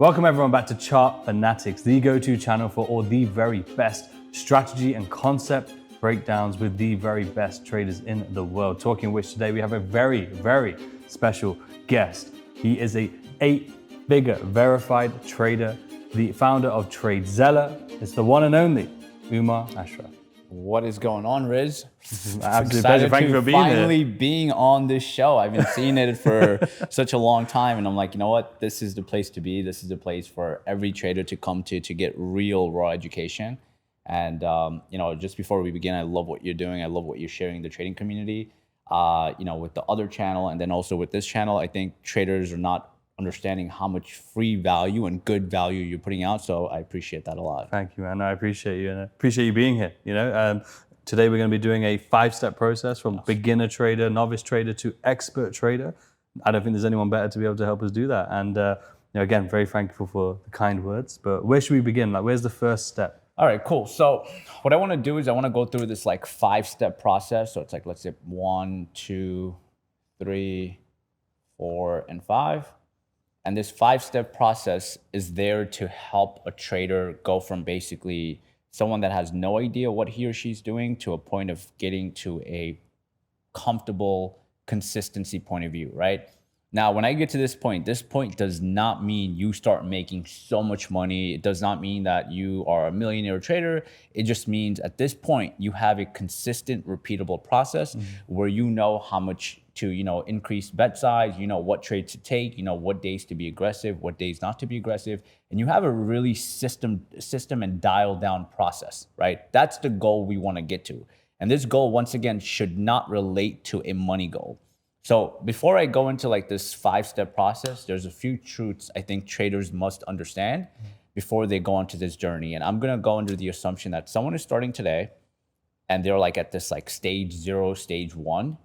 Welcome everyone back to Chart Fanatics, the go-to channel for all the very best strategy and concept breakdowns with the very best traders in the world. Talking which today we have a very, very special guest. He is a 8-figure verified trader, the founder of TradeZella. It's the one and only Umar Ashraf. What is going on, Riz? Absolute pleasure. Thank you for being here. Finally being on this show. I've been seeing it for such a long time, and I'm like, you know what? This is the place to be. This is the place for every trader to come to get real raw education. And just before we begin, I love what you're doing. I love what you're sharing in the trading community. With the other channel, and then also with this channel, I think traders are not understanding how much free value and good value you're putting out. So I appreciate that a lot. Thank you, man. I appreciate you, and I appreciate you being here. Today we're going to be doing a 5-step process from beginner trader, novice trader to expert trader. I don't think there's anyone better to be able to help us do that. And again, very thankful for the kind words. But where should we begin? Where's the first step? All right, cool. So what I want to do is I want to go through this 5-step process. So it's let's say 1, 2, 3, 4, and 5. And this 5-step process is there to help a trader go from basically someone that has no idea what he or she's doing to a point of getting to a comfortable consistency point of view, right? Now, when I get to this point does not mean you start making so much money. It does not mean that you are a millionaire trader. It just means at this point, you have a consistent, repeatable process where you know how much to increase bet size, what trades to take, what days to be aggressive, what days not to be aggressive. And you have a really system and dialed down process, right? That's the goal we want to get to. And this goal, once again, should not relate to a money goal. So before I go into this 5-step process, there's a few truths I think traders must understand before they go onto this journey. And I'm going to go under the assumption that someone is starting today and they're at this stage 0, stage 1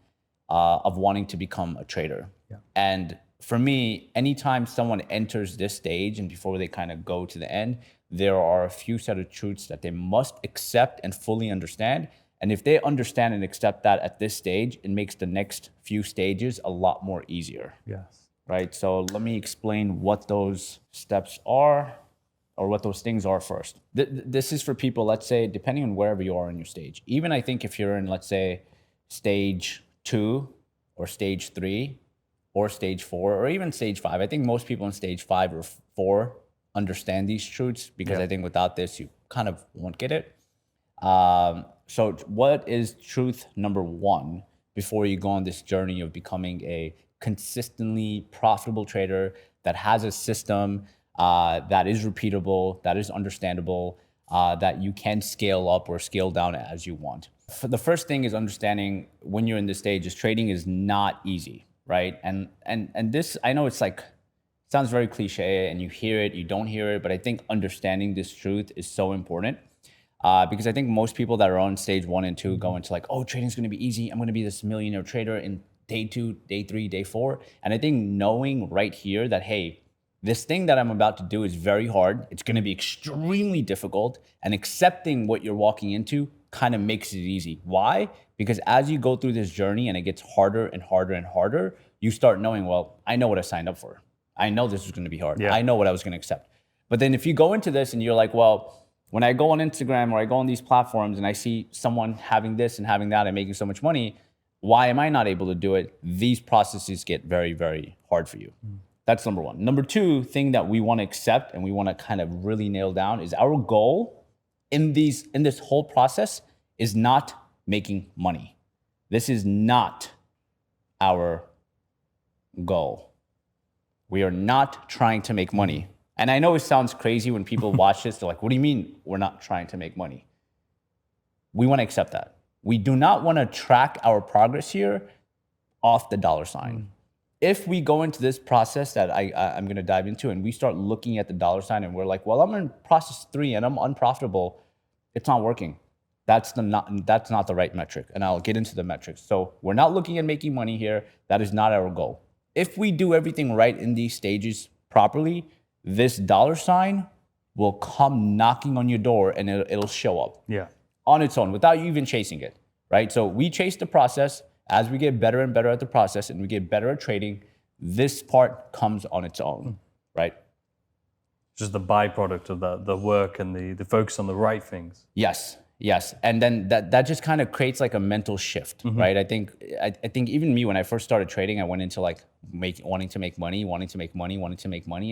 of wanting to become a trader. Yeah. And for me, anytime someone enters this stage and before they kind of go to the end, there are a few set of truths that they must accept and fully understand. And if they understand and accept that at this stage, it makes the next few stages a lot more easier. Yes. Right. So let me explain what those steps are or what those things are first. This is for people, let's say, depending on wherever you are in your stage. Even I think if you're in, let's say, stage 2 or stage 3 or stage 4 or even stage 5. I think most people in stage 5 or 4 understand these truths because I think without this, you kind of won't get it. So what is truth number 1 before you go on this journey of becoming a consistently profitable trader that has a system that is repeatable, that is understandable, that you can scale up or scale down as you want? The first thing is understanding when you're in this stage is trading is not easy, right? And this, I know it's sounds very cliche and you hear it, you don't hear it, but I think understanding this truth is so important. Because I think most people that are on stage 1 and 2 go into oh, trading's going to be easy. I'm going to be this millionaire trader in day 2, day 3, day 4. And I think knowing right here that, hey, this thing that I'm about to do is very hard. It's going to be extremely difficult, and accepting what you're walking into kind of makes it easy. Why? Because as you go through this journey and it gets harder and harder and harder, you start knowing, well, I know what I signed up for. I know this is going to be hard. Yeah. I know what I was going to accept. But then if you go into this and you're well, when I go on Instagram or I go on these platforms and I see someone having this and having that and making so much money, why am I not able to do it? These processes get very, very hard for you. That's number 1. Number 2 thing that we want to accept and we want to kind of really nail down is our goal in this whole process is not making money. This is not our goal. We are not trying to make money. And I know it sounds crazy when people watch this. They're what do you mean we're not trying to make money? We want to accept that. We do not want to track our progress here off the dollar sign. If we go into this process that I'm going to dive into and we start looking at the dollar sign and we're well, I'm in process 3 and I'm unprofitable, it's not working. That's not the right metric. And I'll get into the metrics. So we're not looking at making money here. That is not our goal. If we do everything right in these stages properly, this dollar sign will come knocking on your door and it'll show up on its own without you even chasing it, right? So we chase the process. As we get better and better at the process and we get better at trading, this part comes on its own, right? Just the byproduct of the work and the focus on the right things. Yes. And then that just kind of creates like a mental shift, right? I think even me, when I first started trading, I went into like wanting to make money,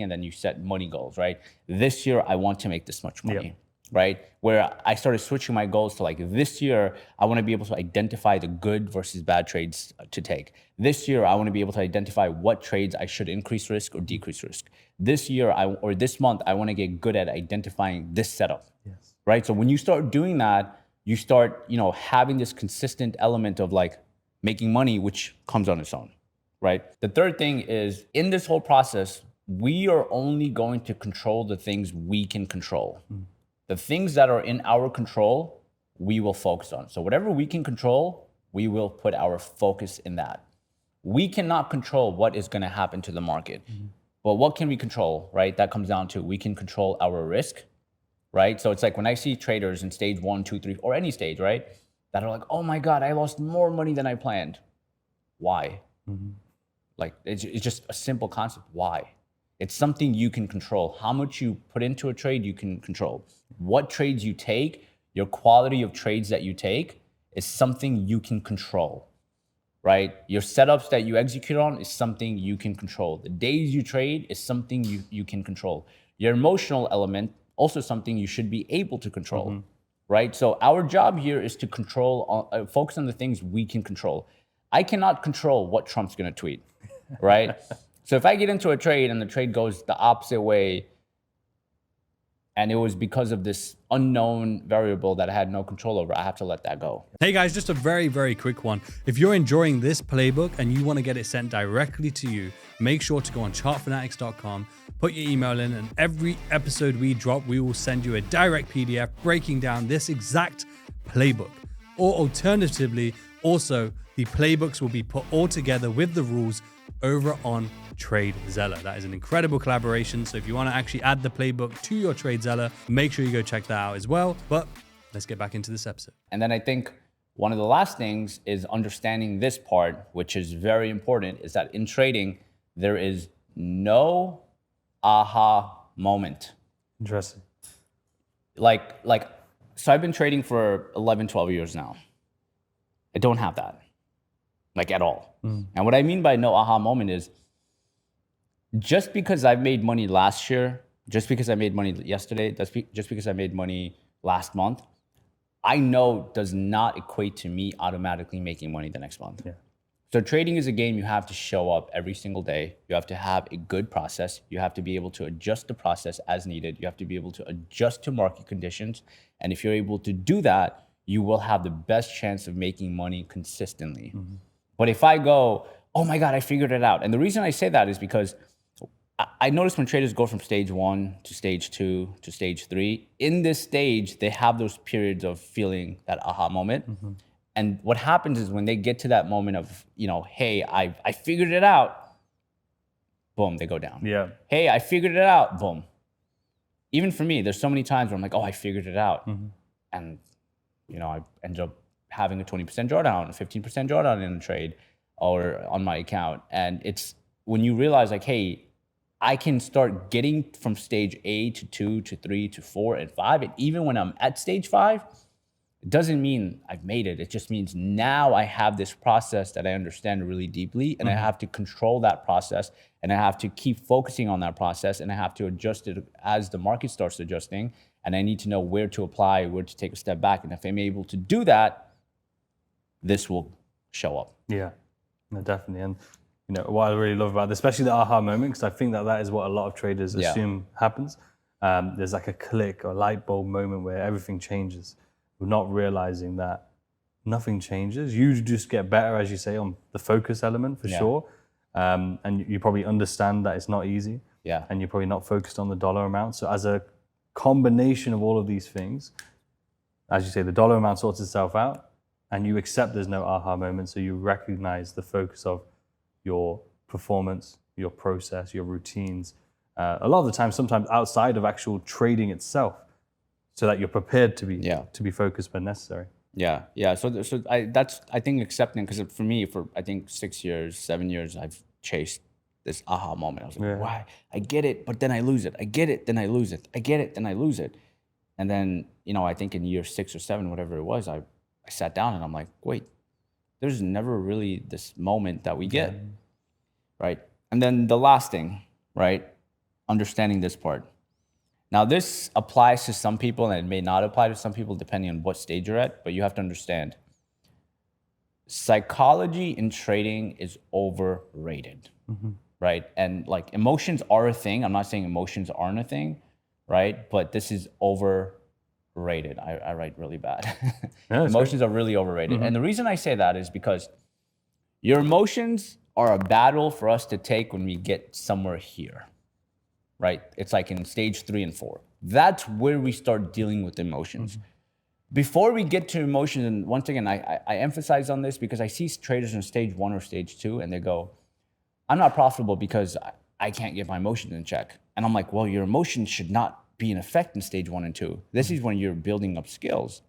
and then you set money goals, right? This year, I want to make this much money, right? Where I started switching my goals to like, this year, I want to be able to identify the good versus bad trades to take. This year, I want to be able to identify what trades I should increase risk or decrease risk. This year, or this month, I want to get good at identifying this setup. Yes. Right. So when you start doing that, you start, having this consistent element of like making money, which comes on its own. Right. The third thing is, in this whole process, we are only going to control the things we can control. The things that are in our control, we will focus on. So whatever we can control, we will put our focus in that. We cannot control what is going to happen to the market. But what can we control, right? That comes down to, we can control our risk. Right? So it's like when I see traders in stage 1, 2, 3, or any stage, right? That are like, oh my God, I lost more money than I planned. Why? Like, it's just a simple concept. Why? It's something you can control. How much you put into a trade, you can control. What trades you take, your quality of trades that you take is something you can control, right? Your setups that you execute on is something you can control. The days you trade is something you can control. Your emotional element, also something you should be able to control, right? So our job here is to focus on the things we can control. I cannot control what Trump's going to tweet, right? So if I get into a trade and the trade goes the opposite way, and it was because of this unknown variable that I had no control over, I have to let that go. Hey guys, just a very, very quick one. If you're enjoying this playbook and you want to get it sent directly to you, make sure to go on chartfanatics.com, put your email in, and every episode we drop, we will send you a direct PDF breaking down this exact playbook. Or alternatively, also, the playbooks will be put all together with the rules over on TradeZella. That is an incredible collaboration. So if you want to actually add the playbook to your TradeZella, make sure you go check that out as well. But let's get back into this episode. And then I think one of the last things is understanding this part, which is very important, is that in trading, there is no aha moment. Interesting. So I've been trading for 11, 12 years now. I don't have that, like, at all. And what I mean by no aha moment is, just because I've made money last year, just because I made money yesterday, just because I made money last month, I know does not equate to me automatically making money the next month. Yeah. So trading is a game you have to show up every single day. You have to have a good process. You have to be able to adjust the process as needed. You have to be able to adjust to market conditions. And if you're able to do that, you will have the best chance of making money consistently. But if I go, oh my God, I figured it out. And the reason I say that is because I notice when traders go from stage 1 to stage 2 to stage 3, in this stage, they have those periods of feeling that aha moment. And what happens is when they get to that moment of, hey, I figured it out, boom, they go down. Yeah. Hey, I figured it out, boom. Even for me, there's so many times where I'm like, oh, I figured it out. And, I end up having a 20% drawdown, a 15% drawdown in a trade or on my account. And it's when you realize, like, hey, I can start getting from stage A to 2 to 3 to 4 and 5. And even when I'm at stage 5, it doesn't mean I've made it. It just means now I have this process that I understand really deeply, and I have to control that process, and I have to keep focusing on that process, and I have to adjust it as the market starts adjusting, and I need to know where to apply, where to take a step back. And if I'm able to do that, this will show up. Yeah, no, definitely. And what I really love about this, especially the aha moment, because I think that is what a lot of traders assume happens. There's like a click or light bulb moment where everything changes. We're not realizing that nothing changes. You just get better, as you say, on the focus element for sure. And you probably understand that it's not easy. Yeah. And you're probably not focused on the dollar amount. So as a combination of all of these things, as you say, the dollar amount sorts itself out, and you accept there's no aha moment. So you recognize the focus of your performance, your process, your routines. A lot of the time, sometimes outside of actual trading itself, so that you're prepared to be focused when necessary. Yeah. So that's I think accepting, because for me, for I think 6 years, 7 years, I've chased this aha moment. I was like, why? I get it, but then I lose it. I get it, then I lose it. I get it, then I lose it. And then, you know, I think in year 6 or 7, whatever it was, I sat down and I'm like, wait, there's never really this moment that we get, right? And then the last thing, right? Understanding this part. Now, this applies to some people and it may not apply to some people depending on what stage you're at, but you have to understand psychology in trading is overrated, right? And like emotions are a thing. I'm not saying emotions aren't a thing, right? But this is overrated. I write really bad. Emotions are really overrated. And the reason I say that is because your emotions are a battle for us to take when we get somewhere here, right? It's like in stage 3 and 4. That's where we start dealing with emotions. Before we get to emotions, and once again, I emphasize on this because I see traders in stage 1 or stage 2 and they go, I'm not profitable because I can't get my emotions in check. And I'm like, well, your emotions should not be in effect in stage 1 and 2. This is when you're building up skills.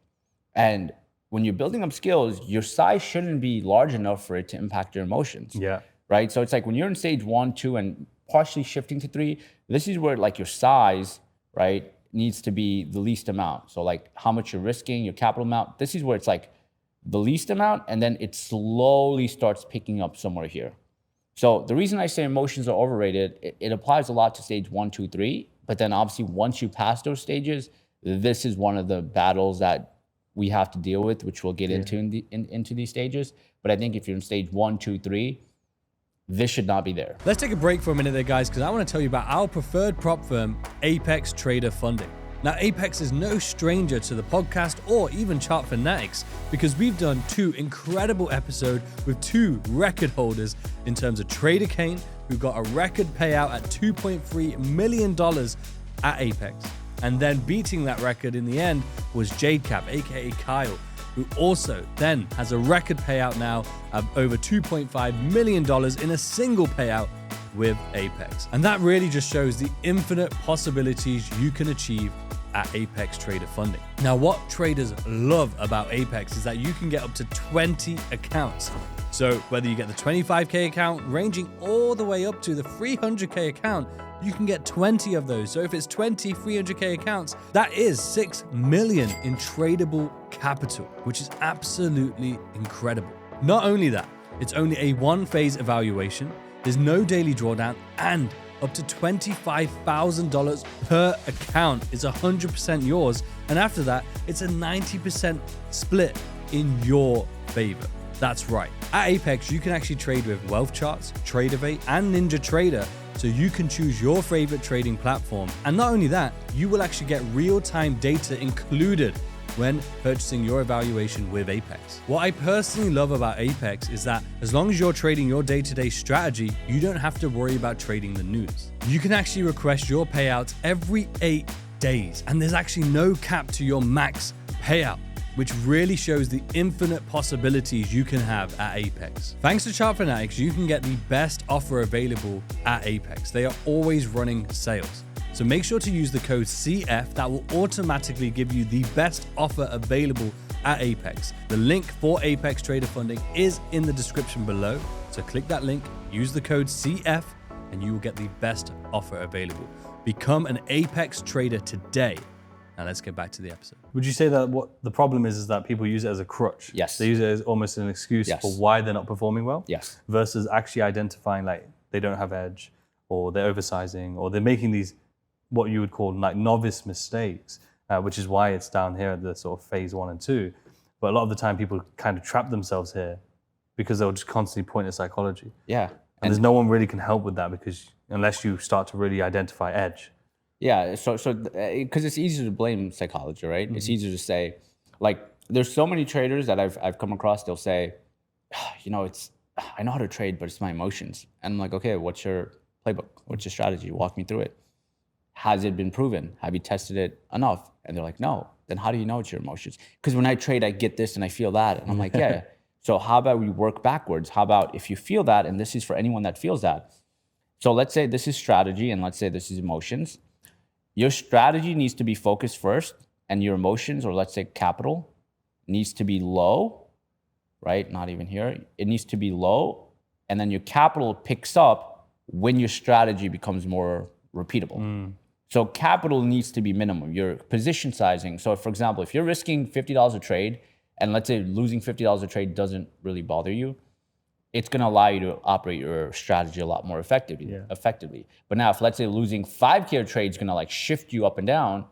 And when you're building up skills, your size shouldn't be large enough for it to impact your emotions. Yeah. Right? So it's like when you're in stage 1, 2, and partially shifting to 3, this is where like your size, right, needs to be the least amount. So like how much you're risking, your capital amount, this is where it's like the least amount, and then it slowly starts picking up somewhere here. So the reason I say emotions are overrated, it applies a lot to stage 1, 2, 3, but then obviously once you pass those stages, this is one of the battles that we have to deal with, which we'll get into into these stages. But I think if you're in stage 1, 2, 3, this should not be there. Let's take a break for a minute there, guys, because I want to tell you about our preferred prop firm, Apex Trader Funding. Now, Apex is no stranger to the podcast or even Chart Fanatics because we've done 2 incredible episodes with 2 record holders in terms of Trader Kane, who got a record payout at $2.3 million at Apex. And then beating that record in the end was JadeCap, aka Kyle, who also then has a record payout now of over $2.5 million in a single payout with Apex. And that really just shows the infinite possibilities you can achieve at Apex Trader Funding. Now, what traders love about Apex is that you can get up to 20 accounts. So whether you get the 25K account ranging all the way up to the 300K account, you can get 20 of those. So if it's 20 300K accounts, that is 6 million in tradable capital, which is absolutely incredible. Not only that, it's only a 1-phase evaluation, there's no daily drawdown, and up to $25,000 per account is 100% yours. And after that, it's a 90% split in your favor. That's right. At Apex, you can actually trade with Wealth Charts, TradeAway, and Ninja Trader, so you can choose your favorite trading platform. And not only that, you will actually get real-time data included when purchasing your evaluation with Apex. What I personally love about Apex is that as long as you're trading your day-to-day strategy, you don't have to worry about trading the news. You can actually request your payouts every 8 days, and there's actually no cap to your max payout, which really shows the infinite possibilities you can have at Apex. Thanks to Chart Fanatics, you can get the best offer available at Apex. They are always running sales. So make sure to use the code CF that will automatically give you the best offer available at Apex. The link for Apex Trader Funding is in the description below. So click that link, use the code CF, and you will get the best offer available. Become an Apex trader today. Now let's get back to the episode. Would you say that what the problem is that people use it as a crutch? Yes. They use it as almost an excuse for why they're not performing well? Yes. Versus actually identifying like they don't have edge, or they're oversizing, or they're making these what you would call like novice mistakes, which is why it's down here at the sort of phase 1 and 2. But a lot of the time people kind of trap themselves here because they'll just constantly point at psychology. Yeah. And there's no one really can help with that because unless you start to really identify edge. Yeah, so because it's easier to blame psychology, right? It's easier to say, like, there's so many traders that I've come across, they'll say, you know, I know how to trade, but it's my emotions. And I'm like, okay, what's your playbook? What's your strategy? Walk me through it. Has it been proven? Have you tested it enough? And they're like, no. Then how do you know it's your emotions? Because when I trade, I get this and I feel that. And I'm like, yeah. So how about we work backwards? How about if you feel that, and this is for anyone that feels that. So let's say this is strategy and let's say this is emotions. Your strategy needs to be focused first, and your emotions, or let's say capital, needs to be low, right? Not even here. It needs to be low, and then your capital picks up when your strategy becomes more repeatable. So capital needs to be minimum. Your position sizing. So for example, if you're risking $50 a trade, and let's say losing $50 a trade doesn't really bother you, it's going to allow you to operate your strategy a lot more effectively. But now if let's say losing 5K a trade is going to like shift you up and down,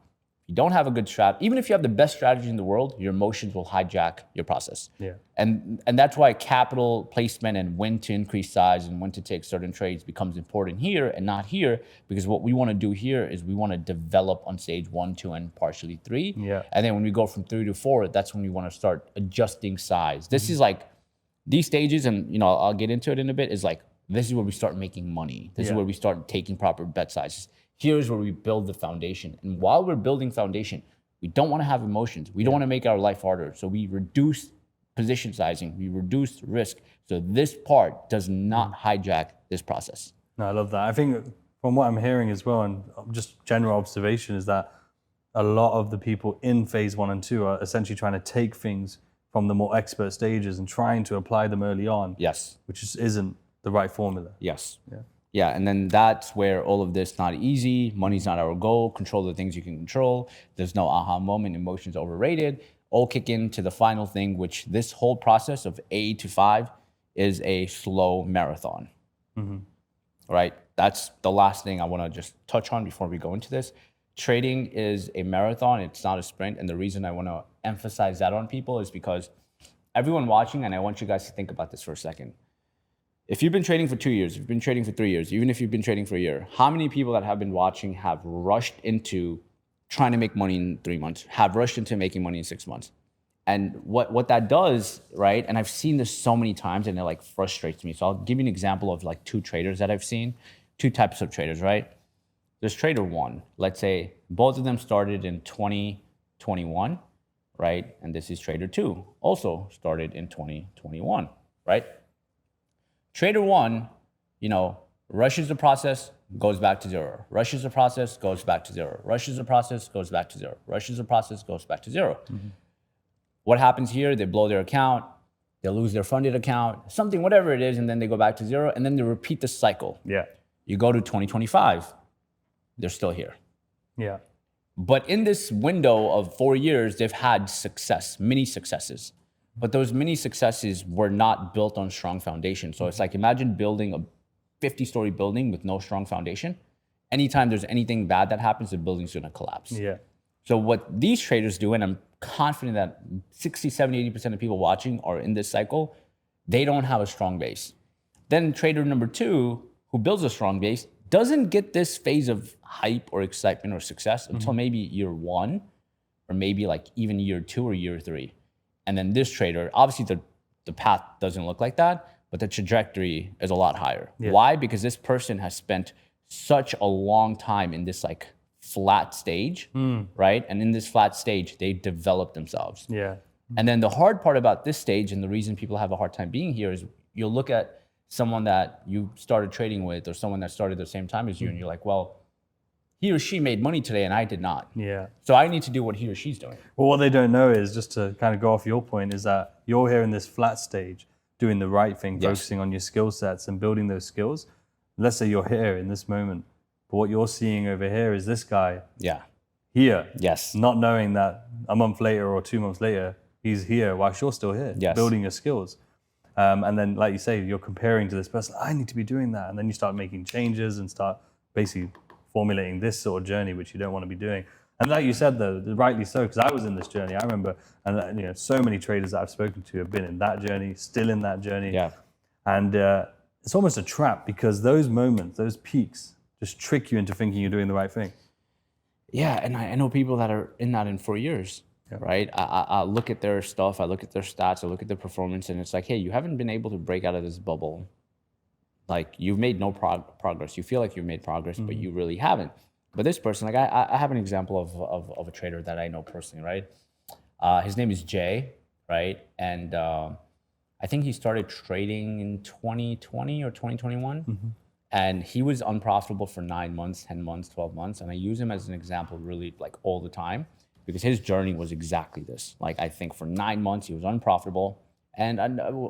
you don't have a good strat, even if you have the best strategy in the world, your emotions will hijack your process. Yeah. And that's why capital placement and when to increase size and when to take certain trades becomes important here and not here, because what we want to do here is we want to develop on stage 1, 2, and partially 3. Yeah. And then when we go from 3 to 4, that's when we want to start adjusting size. This is like these stages, and you know, I'll get into it in a bit, is like, this is where we start making money. This is where we start taking proper bet sizes. Here's where we build the foundation. And while we're building foundation, we don't want to have emotions. We don't want to make our life harder. So we reduce position sizing, we reduce risk. So this part does not hijack this process. No, I love that. I think from what I'm hearing as well, and just general observation, is that a lot of the people in phase 1 and 2 are essentially trying to take things from the more expert stages and trying to apply them early on. Yes. Which just isn't the right formula. Yes. Yeah. Yeah, and then that's where all of this not easy, money's not our goal, control the things you can control, there's no aha moment, emotions overrated, all kick into the final thing, which this whole process of A to 5 is a slow marathon. Right? That's the last thing I want to just touch on before we go into this. Trading is a marathon, it's not a sprint, and the reason I want to emphasize that on people is because everyone watching, and I want you guys to think about this for a second. If you've been trading for 2 years, if you've been trading for 3 years, even if you've been trading for a year, how many people that have been watching have rushed into trying to make money in 3 months, have rushed into making money in 6 months? And what that does, right? And I've seen this so many times and it like frustrates me. So I'll give you an example of like 2 traders that I've seen, 2 types of traders, right? There's trader 1, let's say both of them started in 2021, right? And this is trader 2, also started in 2021, right? Trader 1, you know, rushes the process, goes back to 0. Rushes the process, goes back to 0. Rushes the process, goes back to 0. Rushes the process, goes back to 0. What happens here? They blow their account, they lose their funded account, something, whatever it is, and then they go back to 0, and then they repeat the cycle. Yeah. You go to 2025, they're still here. Yeah. But in this window of 4 years, they've had success, mini successes. But those mini successes were not built on strong foundation. So it's like, imagine building a 50-story building with no strong foundation. Anytime there's anything bad that happens, the building's gonna collapse. Yeah. So what these traders do, and I'm confident that 60, 70, 80% of people watching are in this cycle, they don't have a strong base. Then trader number 2, who builds a strong base, doesn't get this phase of hype or excitement or success until maybe year 1, or maybe like even year 2 or year 3. And then this trader, obviously the path doesn't look like that, but the trajectory is a lot higher. Yeah. Why? Because this person has spent such a long time in this like flat stage, right? And in this flat stage, they develop themselves. Yeah. And then the hard part about this stage, and the reason people have a hard time being here, is you'll look at someone that you started trading with or someone that started the same time as you, and you're like, well, he or she made money today and I did not. Yeah. So I need to do what he or she's doing. Well, what they don't know is, just to kind of go off your point, is that you're here in this flat stage, doing the right thing, focusing on your skill sets and building those skills. Let's say you're here in this moment, but what you're seeing over here is this guy here, not knowing that a month later or 2 months later, he's here whilst you're still here, building your skills. And then, like you say, you're comparing to this person, I need to be doing that. And then you start making changes and start basically formulating this sort of journey, which you don't want to be doing. And like you said, though, rightly so, because I was in this journey. I remember, and you know, so many traders that I've spoken to have been in that journey, still in that journey. Yeah. And it's almost a trap, because those moments, those peaks, just trick you into thinking you're doing the right thing. Yeah, and I know people that are in that in 4 years, right? I look at their stuff, I look at their stats, I look at their performance, and it's like, hey, you haven't been able to break out of this bubble. Like, you've made no progress. You feel like you've made progress, but you really haven't. But this person, like I have an example of a trader that I know personally, right? His name is Jay, right? And I think he started trading in 2020 or 2021. And he was unprofitable for 9 months, 10 months, 12 months. And I use him as an example really like all the time, because his journey was exactly this. Like, I think for 9 months, he was unprofitable. And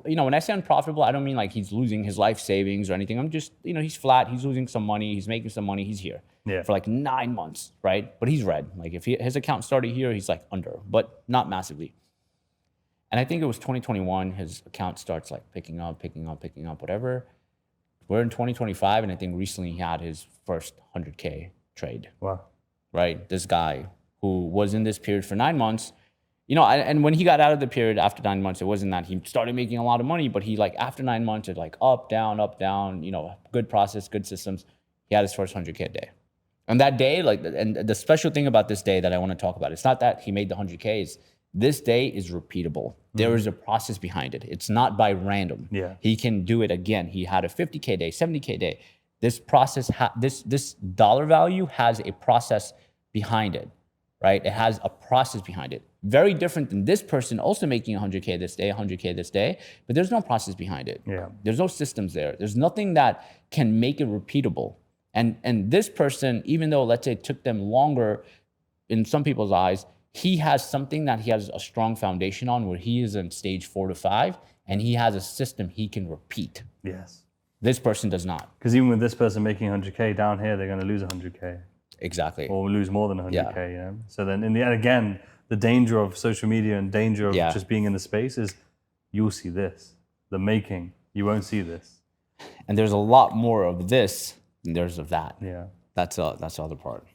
when I say unprofitable, I don't mean like he's losing his life savings or anything. I'm just, he's flat. He's losing some money. He's making some money. He's here for like 9 months, right? But he's red. Like if his account started here, he's like under, but not massively. And I think it was 2021, his account starts like picking up, whatever. We're in 2025, and I think recently he had his first 100K trade. Wow. Right? This guy who was in this period for 9 months, and when he got out of the period after 9 months, it wasn't that he started making a lot of money, but he like after 9 months, it like up, down, good process, good systems. He had his first 100K a day. And that day, and the special thing about this day that I want to talk about, it's not that he made the 100Ks. This day is repeatable. There is a process behind it. It's not by random. Yeah. He can do it again. He had a 50K day, 70K day. This process, this dollar value has a process behind it, right? It has a process behind it. Very different than this person also making 100K this day, 100K this day, but there's no process behind it. Yeah. There's no systems there. There's nothing that can make it repeatable. And this person, even though let's say it took them longer in some people's eyes, he has something that he has a strong foundation on where he is in stage 4 to 5 and he has a system he can repeat. Yes. This person does not. Because even with this person making 100K down here, they're going to lose 100K. Exactly. Or lose more than 100K, So then in the end, again, the danger of social media and danger of just being in the space is you'll see this. The making, you won't see this. And there's a lot more of this than there's of that. Yeah. That's the other part.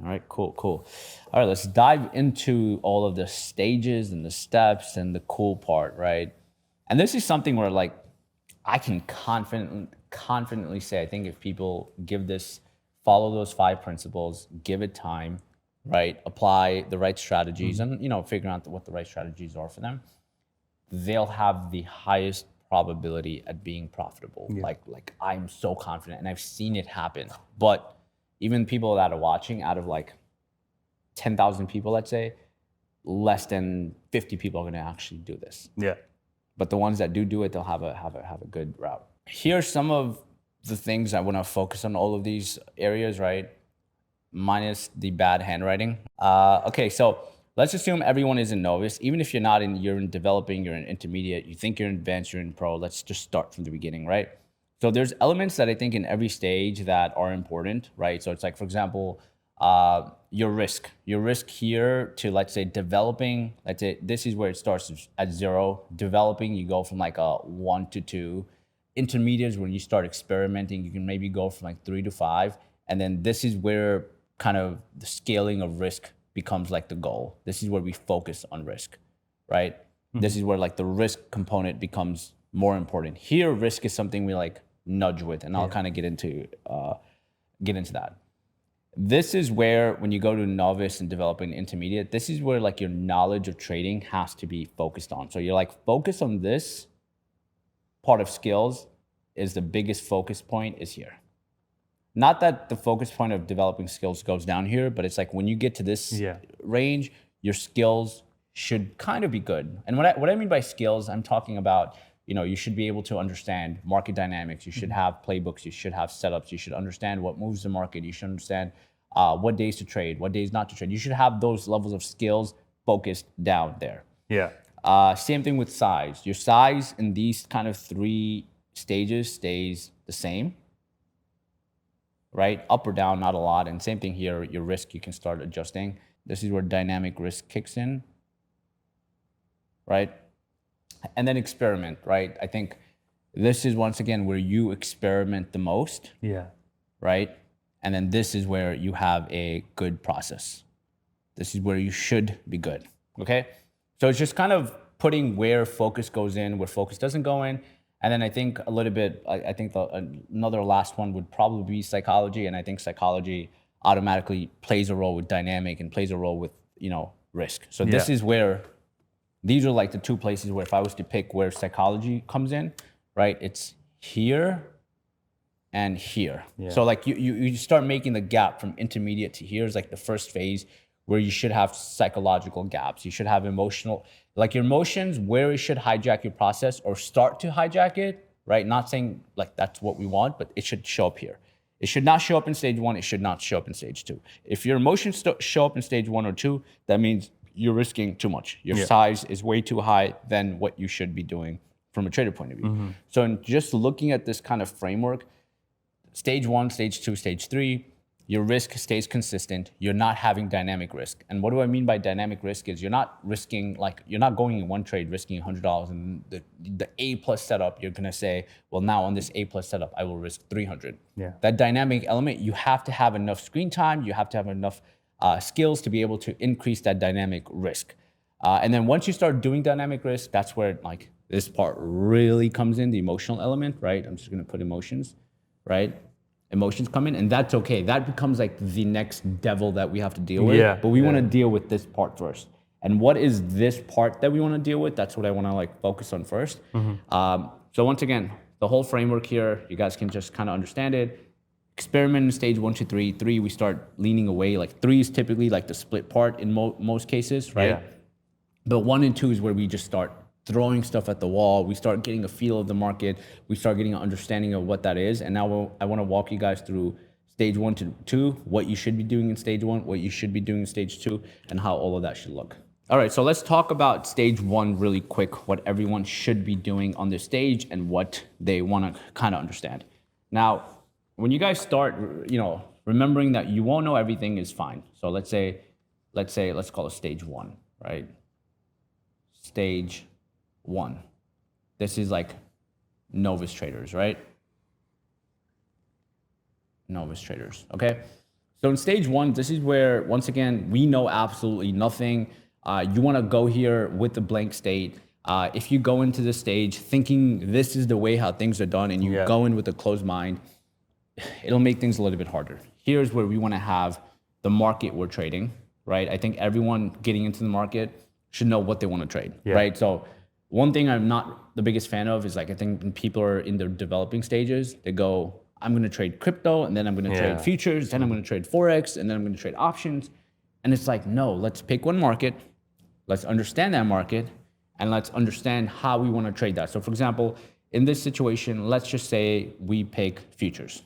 All right, cool. All right, let's dive into all of the stages and the steps and the cool part, right? And this is something where like I can confidently say, I think if people follow those 5 principles, give it time, right? Apply the right strategies and, figure out what the right strategies are for them, they'll have the highest probability at being profitable. Yeah. Like I'm so confident and I've seen it happen. But even people that are watching, out of like 10,000 people, let's say, less than 50 people are going to actually do this. Yeah. But the ones that do it, they'll have a good route. Here's some of the things I want to focus on all of these areas, right? Minus the bad handwriting. Okay, so let's assume everyone is in novice. Even if you're in developing, you're in intermediate, you think you're in advanced, you're in pro. Let's just start from the beginning, right? So there's elements that I think in every stage that are important, right? So it's like, for example, your risk here to, let's say, developing, let's say this is where it starts at 0. Developing, you go from like a 1 to 2. Intermediates, when you start experimenting, you can maybe go from like 3 to 5. And then this is where kind of the scaling of risk becomes like the goal. This is where we focus on risk, right? Mm-hmm. This is where like the risk component becomes more important. Here, risk is something we like nudge with, and I'll kind of get into that. This is where, when you go to novice and developing intermediate, this is where like your knowledge of trading has to be focused on. So you're like, focus on this part of skills is the biggest focus point is here. Not that the focus point of developing skills goes down here, but it's like when you get to this range, your skills should kind of be good. And what I mean by skills, I'm talking about, you should be able to understand market dynamics. You should have playbooks. You should have setups. You should understand what moves the market. You should understand what days to trade, what days not to trade. You should have those levels of skills focused down there. Yeah. Same thing with size. Your size in these kind of 3 stages stays the same, right? Up or down, not a lot. And same thing here, your risk, you can start adjusting. This is where dynamic risk kicks in, right? And then experiment, right? I think this is once again where you experiment the most. Yeah. Right? And then this is where you have a good process. This is where you should be good. Okay? So it's just kind of putting where focus goes in, where focus doesn't go in. And then I think a little bit, I think another last one would probably be psychology. And I think psychology automatically plays a role with dynamic and plays a role with, risk. So this is where, these are like the 2 places where if I was to pick where psychology comes in, right? It's here and here. Yeah. So like you start making the gap from intermediate to here is like the first phase where you should have psychological gaps. You should have emotional, like your emotions, where it should hijack your process or start to hijack it, right? Not saying like that's what we want, but it should show up here. It should not show up in stage 1. It should not show up in stage 2. If your emotions show up in stage 1 or 2, that means you're risking too much. Your size is way too high than what you should be doing from a trader point of view. So in just looking at this kind of framework, stage 1, stage 2, stage 3, your risk stays consistent. You're not having dynamic risk. And what do I mean by dynamic risk is you're not risking, like you're not going in one trade risking $100 and the A plus setup, you're gonna say, well, now on this A plus setup, I will risk 300. Yeah. That dynamic element, you have to have enough screen time, you have to have enough skills to be able to increase that dynamic risk. And then once you start doing dynamic risk, that's where like this part really comes in, the emotional element, right? I'm just gonna put emotions, right? Emotions come in, and that's okay. That becomes like the next devil that we have to deal with. Yeah, But we want to deal with this part first. And what is this part that we want to deal with? That's what I want to like focus on first. So once again, the whole framework here, you guys can just kind of understand it. Experiment in stage 1, 2, 3. 3, we start leaning away. Like 3 is typically like the split part in most cases, right? Yeah. But 1 and 2 is where we just start throwing stuff at the wall. We start getting a feel of the market. We start getting an understanding of what that is. And now I want to walk you guys through stage 1 to 2, what you should be doing in stage 1, what you should be doing in stage 2, and how all of that should look. All right, so let's talk about stage 1 really quick, what everyone should be doing on this stage and what they want to kind of understand. Now, when you guys start, remembering that you won't know everything is fine. So let's call it stage 1, right? Stage 1. This is like novice traders, right? Novice traders, okay? So in stage 1, this is where, once again, we know absolutely nothing. You want to go here with the blank state. If you go into this stage thinking this is the way how things are done and you go in with a closed mind, it'll make things a little bit harder. Here's where we want to have the market we're trading, right? I think everyone getting into the market should know what they want to trade, right? So one thing I'm not the biggest fan of is like, I think when people are in their developing stages, they go, I'm going to trade crypto, and then I'm going to trade futures, then I'm going to trade Forex, and then I'm going to trade options. And it's like, no, let's pick one market, let's understand that market, and let's understand how we want to trade that. So for example, in this situation, let's just say we pick futures,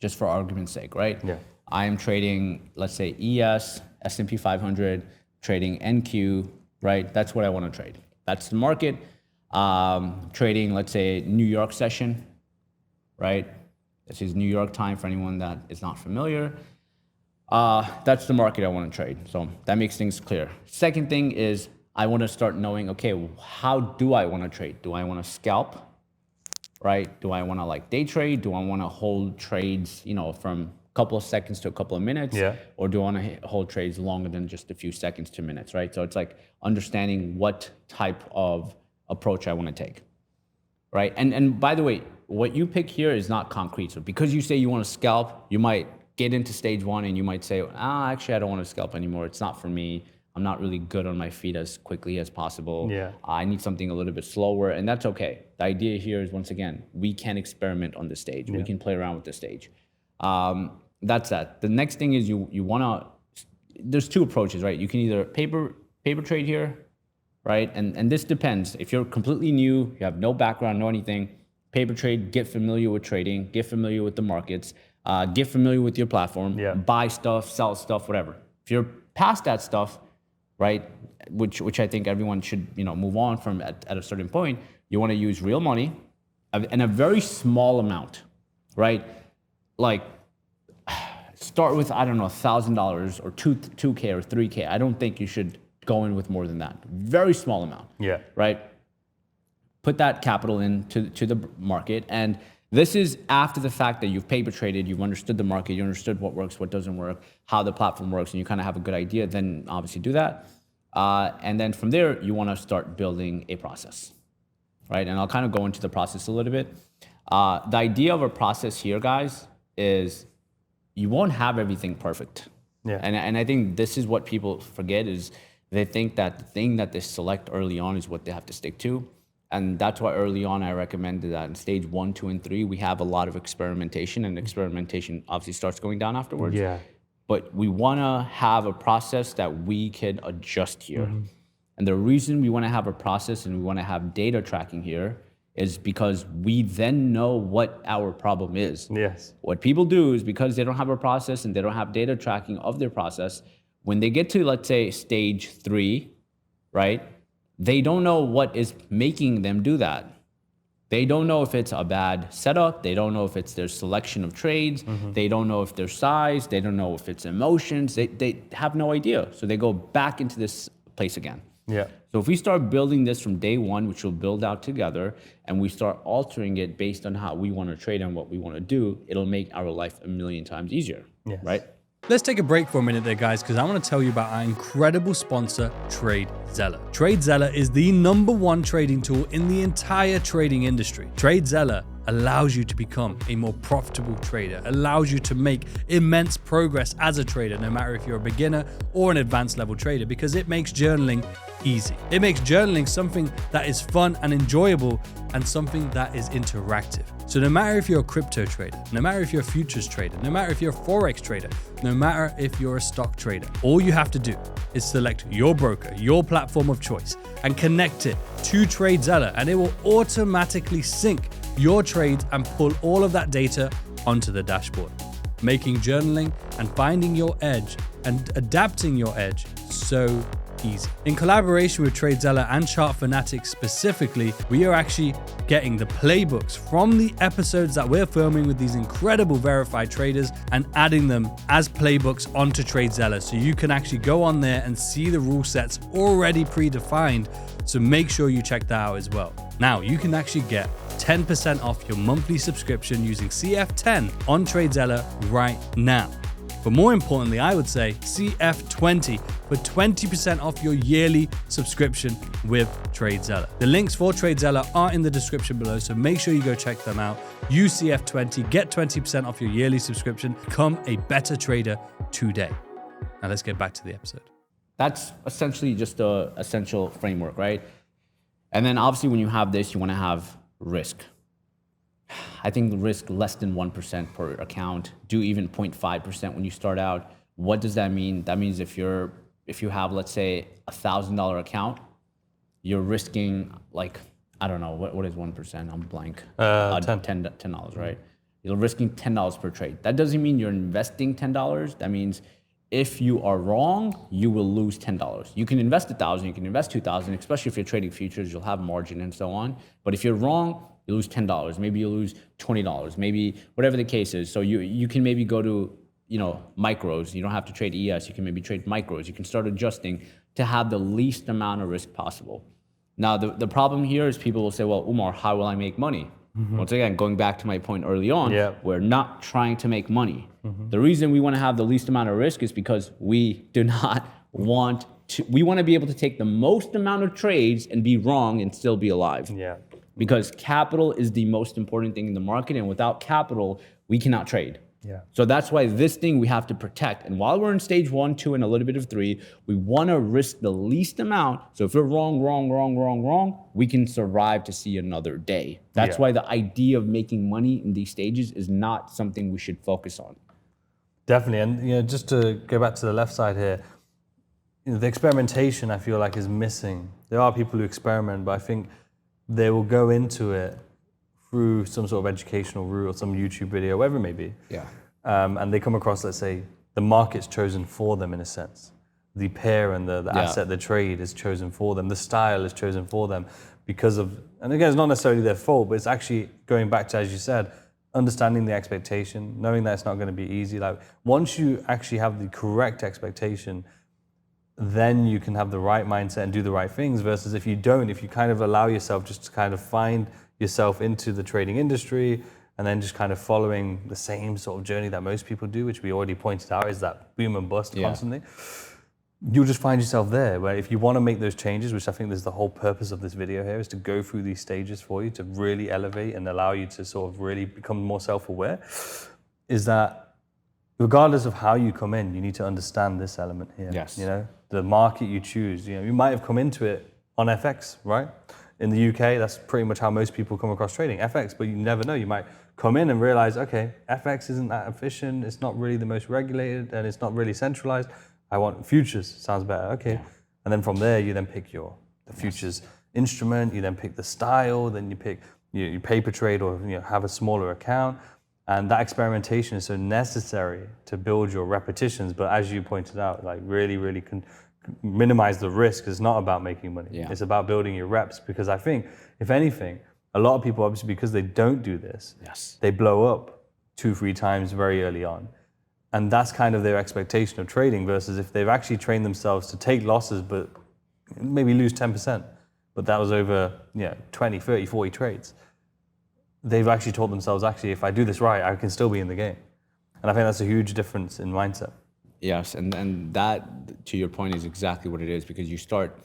just for argument's sake, right? Yeah. I am trading, let's say ES, S&P 500, trading NQ, right? That's what I want to trade. That's the market. Trading, let's say, New York session, right? This is New York time for anyone that is not familiar. That's the market I want to trade. So that makes things clear. Second thing is I want to start knowing, okay, how do I want to trade? Do I want to scalp, right? Do I want to like day trade? Do I want to hold trades, from couple of seconds to a couple of minutes, or do I want to hold trades longer than just a few seconds to minutes, right? So it's like understanding what type of approach I want to take, right? And by the way, what you pick here is not concrete. So because you say you want to scalp, you might get into stage 1 and you might say, actually, I don't want to scalp anymore. It's not for me. I'm not really good on my feet as quickly as possible. I need something a little bit slower, and that's okay. The idea here is, once again, we can experiment on the stage. We can play around with the stage. That's that. The next thing is you want to, there's 2 approaches, right? You can either paper trade here, right? And this depends. If you're completely new, you have no background, no anything, paper trade, get familiar with trading, get familiar with the markets, get familiar with your platform, buy stuff, sell stuff, whatever. If you're past that stuff, right, which I think everyone should, move on from at a certain point, you want to use real money and a very small amount, right? Like, start with, I don't know, $1,000 or 2K or 3K. I don't think you should go in with more than that. Very small amount. Right? Put that capital into the market. And this is after the fact that you've paper traded, you've understood the market, you understood what works, what doesn't work, how the platform works, and you kind of have a good idea, then obviously do that. And then from there, you want to start building a process, right? And I'll kind of go into the process a little bit. The idea of a process here, guys, is you won't have everything perfect. And I think this is what people forget, is they think that the thing that they select early on is what they have to stick to. And that's why early on I recommended that in stage 1, 2, and 3, we have a lot of experimentation, and experimentation obviously starts going down afterwards. But we want to have a process that we can adjust here. And the reason we want to have a process and we want to have data tracking here is because we then know what our problem is. What people do is, because they don't have a process and they don't have data tracking of their process, When they get to, let's say, stage 3, right? They don't know what is making them do that. They don't know if it's a bad setup. They don't know if it's their selection of trades. They don't know if their size. They don't know if it's emotions. They have no idea. So they go back into this place again. Yeah. So if we start building this from day one, which we'll build out together, and we start altering it based on how we want to trade and what we want to do, it'll make our life a million times easier, right? Let's take a break for a minute there, guys, because I want to tell you about our incredible sponsor, TradeZella. TradeZella is the #1 trading tool in the entire trading industry. TradeZella allows you to become a more profitable trader, allows you to make immense progress as a trader, no matter if you're a beginner or an advanced level trader, because it makes journaling easy. It makes journaling something that is fun and enjoyable and something that is interactive. So no matter if you're a crypto trader, no matter if you're a futures trader, no matter if you're a Forex trader, no matter if you're a stock trader, all you have to do is select your broker, your platform of choice, and connect it to TradeZella, and it will automatically sync your trades and pull all of that data onto the dashboard, making journaling and finding your edge and adapting your edge so easy. In collaboration with TradeZella and Chart Fanatics specifically, we are actually getting the playbooks from the episodes that we're filming with these incredible verified traders and adding them as playbooks onto TradeZella, so you can actually go on there and see the rule sets already predefined. So make sure you check that out as well. Now you can actually get 10% off your monthly subscription using CF10 on TradeZella right now. But more importantly, I would say CF20 for 20% off your yearly subscription with TradeZella. The links for TradeZella are in the description below, so make sure you go check them out. Use CF20, get 20% off your yearly subscription, become a better trader today. Now let's get back to the episode. That's essentially just the essential framework, right? And then obviously when you have this, you want to have risk. I think the risk less than 1% per account, do even 0.5% when you start out. What does that mean? That means if you have, let's say, $1,000 account, you're risking like, I don't know, what is 1%? I'm blank. $10, right? You're risking $10 per trade. That doesn't mean you're investing $10. That means if you are wrong, you will lose $10. You can invest 1,000, you can invest 2,000, especially if you're trading futures, you'll have margin and so on. But if you're wrong, you lose $10, maybe you lose $20, maybe whatever the case is. So you can maybe go to, micros. You don't have to trade ES, you can maybe trade micros. You can start adjusting to have the least amount of risk possible. Now, the problem here is people will say, well, Umar, how will I make money? Once again, going back to my point early on, we're not trying to make money. The reason we want to have the least amount of risk is because we do not want to, we want to be able to take the most amount of trades and be wrong and still be alive. Because capital is the most important thing in the market, and without capital, we cannot trade. So that's why this thing we have to protect. And while we're in stage 1, 2, and a little bit of 3, we want to risk the least amount. So if we're wrong, we can survive to see another day. That's why the idea of making money in these stages is not something we should focus on. Definitely, and just to go back to the left side here, the experimentation I feel like is missing. There are people who experiment, but I think they will go into it through some sort of educational route or some YouTube video, whatever it may be. And they come across, let's say, the market's chosen for them in a sense. The pair and the asset, the trade is chosen for them. The style is chosen for them because of, and again, it's not necessarily their fault, but it's actually going back to, as you said, understanding the expectation, knowing that it's not going to be easy. Like once you actually have the correct expectation, then you can have the right mindset and do the right things, versus if you don't, if you kind of allow yourself just to kind of find yourself into the trading industry and then just kind of following the same sort of journey that most people do, which we already pointed out is that boom and bust constantly, you'll just find yourself there. Where if you want to make those changes, which I think is the whole purpose of this video here, is to go through these stages for you to really elevate and allow you to sort of really become more self-aware, is that regardless of how you come in, you need to understand this element here. The market you choose, you might have come into it on FX, right? In the UK, that's pretty much how most people come across trading, FX, but you never know. You might come in and realize, okay, FX isn't that efficient, it's not really the most regulated, and it's not really centralized. I want futures, sounds better, okay. And then from there, you then pick the futures instrument, you then pick the style, then you pick you paper trade or have a smaller account. And that experimentation is so necessary to build your repetitions. But as you pointed out, like really minimize the risk. It's not about making money. Yeah. It's about building your reps. Because I think, if anything, a lot of people, obviously, because they don't do this, they blow up 2-3 times very early on. And that's kind of their expectation of trading, versus if they've actually trained themselves to take losses, but maybe lose 10%, but that was over 20, 30, 40 trades. They've actually taught themselves, actually, if I do this right, I can still be in the game. And I think that's a huge difference in mindset. Yes, and that, to your point, is exactly what it is, because you start,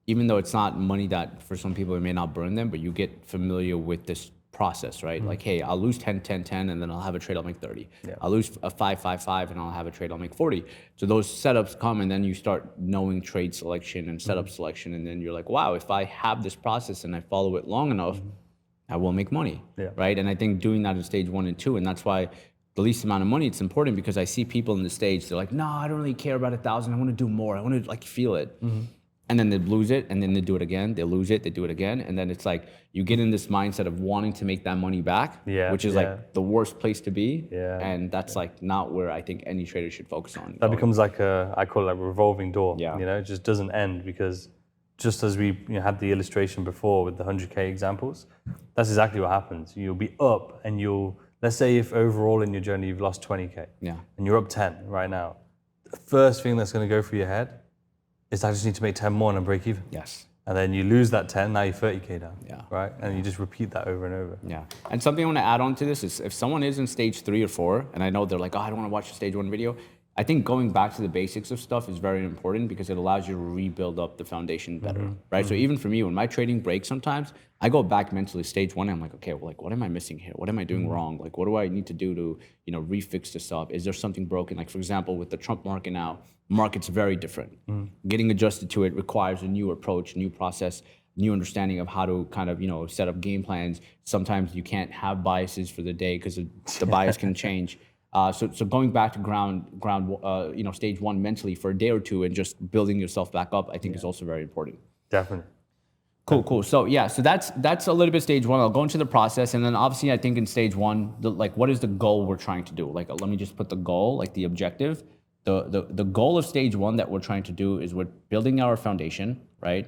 even though it's not money that for some people it may not burn them, but you get familiar with this process, right? Like, hey, I'll lose 10, 10, 10, and then I'll have a trade, I'll make 30. Yeah. I'll lose a 5, 5, 5, and I'll have a trade, I'll make 40. So those setups come, and then you start knowing trade selection and setup selection, and then you're like, wow, if I have this process and I follow it long enough, I will make money, right? And I think doing that in stage 1 and 2, and that's why the least amount of money, it's important, because I see people in the stage, they're like, no, I don't really care about 1,000, I want to do more, I want to like feel it. And then they lose it, and then they do it again, they lose it, they do it again, and then it's like, you get in this mindset of wanting to make that money back, which is like the worst place to be, and that's like not where I think any trader should focus on. That becomes like I call it like a revolving door, it just doesn't end, because just as we had the illustration before with the 100K examples, that's exactly what happens. You'll be up, and let's say if overall in your journey you've lost 20K, and you're up 10 right now, the first thing that's going to go through your head is, I just need to make 10 more and break even. Yes. And then you lose that 10, now you're 30K down, right? And you just repeat that over and over. Yeah, and something I want to add on to this is, if someone is in stage 3 or 4, and I know they're like, oh, I don't want to watch the stage 1 video, I think going back to the basics of stuff is very important, because it allows you to rebuild up the foundation better, right? So even for me, when my trading breaks sometimes, I go back mentally stage 1, and I'm like, okay, well, like, what am I missing here? What am I doing wrong? Like, what do I need to do to, refix this up? Is there something broken? Like, for example, with the Trump market now, market's very different. Getting adjusted to it requires a new approach, new process, new understanding of how to kind of, set up game plans. Sometimes you can't have biases for the day, because the bias can change. So going back to ground, stage 1 mentally for a day or two, and just building yourself back up, I think is also very important. Definitely. Cool. So so that's a little bit stage 1. I'll go into the process, and then obviously I think in stage 1, what is the goal we're trying to do? Like, let me just put the goal, like the objective. The goal of stage 1 that we're trying to do is we're building our foundation, right?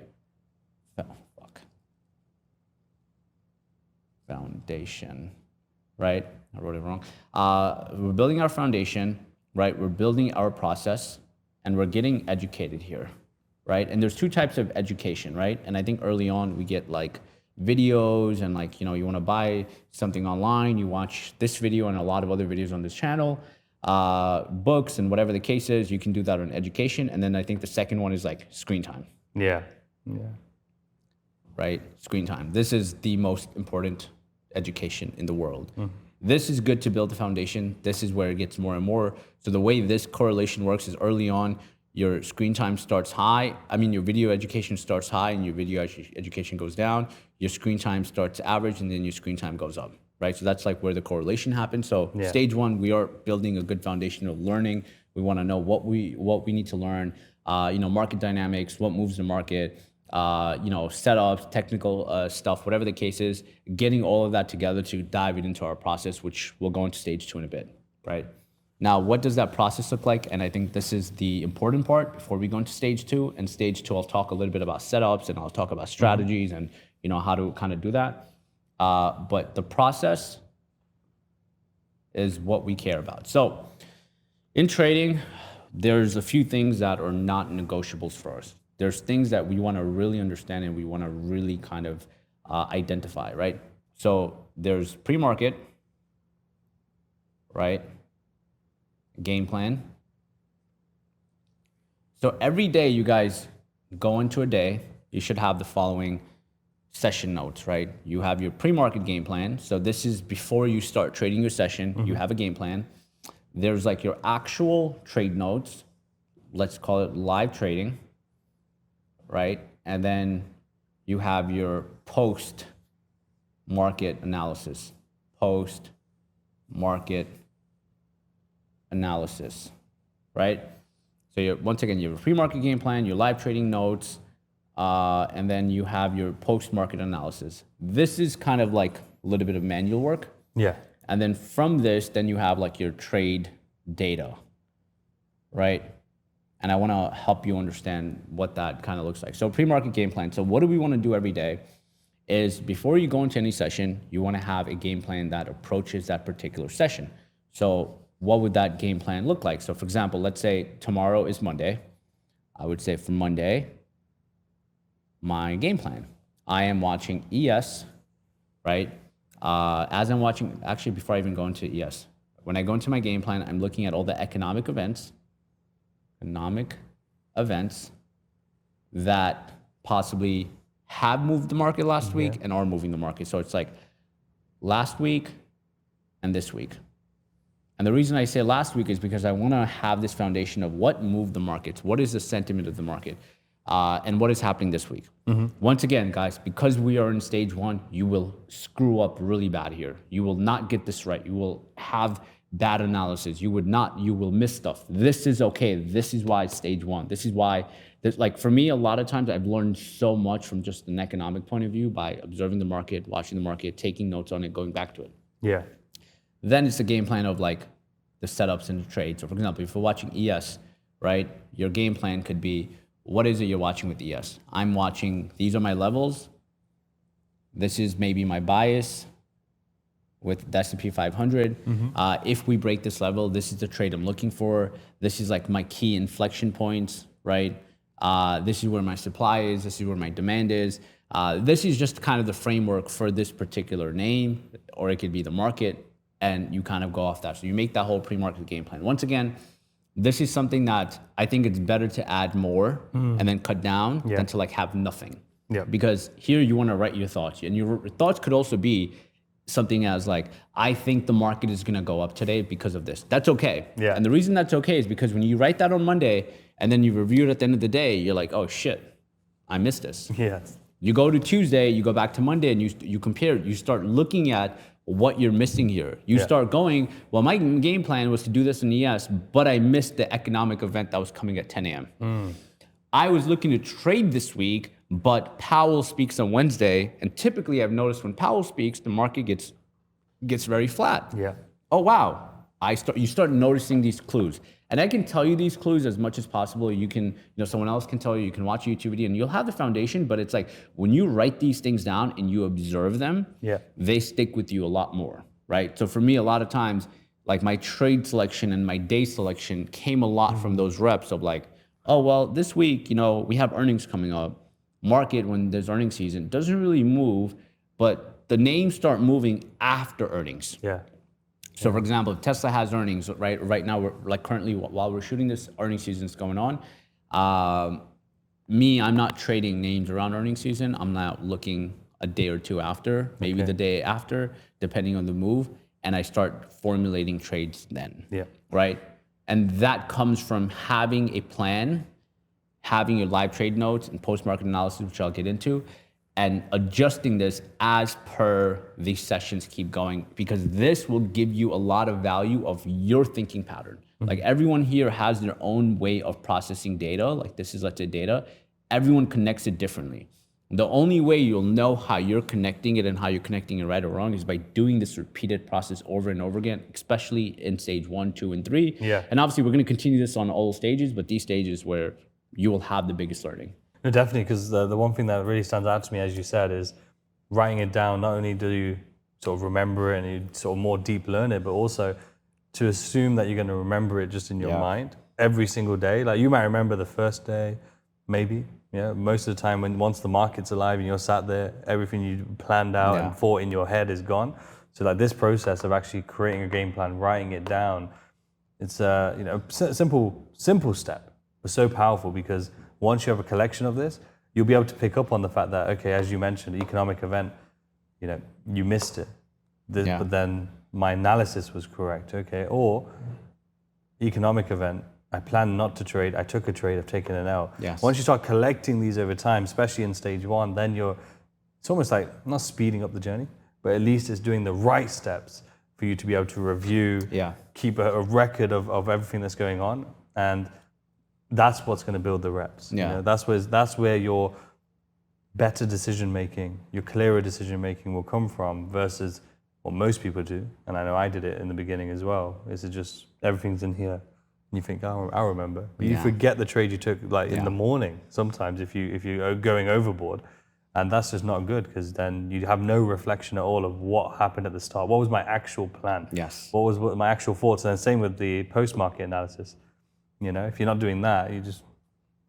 Foundation, right? I wrote it wrong. We're building our foundation, right? We're building our process, and we're getting educated here, right? And there's 2 types of education, right? And I think early on we get like videos, and like, you want to buy something online, you watch this video and a lot of other videos on this channel, books and whatever the case is, you can do that on education. And then I think the second one is like screen time. Yeah. Right? Screen time. This is the most important education in the world. This is good to build the foundation. This is where it gets more and more. So the way this correlation works is, early on, your screen time starts high. Your video education starts high, and your video education goes down. Your screen time starts average, and then your screen time goes up, right? So that's like where the correlation happens. So stage 1, we are building a good foundation of learning. We want to know what we need to learn, market dynamics, what moves the market, setups, technical stuff, whatever the case is, getting all of that together to dive it into our process, which we'll go into stage 2 in a bit, right? Now, what does that process look like? And I think this is the important part before we go into stage 2. And stage 2, I'll talk a little bit about setups, and I'll talk about strategies and, how to kind of do that. But the process is what we care about. So in trading, there's a few things that are not negotiables for us. There's things that we want to really understand, and we want to really kind of identify, right? So there's pre-market, right? Game plan. So every day you guys go into a day, you should have the following session notes, right? You have your pre-market game plan. So this is before you start trading your session, you have a game plan. There's like your actual trade notes. Let's call it live trading, right? And then you have your post-market analysis. Post-market analysis, right? So once again, you have a pre-market game plan, your live trading notes, and then you have your post-market analysis. This is kind of like a little bit of manual work. Yeah. And then from this, then you have like your trade data, right? And I want to help you understand what that kind of looks like. So pre-market game plan. So what do we want to do every day is before you go into any session, you want to have a game plan that approaches that particular session. So what would that game plan look like? So for example, let's say tomorrow is Monday. I would say for Monday, my game plan. I am watching ES, right? As I'm watching, actually before I even go into ES, when I go into my game plan, I'm looking at all the economic events that possibly have moved the market last week and are moving the market. So it's like last week and this week. And the reason I say last week is because I want to have this foundation of what moved the markets, what is the sentiment of the market, and what is happening this week. Once again, guys, because we are in stage one, you will screw up really bad here. You will not get this right. You will have bad analysis. You will miss stuff. This is okay. This is why it's stage one. This is why, like for me, a lot of times I've learned so much from just an economic point of view by observing the market, watching the market, taking notes on it, going back to it. Yeah. Then it's a game plan of like the setups and the trades. So for example, if you're watching ES, right, your game plan could be, what is it you're watching with ES? I'm watching, these are my levels. This is maybe my bias with the S&P 500. If we break this level, this is the trade I'm looking for. This is like my key inflection points, right? This is where my supply is. This is where my demand is. This is just kind of the framework for this particular name, or it could be the market, and you kind of go off that. So you make that whole pre-market game plan. Once again, this is something that I think it's better to add more and then cut down than to like have nothing. Yeah. Because here you want to write your thoughts, and your thoughts could also be something as like, I think the market is going to go up today because of this. That's okay. Yeah. And the reason that's okay is because when you write that on Monday and then you review it at the end of the day, you're like, oh shit, I missed this. Yes. You go to Tuesday, you go back to Monday, and you compare it. You start looking at what you're missing here. You start going, well, my game plan was to do this in ES, but I missed the economic event that was coming at 10 a.m. I was looking to trade this week, but Powell speaks on Wednesday, and typically I've noticed when Powell speaks, the market gets very flat. Yeah. Oh wow! You start noticing these clues, and I can tell you these clues as much as possible. You can, someone else can tell you. You can watch a YouTube video, and you'll have the foundation. But it's like when you write these things down and you observe them, they stick with you a lot more, right? So for me, a lot of times, like my trade selection and my day selection came a lot from those reps of like, oh well, this week, we have earnings coming up. Market, when there's earnings season, doesn't really move, but the names start moving after earnings. Yeah. So for example, if Tesla has earnings, right now, we're like currently while we're shooting this, earnings season is going on. I'm not trading names around earnings season. I'm not looking a day or two after, maybe the day after, depending on the move, and I start formulating trades then. Yeah. Right? And that comes from having a plan, having your live trade notes and post-market analysis, which I'll get into, and adjusting this as per the sessions keep going, because this will give you a lot of value of your thinking pattern. Like everyone here has their own way of processing data. Like this is, let's say, data. Everyone connects it differently. The only way you'll know how you're connecting it and how you're connecting it right or wrong is by doing this repeated process over and over again, especially in stage 1, 2, and 3. Yeah. And obviously we're going to continue this on all stages, but these stages where you will have the biggest learning. No, definitely, because the one thing that really stands out to me, as you said, is writing it down. Not only do you sort of remember it and you sort of more deep learn it, but also to assume that you're going to remember it just in your mind every single day. Like you might remember the first day, maybe. Yeah, most of the time once the market's alive and you're sat there, everything you planned out and thought in your head is gone. So like this process of actually creating a game plan, writing it down, it's a simple step, but so powerful, because once you have a collection of this, you'll be able to pick up on the fact that, okay, as you mentioned, economic event, you missed it, but then my analysis was correct, okay? Or economic event, I planned not to trade, I took a trade, I've taken an L. Yes. Once you start collecting these over time, especially in stage 1, then it's almost like not speeding up the journey, but at least it's doing the right steps for you to be able to review, keep a record of everything that's going on, and that's what's going to build the reps. Yeah. That's where your better decision making, your clearer decision making will come from, versus what most people do, and I know I did it in the beginning as well, is it just everything's in here, and you think, oh, I remember, but you forget the trade you took like in the morning. Sometimes if you are going overboard, and that's just not good, because then you have no reflection at all of what happened at the start. What was my actual plan? Yes. What was my actual thoughts? And same with the post-market analysis. You know, if you're not doing that, you're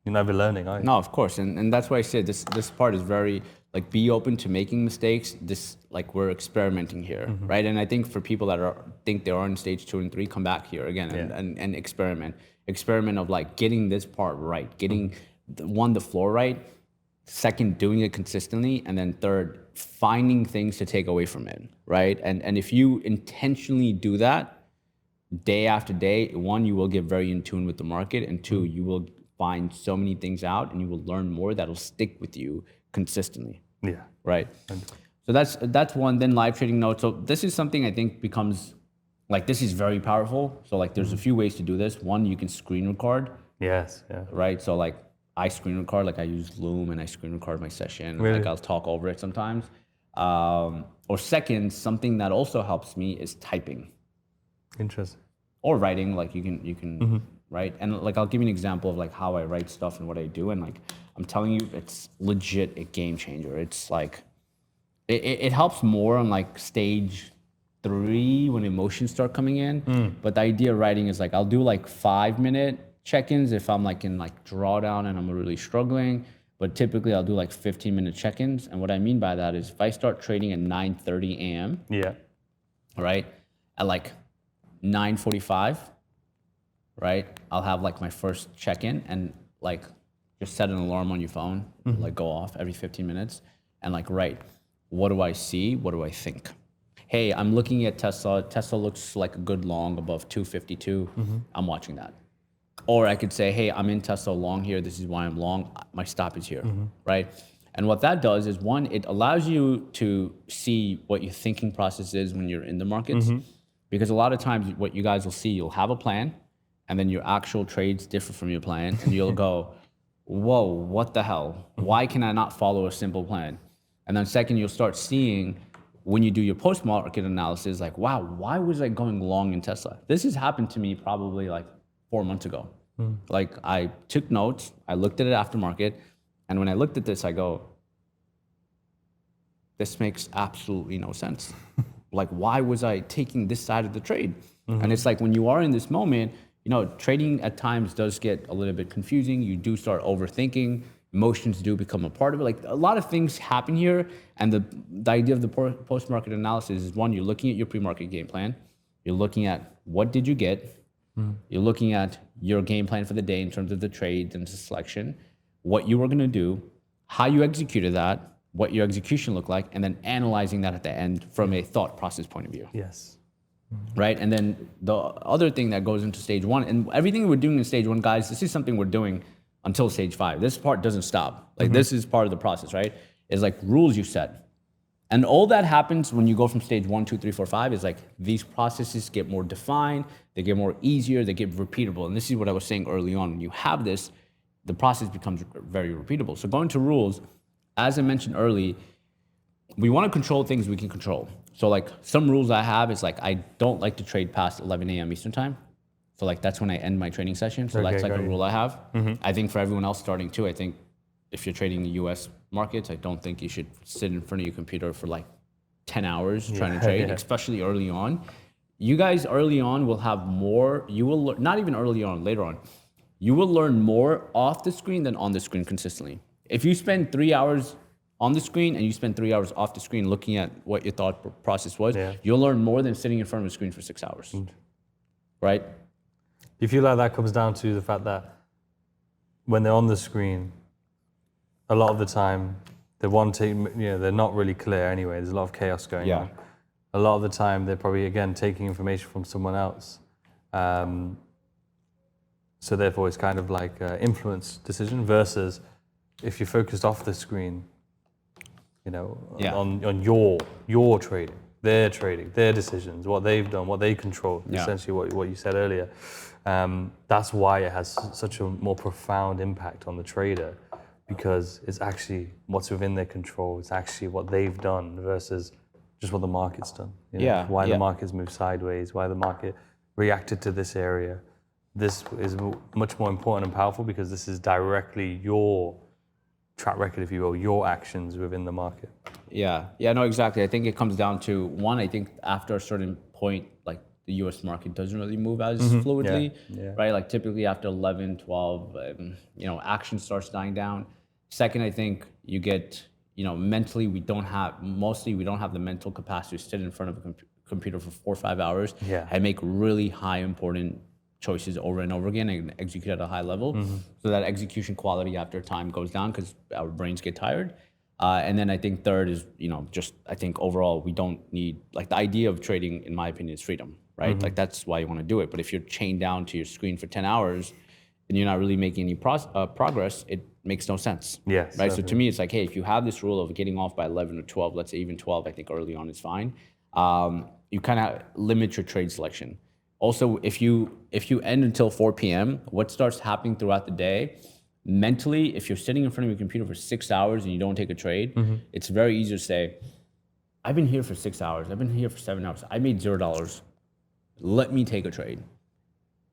never learning, are you? No, of course, and that's why I said this part is very like, be open to making mistakes. This, like, we're experimenting here, right? And I think for people that think they are in stage 2 and 3, come back here again and experiment of like getting this part right, getting the floor right. Second, doing it consistently, and then third, finding things to take away from it, right? And if you intentionally do that day after day, one, you will get very in tune with the market, and two, you will find so many things out, and you will learn more that'll stick with you consistently. Yeah. Right. So that's one. Then live trading notes. So this is something I think becomes like, this is very powerful. So like, there's a few ways to do this. One, you can screen record. Yes. Yeah. Right. So like, I screen record, like I use Loom and I screen record my session. Really? Like I'll talk over it sometimes. Or second, something that also helps me is typing. Interesting. Or writing, like you can write. And like, I'll give you an example of like how I write stuff and what I do. And like, I'm telling you, it's legit a game changer. It's like, it helps more on like stage 3 when emotions start coming in. But the idea of writing is like, I'll do like 5-minute check-ins if I'm like in like drawdown and I'm really struggling, but typically I'll do like 15-minute check-ins. And what I mean by that is if I start trading at 9:30 a.m. All right, at like 9:45, right, I'll have like my first check-in, and like just set an alarm on your phone, like go off every 15 minutes, and like write, what do I see? What do I think? Hey, I'm looking at Tesla. Tesla looks like a good long above 252. I'm watching that. Or I could say, hey, I'm in Tesla long here. This is why I'm long. My stop is here, right? And what that does is, one, it allows you to see what your thinking process is when you're in the markets. Because a lot of times what you guys will see, you'll have a plan, and then your actual trades differ from your plan. And you'll go, whoa, what the hell? Why can I not follow a simple plan? And then second, you'll start seeing when you do your post-market analysis, like, wow, why was I going long in Tesla? This has happened to me probably like 4 months ago. Like I took notes, I looked at it after market, and when I looked at this, I go, this makes absolutely no sense. Like, why was I taking this side of the trade? And it's like, when you are in this moment, you know, trading at times does get a little bit confusing. You do start overthinking. Emotions do become a part of it. Like, a lot of things happen here. And the idea of the post-market analysis is, one, you're looking at your pre-market game plan. You're looking at what did you get? You're looking at your game plan for the day in terms of the trades and the selection, what you were going to do, how you executed that, what your execution looked like, and then analyzing that at the end from a thought process point of view. Yes. Right? And then the other thing that goes into stage 1, and everything we're doing in stage 1, guys, this is something we're doing until stage 5. This part doesn't stop. Like, this is part of the process, right? Is like rules you set. And all that happens when you go from stage 1, 2, 3, 4, 5 is like, these processes get more defined, they get more easier, they get repeatable. And this is what I was saying early on. When you have this, the process becomes very repeatable. So going to rules, as I mentioned early, we want to control things we can control. So like, some rules I have is like, I don't like to trade past 11 a.m. Eastern time. So like, that's when I end my trading session. So that's like a rule I have. I think for everyone else starting too, I think if you're trading the US markets, I don't think you should sit in front of your computer for like 10 hours trying to trade, especially early on. You guys early on will have more, you will, not even early on, later on, you will learn more off the screen than on the screen consistently. If you spend 3 hours on the screen and you spend 3 hours off the screen looking at what your thought process was, you'll learn more than sitting in front of a screen for 6 hours, right? Do you feel like that comes down to the fact that when they're on the screen, a lot of the time, they're not really clear anyway. There's a lot of chaos going on. A lot of the time, they're probably, again, taking information from someone else. So therefore, it's kind of like influence decision versus if you're focused off the screen, you know, on your trading, their decisions, what they've done, what they control, essentially what you said earlier. That's why it has such a more profound impact on the trader, because it's actually what's within their control. It's actually what they've done versus just what the market's done. You know, Yeah, why yeah. the market's moved sideways, why the market reacted to this area. This is much more important and powerful because this is directly your track record, if you will, your actions within the market. Yeah, no, exactly. I think it comes down to one. I think after a certain point, like the U.S. market doesn't really move as fluidly, yeah. right? Like typically after 11, 12, action starts dying down. Second, I think you get, mentally we don't have the mental capacity to sit in front of a computer for 4 or 5 hours Yeah. and make really high important choices over and over again and execute at a high level. So that execution quality after time goes down because our brains get tired. And then I think third is, I think overall we don't need, like the idea of trading, in my opinion, is freedom, right? Like that's why you want to do it. But if you're chained down to your screen for 10 hours and you're not really making any progress, it makes no sense. Yes, Right. So to me, it's like, hey, if you have this rule of getting off by 11 or 12, let's say even 12, I think early on is fine. You kind of limit your trade selection. Also, if you end until 4 p.m., what starts happening throughout the day, mentally, if you're sitting in front of your computer for 6 hours and you don't take a trade, it's very easy to say, I've been here for 6 hours. I've been here for 7 hours. I made $0. Let me take a trade,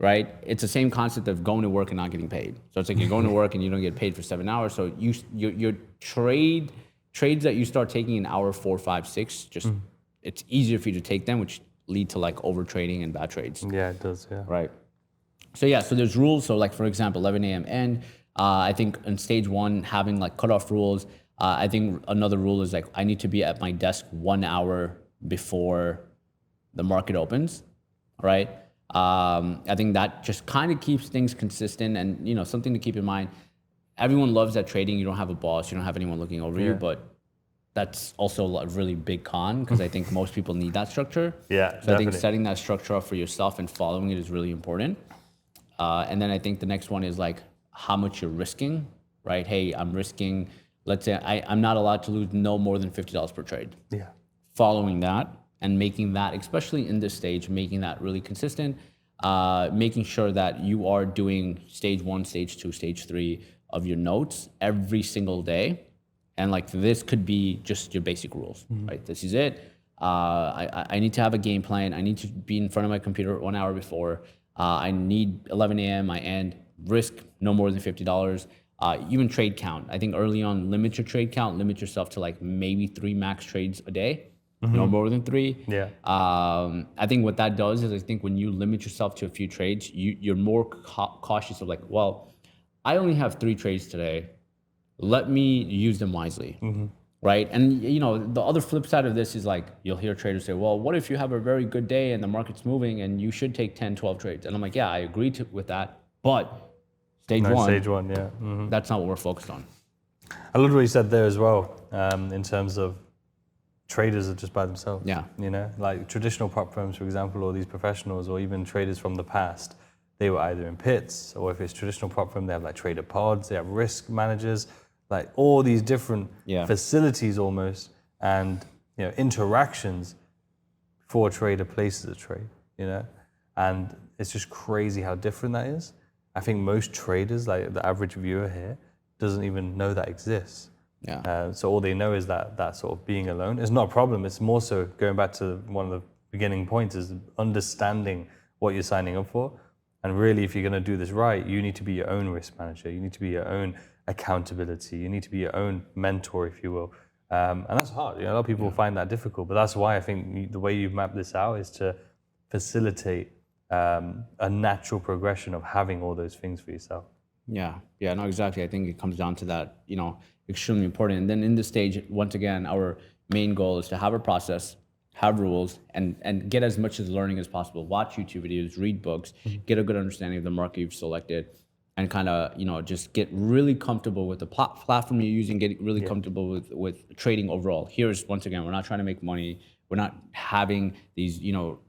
right? It's the same concept of going to work and not getting paid. So it's like you're going to work and you don't get paid for 7 hours. So your trades that you start taking in hour 4, 5, 6, just it's easier for you to take them, which lead to like over trading and bad trades. Yeah, it does, yeah. Right. So there's rules. So like, for example, 11 a.m. end. I think in stage 1, having like cutoff rules. I think another rule is like, I need to be at my desk 1 hour before the market opens, right? I think that just kind of keeps things consistent and, something to keep in mind. Everyone loves that trading. You don't have a boss. You don't have anyone looking over you, but that's also a really big con because I think most people need that structure. Yeah, so definitely. I think setting that structure up for yourself and following it is really important. And then I think the next one is like how much you're risking, right? Hey, I'm risking, let's say I'm not allowed to lose no more than $50 per trade. Yeah. Following that and making that, especially in this stage, making that really consistent, making sure that you are doing stage 1, stage 2, stage 3 of your notes every single day. And like this could be just your basic rules, right? This is it. I need to have a game plan. I need to be in front of my computer 1 hour before. I need 11 a.m. I end. Risk no more than $50. Even trade count. I think early on, limit your trade count. Limit yourself to like maybe 3 max trades a day. No more than 3. Yeah. I think what that does is I think when you limit yourself to a few trades, you're more cautious of like, well, I only have 3 trades today. Let me use them wisely, right? And the other flip side of this is like, you'll hear traders say, well, what if you have a very good day and the market's moving and you should take 10, 12 trades? And I'm like, yeah, I agree with that. But stage 1, yeah. that's not what we're focused on. I love what you said there as well, in terms of traders are just by themselves. Yeah. Like traditional prop firms, for example, or these professionals, or even traders from the past, they were either in pits, or if it's traditional prop firm, they have like trader pods, they have risk managers, like all these different facilities almost, and interactions before a trader places a trade, and it's just crazy how different that is. I think most traders, like the average viewer here, doesn't even know that exists. Yeah. So all they know is that sort of being alone. It's not a problem. It's more so going back to one of the beginning points is understanding what you're signing up for. And really, if you're going to do this right, you need to be your own risk manager. You need to be your own accountability. You need to be your own mentor, if you will. And that's hard. A lot of people find that difficult. But that's why I think the way you've mapped this out is to facilitate a natural progression of having all those things for yourself. Yeah, no, exactly. I think it comes down to that, extremely important. And then in this stage, once again, our main goal is to have a process, have rules, and get as much as learning as possible. Watch YouTube videos, read books, get a good understanding of the market you've selected, and kind of, just get really comfortable with the platform you're using, get really comfortable with trading overall. Here's, once again, we're not trying to make money. We're not having these,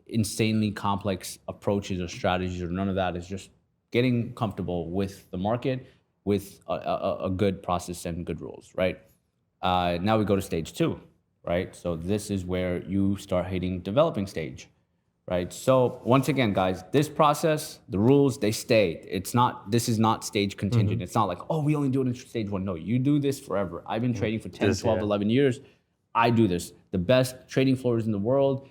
insanely complex approaches or strategies or none of that. It's just getting comfortable with the market, with a good process and good rules, right? Now we go to stage 2, right? So this is where you start hitting developing stage, right? So once again, guys, this process, the rules, they stay. This is not stage contingent. It's not like, oh, we only do it in stage 1. No, you do this forever. I've been trading for 10, 12, 11 years. I do this. The best trading floors in the world,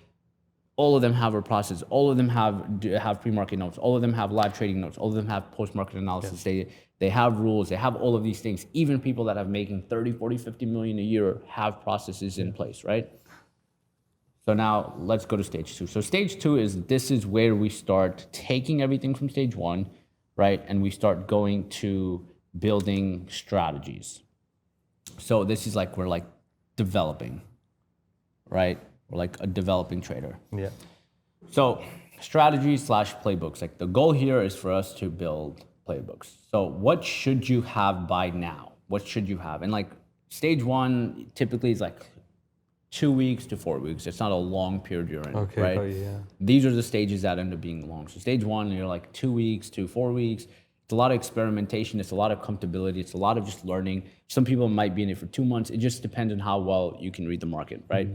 all of them have a process. All of them have pre-market notes. All of them have live trading notes. All of them have post-market analysis. They have rules. They have all of these things. Even people that have making 30, 40, 50 million a year have processes in place, right? So now let's go to stage 2. So stage 2 this is where we start taking everything from stage 1, right? And we start going to building strategies. So this is like, we're like developing, right? We're like a developing trader. Yeah. So strategies / playbooks, like the goal here is for us to build playbooks. So what should you have by now? What should you have? And like stage 1 typically is like 2 weeks to 4 weeks. It's not a long period you're in, Okay, right? got you, yeah. These are the stages that end up being long. So stage 1, you're like 2 weeks to 4 weeks. It's a lot of experimentation. It's a lot of comfortability. It's a lot of just learning. Some people might be in it for 2 months. It just depends on how well you can read the market, right?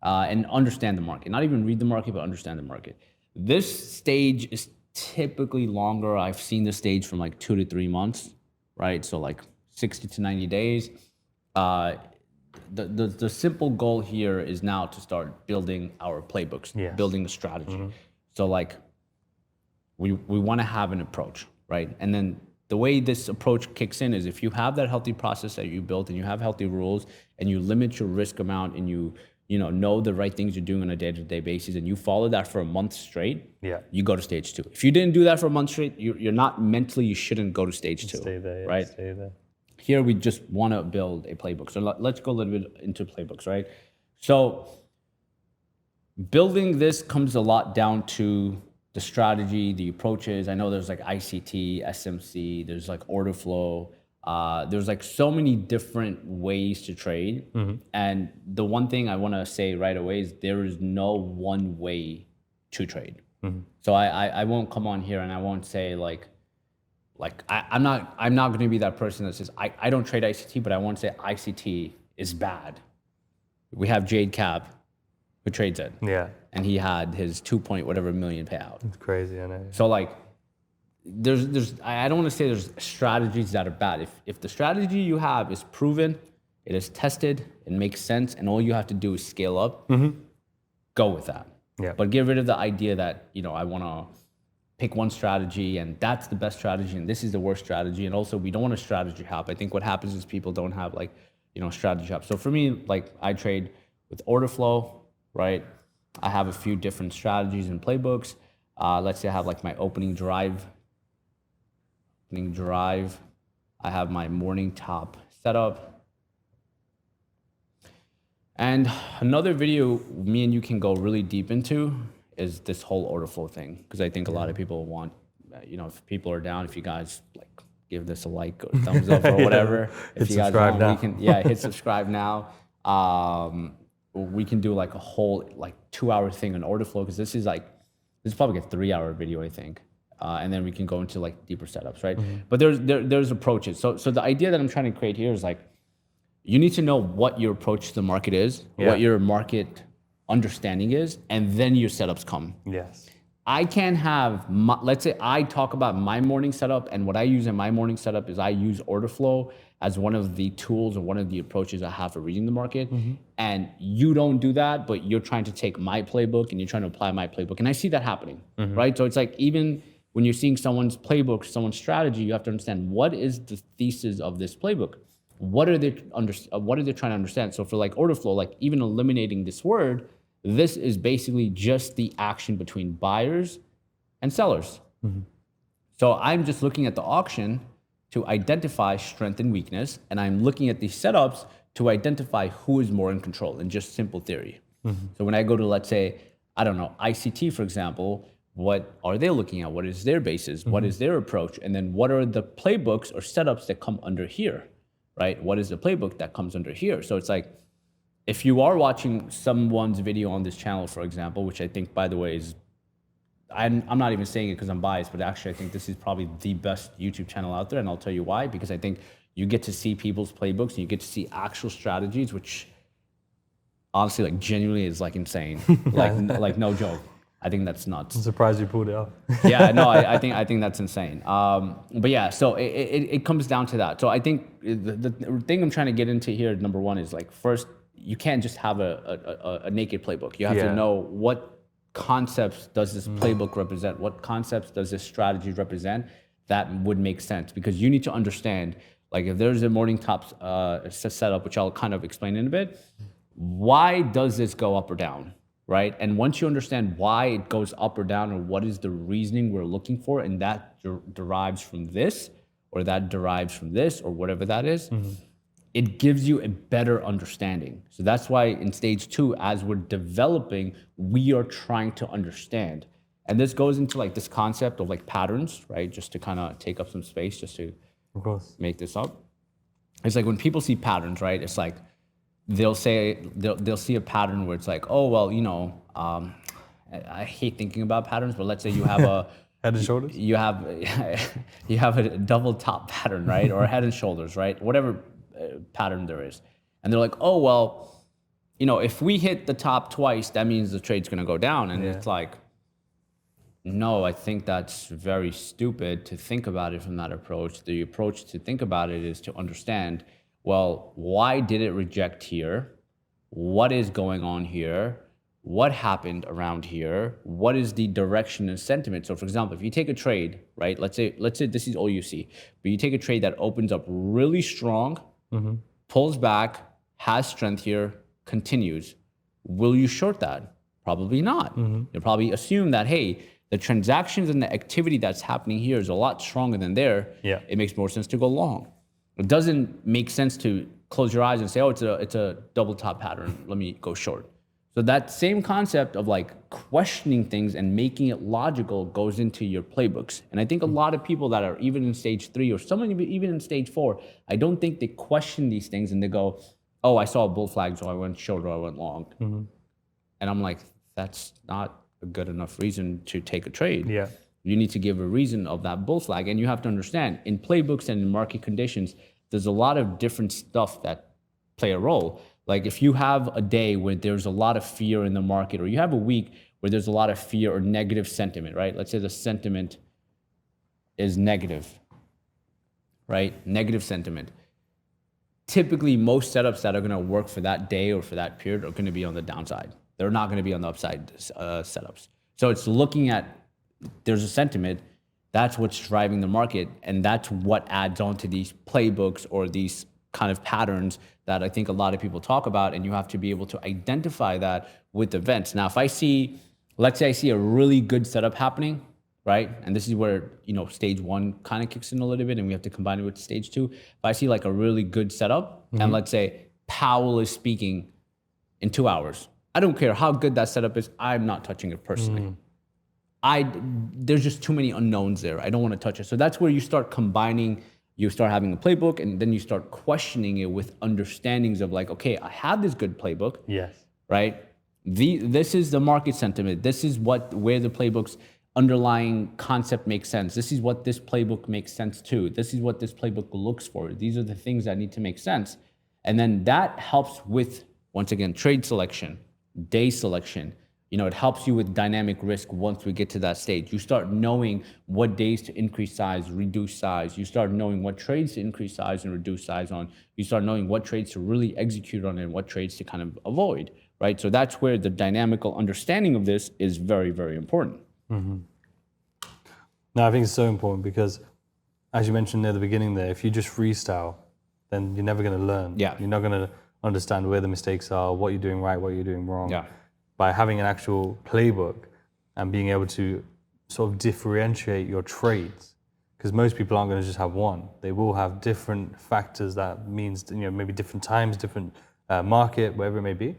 And understand the market. Not even read the market, but understand the market. This stage is typically longer. I've seen this stage from like 2 to 3 months, right? So like 60 to 90 days. The simple goal here is now to start building our playbooks, building the strategy. So like we want to have an approach, right? And then the way this approach kicks in is if you have that healthy process that you built and you have healthy rules and you limit your risk amount and you know the right things you're doing on a day-to-day basis and you follow that for a month straight, you go to stage 2. If you didn't do that for a month straight, you're not mentally, you shouldn't go to stage 2. Stay there, right? Stay there. Here, we just want to build a playbook. So let's go a little bit into playbooks, right? So building this comes a lot down to the strategy, the approaches. I know there's like ICT, SMC, there's like order flow. There's like so many different ways to trade. And the one thing I want to say right away is there is no one way to trade. So I won't come on here and I won't say I'm not going to be that person that says I don't trade ICT, but I won't say ICT is bad. We have Jade Cap, who trades it. Yeah. And he had his 2 point whatever million payout. It's crazy, I know. So like, I don't want to say there's strategies that are bad. If the strategy you have is proven, it is tested, it makes sense, and all you have to do is scale up, go with that. Yeah. But get rid of the idea that I want to pick one strategy and that's the best strategy and this is the worst strategy. And also we don't want a strategy hop. I think what happens is people don't have strategy hop. So for me, I trade with order flow, right? I have a few different strategies and playbooks. Let's say I have my opening drive. I have my morning top setup. And another video me and you can go really deep into is this whole order flow thing, because I think a lot of people want, if people are down, if you guys give this a like or thumbs up or whatever. If you guys want, we can hit subscribe now. We can do a whole 2-hour thing on order flow, because this is probably a 3-hour video, I think. And then we can go into deeper setups, right? But there's approaches. So the idea that I'm trying to create here is you need to know what your approach to the market is, what your market understanding is, and then your setups come. Yes. I can't have, let's say I talk about my morning setup, and what I use in my morning setup is I use order flow as one of the tools or one of the approaches I have for reading the market. And you don't do that, but you're trying to take my playbook and you're trying to apply my playbook. And I see that happening, right? So it's even when you're seeing someone's playbook, someone's strategy, you have to understand what is the thesis of this playbook. What are they trying to understand? So for order flow, even eliminating this word, this is basically just the action between buyers and sellers. So I'm just looking at the auction to identify strength and weakness, and I'm looking at these setups to identify who is more in control in just simple theory. So when I go to, let's say, I don't know, ICT, for example, what are they looking at? What is their basis? What is their approach? And then what are the playbooks or setups that come under here, right? What is the playbook that comes under here? So it's if you are watching someone's video on this channel, for example, which I think, by the way, is, I'm not even saying it because I'm biased, but actually I think this is probably the best YouTube channel out there, and I'll tell you why. Because I think you get to see people's playbooks and you get to see actual strategies, which honestly, genuinely is insane. No joke. I think that's nuts. I'm surprised you pulled it off. Yeah, no, I think that's insane. But yeah, so it comes down to that. So I think the thing I'm trying to get into here, number one, is first, you can't just have a naked playbook. You have to know what concepts does this playbook represent? What concepts does this strategy represent? That would make sense, because you need to understand, like if there's a morning top setup, which I'll kind of explain in a bit, why does this go up or down, right? And once you understand why it goes up or down, or what is the reasoning we're looking for, and that derives from this, or that derives from this, or whatever that is, it gives you a better understanding. So that's why in stage 2, as we're developing, we are trying to understand. And this goes into like this concept of like patterns, right? Just to kind of take up some space, just to make this up. It's like when people see patterns, right? It's like they'll see a pattern where it's like, oh, well, you know, I hate thinking about patterns, but let's say you have a head and shoulders. You have a double top pattern, right? Or a head and shoulders, right? Whatever pattern there is, and they're like, oh, well, you know, if we hit the top twice, that means the trade's going to go down. And it's like, no, I think that's very stupid to think about it from that approach. The approach to think about it is to understand, well, why did it reject here? What is going on here? What happened around here? What is the direction and sentiment? So for example, if you take a trade, right? Let's say this is all you see, but you take a trade that opens up really strong, pulls back, has strength here, continues. Will you short that? Probably not. You'll probably assume that, hey, the transactions and the activity that's happening here is a lot stronger than there. It makes more sense to go long. It doesn't make sense to close your eyes and say, oh, it's a double top pattern, let me go short. So that same concept of like questioning things and making it logical goes into your playbooks. And I think a lot of people that are even in stage 3 or some even in stage 4, I don't think they question these things and they go, oh, I saw a bull flag, so I went short or I went long. And I'm like, that's not a good enough reason to take a trade. You need to give a reason of that bull flag. And you have to understand, in playbooks and in market conditions, there's a lot of different stuff that play a role. Like if you have a day where there's a lot of fear in the market, or you have a week where there's a lot of fear or negative sentiment, right? Let's say the sentiment is negative, right? Negative sentiment. Typically, most setups that are going to work for that day or for that period are going to be on the downside. They're not going to be on the upside setups. So it's looking at, there's a sentiment, that's what's driving the market, and that's what adds on to these playbooks or these kind of patterns that I think a lot of people talk about, and you have to be able to identify that with events. Now, if I see, let's say I see a really good setup happening, right? And this is where, you know, stage 1 kind of kicks in a little bit and we have to combine it with stage 2. If I see like a really good setup and let's say Powell is speaking in 2 hours, I don't care how good that setup is, I'm not touching it personally. There's just too many unknowns there. I don't want to touch it. So that's where you start combining, you start having a playbook, and then you start questioning it with understandings of like, okay, I have this good playbook. Right? This is the market sentiment. This is where the playbook's underlying concept makes sense. This is what this playbook makes sense to. This is what this playbook looks for. These are the things that need to make sense. And then that helps with, once again, trade selection, day selection. You know, it helps you with dynamic risk once we get to that stage. You start knowing what days to increase size, reduce size. You start knowing what trades to increase size and reduce size on. You start knowing what trades to really execute on and what trades to kind of avoid, right? So that's where the dynamical understanding of this is very, very important. No, I think it's so important because, as you mentioned near the beginning there, if you just freestyle, then you're never going to learn. You're not going to understand where the mistakes are, what you're doing right, what you're doing wrong. By having an actual playbook and being able to sort of differentiate your trades, because most people aren't going to just have one. They will have different factors that means, you know, maybe different times, different market, wherever it may be.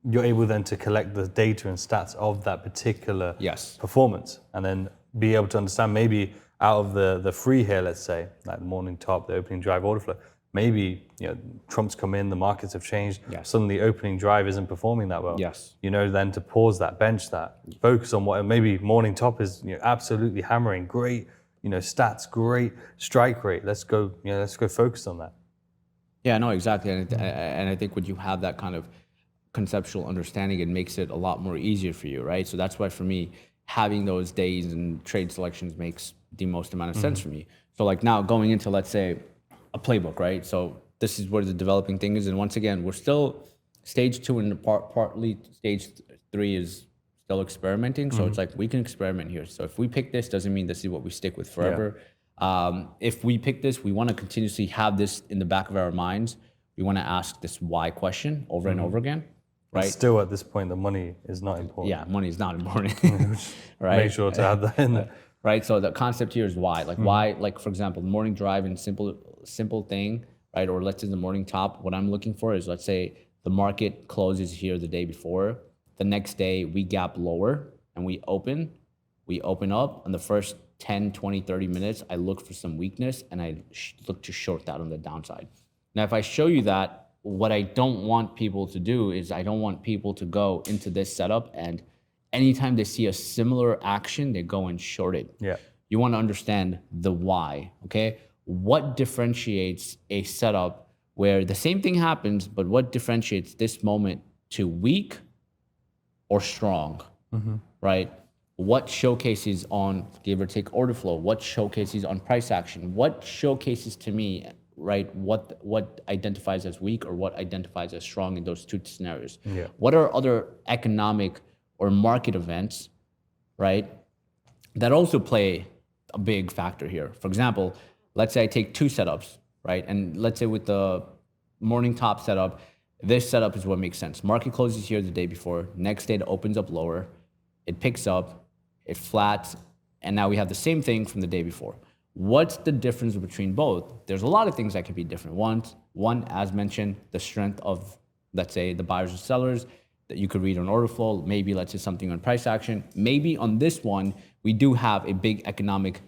You're able then to collect the data and stats of that particular performance, and then be able to understand maybe out of the free here, let's say, like the morning top, the opening drive order flow, maybe, you know, Trump's come in, the markets have changed. Suddenly opening drive isn't performing that well. You know, then to pause that, bench that, focus on what maybe morning top is, you know, absolutely hammering, great, you know, stats, great strike rate. Let's go focus on that. Yeah, no, exactly. And I think when you have that kind of conceptual understanding, it makes it a lot more easier for you, right? So that's why for me, having those days and trade selections makes the most amount of sense for me. So like now going into, let's say, a playbook, right? So this is where the developing thing is. And once again, we're still stage 2 and partly stage 3 is still experimenting. So it's like we can experiment here. So if we pick this, doesn't mean this is what we stick with forever. If we pick this, we want to continuously have this in the back of our minds. We want to ask this why question over and over again, right? Still at this point, the money is not important. Yeah, money is not important, right? Make sure to add that in there. Right. So the concept here is why. Like why? Like for example, morning drive and simple thing, right? Or let's say the morning top. What I'm looking for is, let's say the market closes here the day before. The next day we gap lower and we open up. On the first 10, 20, 30 minutes, I look for some weakness and I look to short that on the downside. Now, if I show you that, what I don't want people to do is I don't want people to go into this setup and anytime they see a similar action, they go and short it. Yeah. You want to understand the why, okay? What differentiates a setup where the same thing happens, but what differentiates this moment to weak or strong, right? What showcases on give or take order flow? What showcases on price action? What showcases to me, right, what identifies as weak or what identifies as strong in those two scenarios? Yeah. What are other economic or market events, right, that also play a big factor here? For example, let's say I take 2 setups, right? And let's say with the morning top setup, this setup is what makes sense. Market closes here the day before. Next day it opens up lower. It picks up, it flats, and now we have the same thing from the day before. What's the difference between both? There's a lot of things that could be different. One, as mentioned, the strength of, let's say, the buyers and sellers that you could read on order flow. Maybe, let's say, something on price action. Maybe on this one, we do have a big economic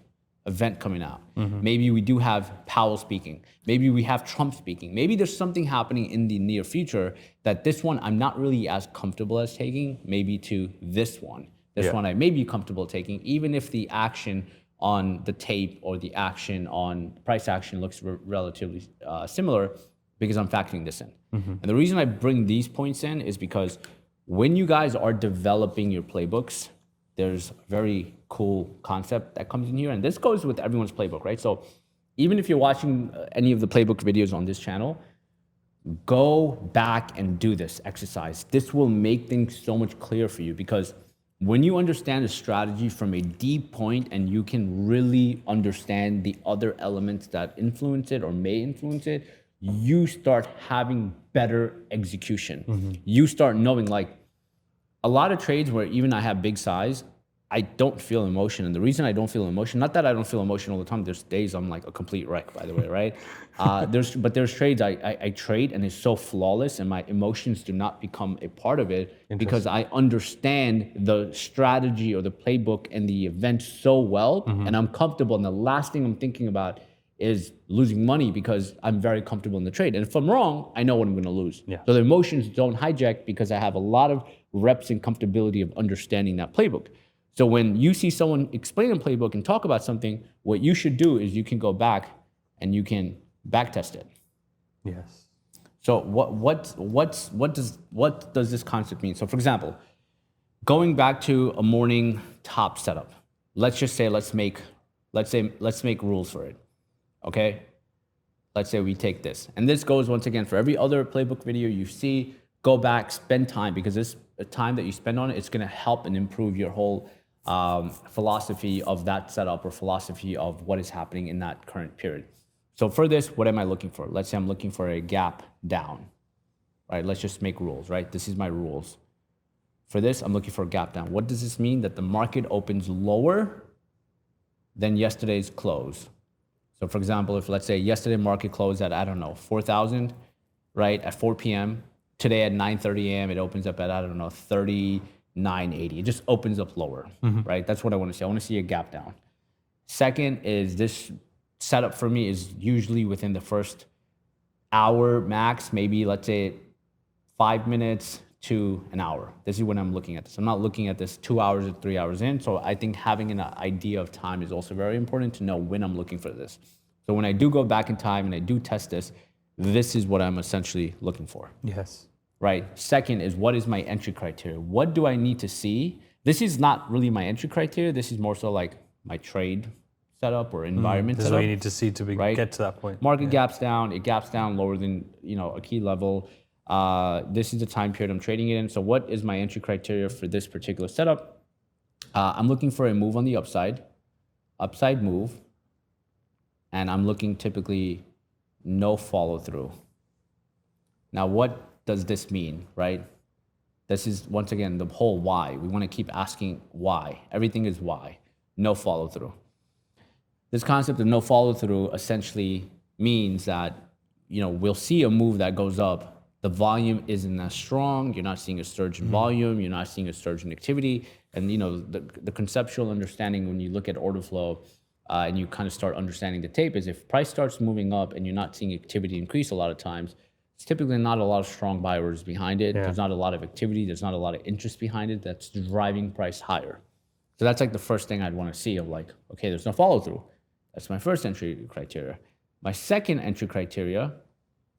event coming out. Maybe we do have Powell speaking. Maybe we have Trump speaking. Maybe there's something happening in the near future that this one I'm not really as comfortable as taking, maybe to this one. This one I may be comfortable taking, even if the action on the tape or the action on price action looks relatively similar, because I'm factoring this in. And the reason I bring these points in is because when you guys are developing your playbooks, there's a very cool concept that comes in here. And this goes with everyone's playbook, right? So even if you're watching any of the playbook videos on this channel, go back and do this exercise. This will make things so much clearer for you, because when you understand a strategy from a deep point and you can really understand the other elements that influence it or may influence it, you start having better execution. You start knowing, like, a lot of trades where even I have big size, I don't feel emotion. And the reason I don't feel emotion, not that I don't feel emotion all the time, there's days I'm like a complete wreck, by the way, right? There's trades I trade and it's so flawless and my emotions do not become a part of it because I understand the strategy or the playbook and the event so well, and I'm comfortable. And the last thing I'm thinking about is losing money because I'm very comfortable in the trade. And if I'm wrong, I know what I'm going to lose. So the emotions don't hijack because I have a lot of reps and comfortability of understanding that playbook. So when you see someone explain a playbook and talk about something, what you should do is you can go back and you can back test it. Yes. So what does this concept mean? So for example, going back to a morning top setup, let's just say let's make rules for it. Okay? Let's say we take this. And this goes once again for every other playbook video you see. Go back, spend time, because this time that you spend on it, it's going to help and improve your whole philosophy of that setup or philosophy of what is happening in that current period. So for this, what am I looking for? Let's say I'm looking for a gap down, right? Let's just make rules, right? This is my rules. For this, I'm looking for a gap down. What does this mean? That the market opens lower than yesterday's close. So for example, if let's say yesterday market closed at, I don't know, 4,000, right, at 4 p.m., today at 9:30 a.m., it opens up at, I don't know, 39.80. It just opens up lower, right? That's what I want to see. I want to see a gap down. Second is this setup for me is usually within the first hour max, maybe let's say 5 minutes to an hour. This is when I'm looking at this. I'm not looking at this 2 hours or 3 hours in. So I think having an idea of time is also very important to know when I'm looking for this. So when I do go back in time and I do test this, this is what I'm essentially looking for. Yes. Right. Second is, what is my entry criteria? What do I need to see? This is not really my entry criteria. This is more so like my trade setup or environment This is setup. what you need to see to right? get to that point. Market gaps down, it gaps down lower than a key level. This is the time period I'm trading it in. So what is my entry criteria for this particular setup? I'm looking for a move on the upside move, and I'm looking typically no follow through. Now, what does this mean, right? This is, once again, the whole why. We want to keep asking why. Everything is why. No follow through. This concept of no follow through essentially means that, we'll see a move that goes up. The volume isn't as strong. You're not seeing a surge in volume. You're not seeing a surge in activity. And, the conceptual understanding when you look at order flow and you kind of start understanding the tape is if price starts moving up and you're not seeing activity increase a lot of times, it's typically not a lot of strong buyers behind it. There's not a lot of activity. There's not a lot of interest behind it that's driving price higher. So that's like the first thing I'd want to see of like, okay, there's no follow through. That's my first entry criteria. My second entry criteria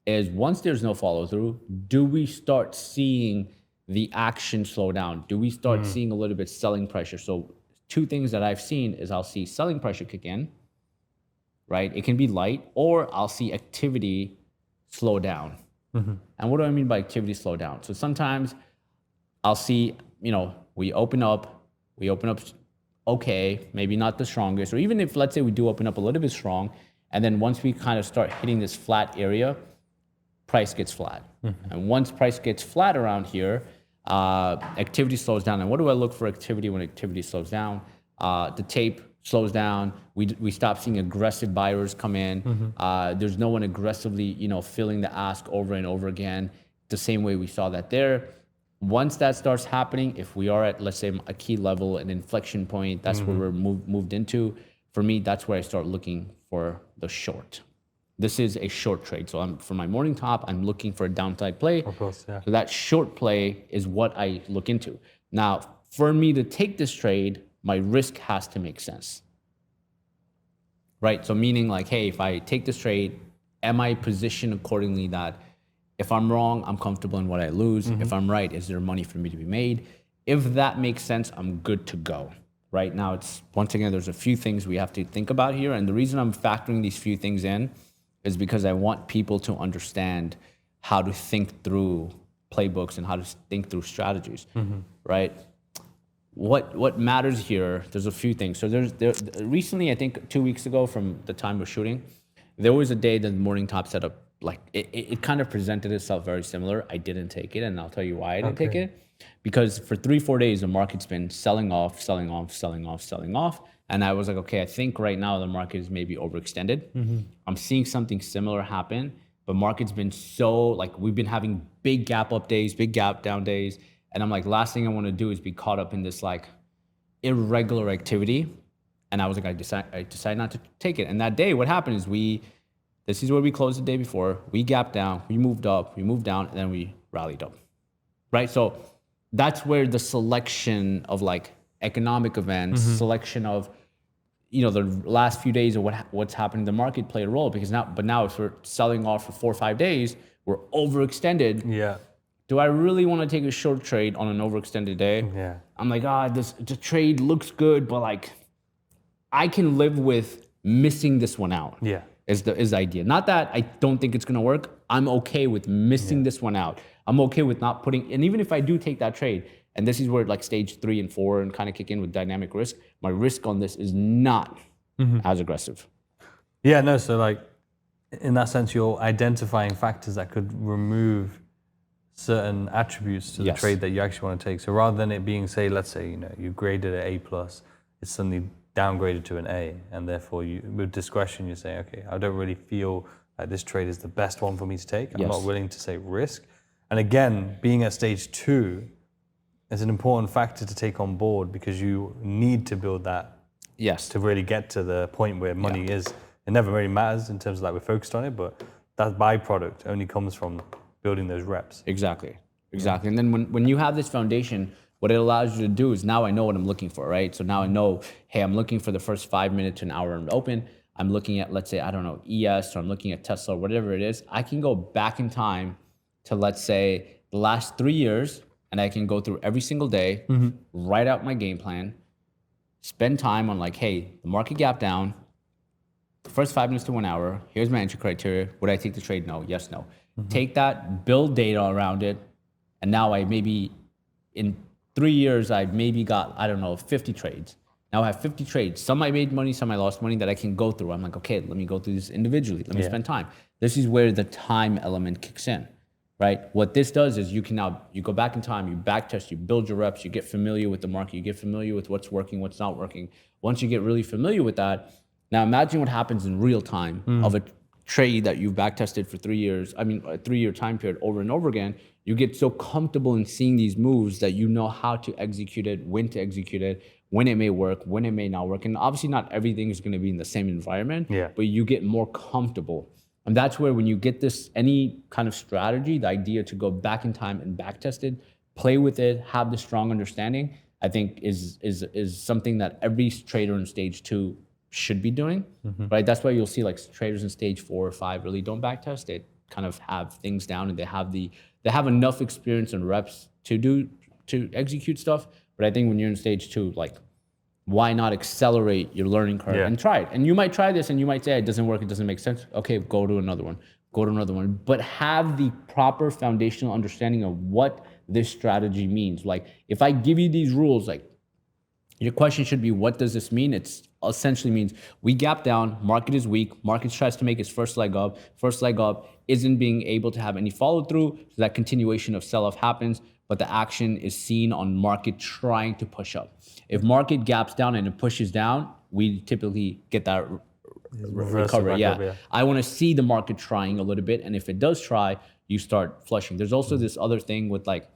is once there's no follow through, do we start seeing the action slow down? Do we start seeing a little bit selling pressure? So two things that I've seen is I'll see selling pressure kick in, right? It can be light, or I'll see activity slow down. And what do I mean by activity slow down? So sometimes I'll see, we open up okay, maybe not the strongest, or even if, let's say we do open up a little bit strong, and then once we kind of start hitting this flat area, price gets flat. And once price gets flat around here, activity slows down. And what do I look for activity when activity slows down? The tape slows down. We stop seeing aggressive buyers come in. There's no one aggressively, filling the ask over and over again, the same way we saw that there. Once that starts happening, if we are at, let's say, a key level, an inflection point, that's where we're moved into. For me, that's where I start looking for the short. This is a short trade. So for my morning top, I'm looking for a downside play. Of course, yeah. So that short play is what I look into. Now, for me to take this trade, my risk has to make sense, right? So meaning like, hey, if I take this trade, am I positioned accordingly that if I'm wrong, I'm comfortable in what I lose. If I'm right, is there money for me to be made? If that makes sense, I'm good to go. Right now, it's once again, there's a few things we have to think about here. And the reason I'm factoring these few things in is because I want people to understand how to think through playbooks and how to think through strategies, right? What matters here, there's a few things. So recently, I think 2 weeks ago from the time of shooting, there was a day that the morning top setup, like it kind of presented itself very similar. I didn't take it, and I'll tell you why I didn't take it. Because for 3-4 days, the market's been selling off. And I was like, okay, I think right now the market is maybe overextended. I'm seeing something similar happen, but market's been so, like, we've been having big gap up days, big gap down days. And I'm like, last thing I want to do is be caught up in this like irregular activity. And I was like, I decided not to take it. And that day, what happened is this is where we closed the day before. We gapped down, we moved up, we moved down, and then we rallied up, right? So that's where the selection of like economic events, selection of, the last few days of what's happening in the market play a role, because now if we're selling off for 4 or 5 days, we're overextended. Yeah. Do I really want to take a short trade on an overextended day? Yeah. I'm like, the trade looks good, but like I can live with missing this one out. Yeah. Is the idea. Not that I don't think it's gonna work. I'm okay with missing this one out. I'm okay with not putting, and even if I do take that trade, and this is where like stage 3 and 4 and kind of kick in with dynamic risk, my risk on this is not as aggressive. Yeah, no, so like in that sense, you're identifying factors that could remove certain attributes to the trade that you actually want to take. So rather than it being, say, let's say, you graded an A+, it's suddenly downgraded to an A, and therefore with discretion, you're saying, okay, I don't really feel like this trade is the best one for me to take. I'm not willing to say risk. And again, being at stage 2 is an important factor to take on board, because you need to build that to really get to the point where money is. It never really matters in terms of like we're focused on it, but that byproduct only comes from building those reps. Exactly. And then when you have this foundation, what it allows you to do is now I know what I'm looking for, right? So now I know, hey, I'm looking for the first 5 minutes to an hour in open. I'm looking at, let's say, I don't know, ES, or I'm looking at Tesla, or whatever it is. I can go back in time to, let's say, the last 3 years, and I can go through every single day, write out my game plan, spend time on like, hey, the market gap down, first 5 minutes to 1 hour. Here's my entry criteria. Would I take the trade? No. Yes, no. Take that, build data around it, and now I maybe in 3 years I maybe got, I don't know, 50 trades. Now I have 50 trades. Some I made money, some I lost money that I can go through. I'm like, okay, let me go through this individually. Let me spend time. This is where the time element kicks in, right? What this does is you go back in time, you back test, you build your reps, you get familiar with the market, you get familiar with what's working, what's not working. Once you get really familiar with that, now imagine what happens in real time of a trade that you've back tested for 3 years, a 3-year time period over and over again. You get so comfortable in seeing these moves that you know how to execute it, when to execute it, when it may work, when it may not work. And obviously not everything is going to be in the same environment, but you get more comfortable. And that's where when you get this, any kind of strategy, the idea to go back in time and back test it, play with it, have the strong understanding, I think is something that every trader in stage 2 should be doing, right? That's why you'll see like traders in stage 4 or 5 really don't back test. They kind of have things down and they have enough experience and reps to execute stuff. But I think when you're in stage 2, like, why not accelerate your learning curve and try it? And you might try this and you might say, it doesn't work, it doesn't make sense. Okay, go to another one. But have the proper foundational understanding of what this strategy means. Like, if I give you these rules, like, your question should be, what does this mean? It's essentially means we gap down, market is weak, market tries to make its first leg up isn't being able to have any follow through, so that continuation of sell-off happens, but the action is seen on market trying to push up. If market gaps down and it pushes down, we typically get that recovery. I want to see the market trying a little bit, and if it does try, you start flushing. There's also this other thing with like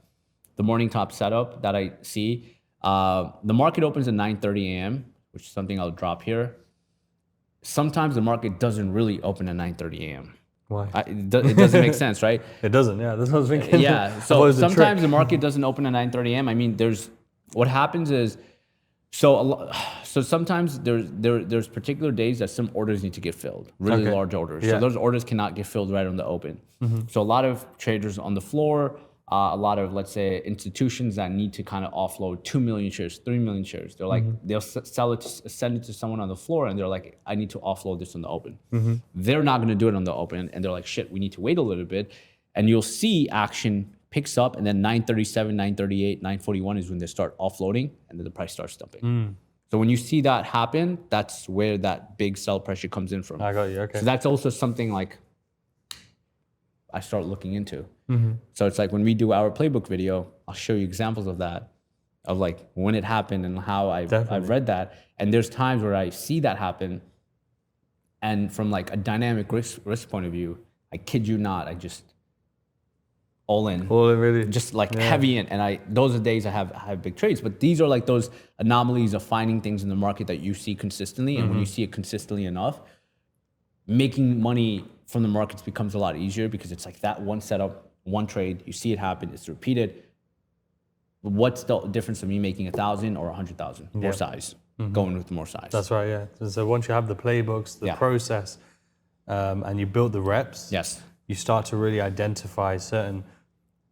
the morning top setup that I see. The market opens at 9:30 a.m., which is something I'll drop here. Sometimes the market doesn't really open at 9:30 a.m. Why? It doesn't make sense, right? It doesn't, yeah. That's what I was thinking. Yeah, so sometimes the market doesn't open at 9:30 a.m. I mean, what happens is, so sometimes there's particular days that some orders need to get filled, really large orders. So those orders cannot get filled right on the open. So a lot of traders on the floor, a lot of, let's say, institutions that need to kind of offload 2 million shares, 3 million shares. They're like, they'll send it to someone on the floor and they're like, I need to offload this on the open. They're not going to do it on the open. And they're like, shit, we need to wait a little bit. And you'll see action picks up, and then 9:37, 9:38, 9:41 is when they start offloading, and then the price starts dumping. So when you see that happen, that's where that big sell pressure comes in from. I got you, okay. So that's also something like I start looking into. So it's like when we do our playbook video, I'll show you examples of that, of like when it happened and how I've read that. And there's times where I see that happen, and from like a dynamic risk point of view, I kid you not, I just all in really, just like heavy in. And those are the days I have big trades. But these are like those anomalies of finding things in the market that you see consistently. And when you see it consistently enough, making money from the markets becomes a lot easier, because it's like that one setup, one trade, you see it happen, it's repeated. What's the difference of me making 1,000 or 100,000? More size, going with more size. That's right, yeah. So once you have the playbooks, the process, and you build the reps, you start to really identify certain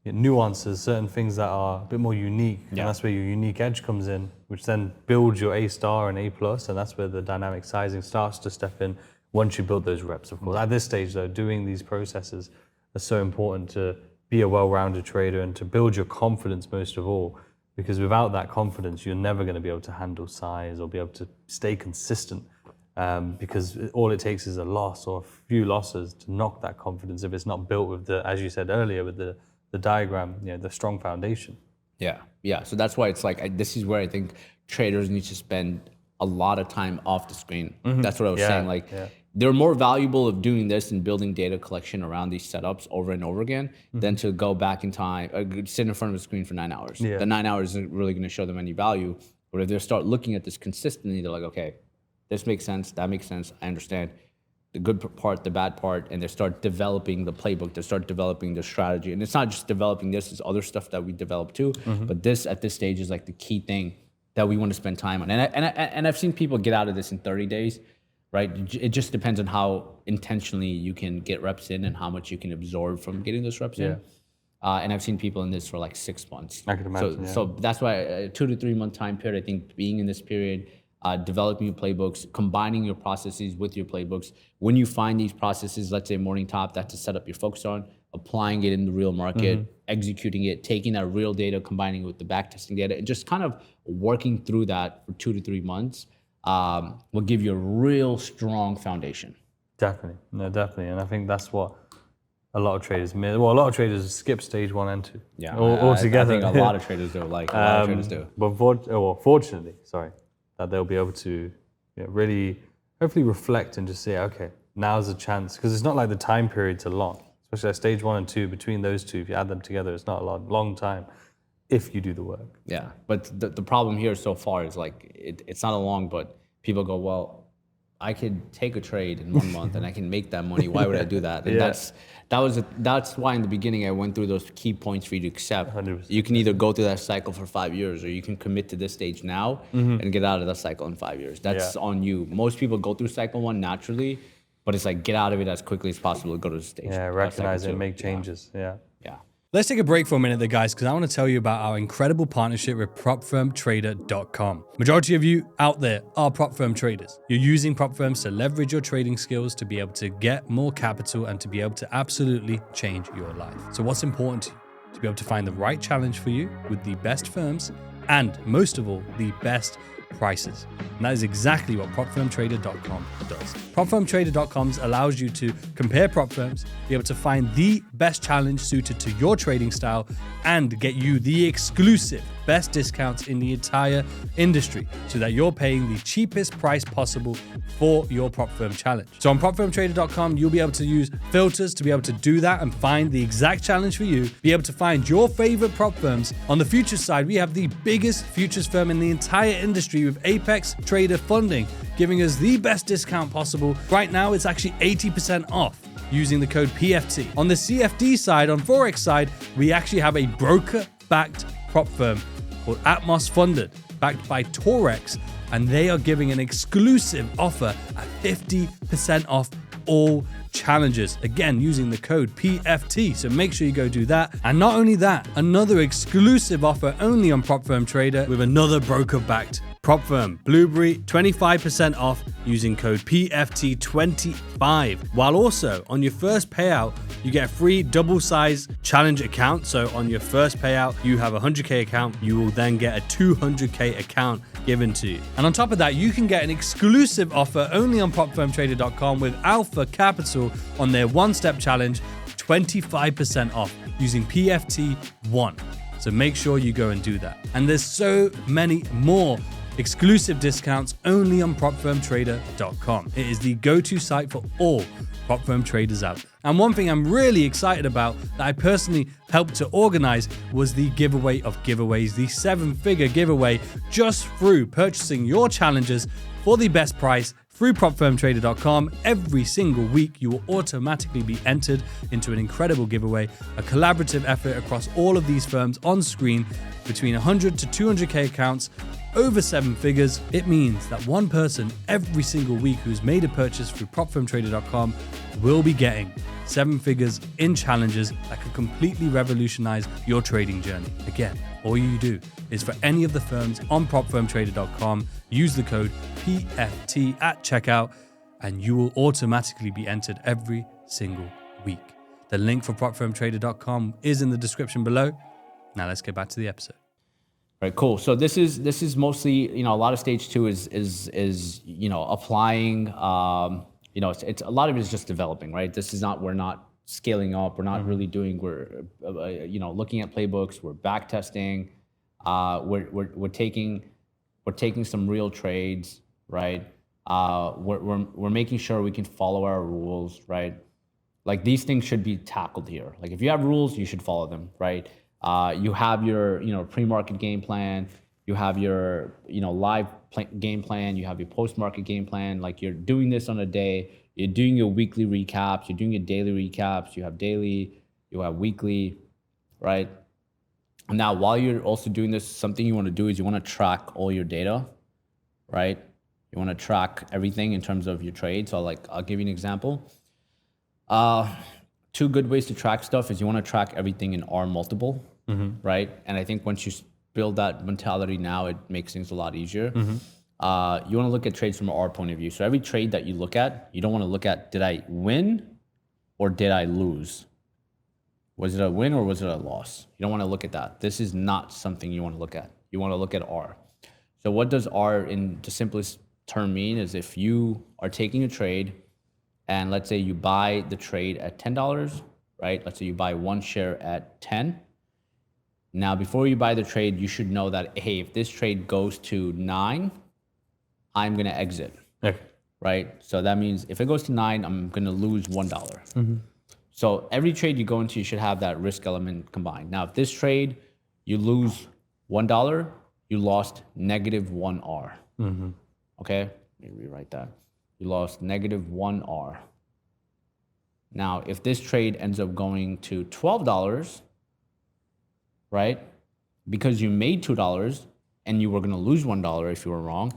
nuances, certain things that are a bit more unique, and that's where your unique edge comes in, which then builds your A star and A plus, and that's where the dynamic sizing starts to step in once you build those reps, of course. At this stage, though, doing these processes are so important to be a well-rounded trader and to build your confidence most of all, because without that confidence, you're never going to be able to handle size or be able to stay consistent, because all it takes is a loss or a few losses to knock that confidence if it's not built with the, as you said earlier, with the diagram, the strong foundation. Yeah. So that's why it's like, this is where I think traders need to spend a lot of time off the screen. That's what I was saying. Like, they're more valuable of doing this and building data collection around these setups over and over again than to go back in time, sit in front of a screen for 9 hours. The 9 hours isn't really going to show them any value. But if they start looking at this consistently, they're like, okay, this makes sense, that makes sense, I understand the good part, the bad part, and they start developing the playbook, they start developing the strategy. And it's not just developing this, it's other stuff that we develop too. But this, at this stage, is like the key thing that we want to spend time on. And I've seen people get out of this in 30 days. Right, it just depends on how intentionally you can get reps in and how much you can absorb from getting those reps in. And I've seen people in this for like 6 months. I can imagine. So that's why a 2 to 3 month time period. I think being in this period, developing your playbooks, combining your processes with your playbooks. When you find these processes, let's say morning top, that's to set up your focus on, applying it in the real market, executing it, taking that real data, combining it with the backtesting data, and just kind of working through that for 2 to 3 months will give you a real strong foundation. Definitely. No, definitely. And I think that's what a lot of traders miss. Well, a lot of traders skip stage 1 and 2. Yeah, altogether. I think a lot of traders do. Like a lot of traders do. But fortunately, that they'll be able to really, hopefully reflect and just say, okay, now's a chance. Because it's not like the time periods are long, especially like stage 1 and 2. Between those two, if you add them together, it's not a long time if you do the work. Yeah, but the problem here so far is like it's not a long, but people go, well, I could take a trade in 1 month and I can make that money. Why would I do that? And that's why in the beginning I went through those key points for you to accept. 100%. You can either go through that cycle for 5 years, or you can commit to this stage now and get out of that cycle in 5 years. That's on you. Most people go through cycle 1 naturally, but it's like get out of it as quickly as possible to go to the stage. Yeah, recognize it, make changes. Yeah. Let's take a break for a minute there, guys, because I want to tell you about our incredible partnership with PropFirmTrader.com. Majority of you out there are prop firm traders. You're using prop firms to leverage your trading skills to be able to get more capital and to be able to absolutely change your life. So what's important to you? To be able to find the right challenge for you with the best firms and, most of all, the best prices. And that is exactly what PropFirmTrader.com does. PropFirmTrader.com allows you to compare prop firms, be able to find the best challenge suited to your trading style, and get you the exclusive best discounts in the entire industry so that you're paying the cheapest price possible for your prop firm challenge. So on PropFirmTrader.com, you'll be able to use filters to be able to do that and find the exact challenge for you, be able to find your favorite prop firms. On the futures side, we have the biggest futures firm in the entire industry with Apex Trader Funding, giving us the best discount possible. Right now, it's actually 80% off using the code PFT. On the CFD side, on Forex side, we actually have a broker-backed prop firm called Atmos Funded, backed by Torex, and they are giving an exclusive offer at 50% off all challenges. Again, using the code PFT. So make sure you go do that. And not only that, another exclusive offer only on Prop Firm Trader with another broker-backed prop firm, Blueberry, 25% off using code PFT25. While also on your first payout, you get a free double-size challenge account. So on your first payout, you have a 100K account, you will then get a 200K account given to you. And on top of that, you can get an exclusive offer only on PropFirmTrader.com with Alpha Capital on their one-step challenge, 25% off using PFT1. So make sure you go and do that. And there's so many more exclusive discounts only on PropFirmTrader.com. It is the go-to site for all prop firm traders out there. And one thing I'm really excited about that I personally helped to organize was the giveaway of giveaways, the 7-figure giveaway, just through purchasing your challenges for the best price through PropFirmTrader.com. Every single week, you will automatically be entered into an incredible giveaway, a collaborative effort across all of these firms on screen, between 100 to 200K accounts, over 7 figures. It means that one person every single week who's made a purchase through PropFirmTrader.com will be getting 7 figures in challenges that could completely revolutionize your trading journey. Again, all you do is for any of the firms on PropFirmTrader.com, use the code PFT at checkout, and you will automatically be entered every single week. The link for PropFirmTrader.com is in the description below. Now let's get back to the episode. Right, cool. So this is mostly, a lot of stage 2 is applying. It's a lot of it is just developing, right? We're not scaling up. We're not really doing. We're looking at playbooks. We're back testing. We're taking some real trades, right? We're making sure we can follow our rules, right? Like these things should be tackled here. Like if you have rules, you should follow them, right? You have your, pre-market game plan. You have your, live game plan. You have your post-market game plan. Like you're doing this on a day. You're doing your weekly recaps. You're doing your daily recaps. You have daily. You have weekly, right? And now, while you're also doing this, something you want to do is you want to track all your data, right? You want to track everything in terms of your trade. So, I'll give you an example. 2 good ways to track stuff is you want to track everything in R multiple, right? And I think once you build that mentality now, it makes things a lot easier. you want to look at trades from an R point of view. So every trade that you look at, you don't want to look at, did I win or did I lose? Was it a win or was it a loss? You don't want to look at that. This is not something you want to look at. You want to look at R. So what does R in the simplest term mean is if you are taking a trade and let's say you buy the trade at $10, right? Let's say you buy one share at 10. Now, before you buy the trade, you should know that, hey, if this trade goes to 9, I'm going to exit, Okay. right? So that means if it goes to 9, I'm going to lose $1. So every trade you go into, you should have that risk element combined. Now, if this trade, you lose $1, you lost -1R. Okay, let me rewrite that. You lost -1R. Now, if this trade ends up going to $12, right? Because you made $2 and you were going to lose $1 if you were wrong,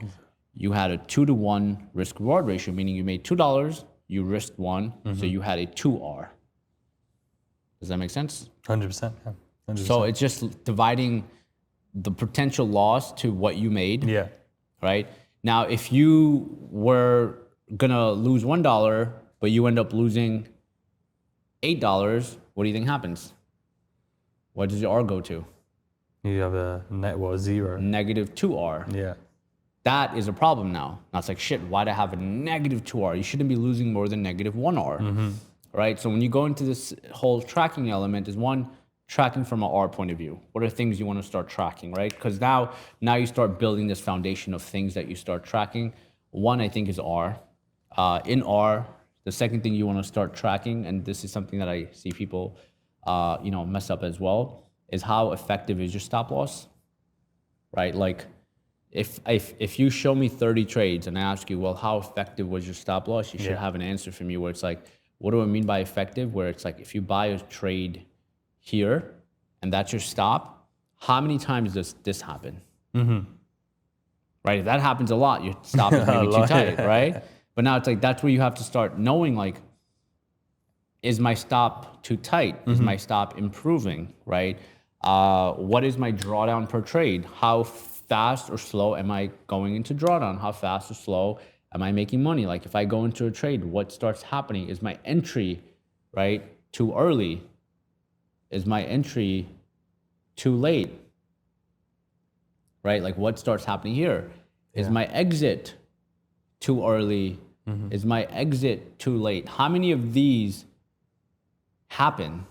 you had a 2-to-1 risk reward ratio, meaning you made $2, you risked 1, so you had a 2R. Does that make sense? 100%. Yeah. 100%. So it's just dividing the potential loss to what you made. Yeah. Right? Now, if you were gonna lose $1, but you end up losing $8, what do you think happens? What does your R go to? You have a net, what, 0? -2R. Yeah. That is a problem now. Now it's like, shit, why'd I have a -2R? You shouldn't be losing more than -1R. Right? So when you go into this whole tracking element is one, tracking from an R point of view. What are things you want to start tracking, right? Because now you start building this foundation of things that you start tracking. One, I think, is R. In R, the second thing you want to start tracking, and this is something that I see people, mess up as well, is how effective is your stop loss, right? Like, if you show me 30 trades and I ask you, well, how effective was your stop loss? You should have an answer for me where it's like, what do I mean by effective? Where it's like, if you buy a trade here and that's your stop, how many times does this happen? Right? If that happens a lot, your stop is maybe too tight, right? But now it's like, that's where you have to start knowing, like, is my stop too tight? Is my stop improving, right? What is my drawdown per trade? How fast or slow am I going into drawdown? How fast or slow am I making money? Like, if I go into a trade, what starts happening? Is my entry, right, too early? Is my entry too late? Right? Like, what starts happening here? Is my exit too early? Is my exit too late? How many of these happen,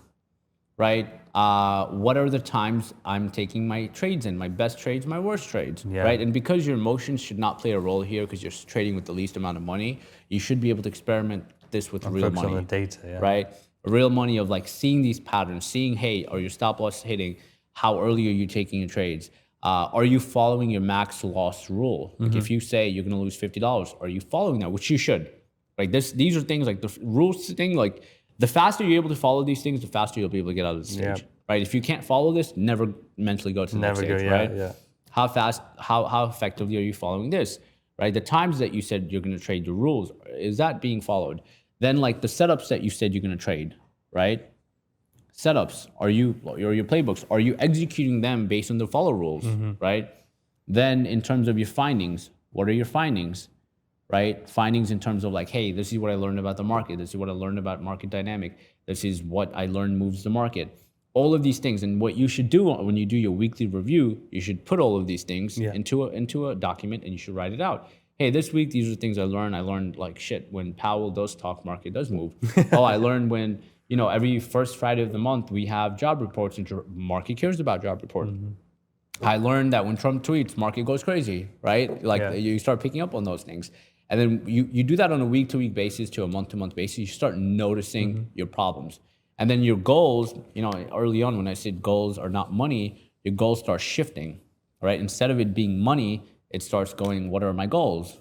right? What are the times I'm taking my trades in, my best trades, my worst trades, right? And because your emotions should not play a role here because you're trading with the least amount of money, you should be able to experiment this with real money. On the data, right? Real money of like seeing these patterns, seeing, hey, are your stop loss hitting? How early are you taking your trades? Are you following your max loss rule? Like if you say you're gonna lose $50, are you following that? Which you should. Like these are things like the rules thing, like the faster you're able to follow these things, the faster you'll be able to get out of the stage. Right? If you can't follow this, never mentally go to the next stage, right? How fast, how effectively are you following this? Right? The times that you said you're gonna trade the rules, is that being followed? Then like the setups that you said you're gonna trade, right? Setups, or your playbooks, are you executing them based on the follow rules, right? Then in terms of your findings, what are your findings, right? Findings in terms of like, hey, this is what I learned about the market. This is what I learned about market dynamic. This is what I learned moves the market. All of these things, and what you should do when you do your weekly review, you should put all of these things into a document and you should write it out. Hey, this week, these are things I learned. I learned like shit when Powell does talk, market does move. Oh, I learned when, every first Friday of the month, we have job reports and market cares about job report. I learned that when Trump tweets, market goes crazy, right? Like you start picking up on those things. And then you do that on a week-to-week basis to a month-to-month basis. You start noticing your problems. And then your goals, early on when I said goals are not money, your goals start shifting, right? Instead of it being money, it starts going, what are my goals,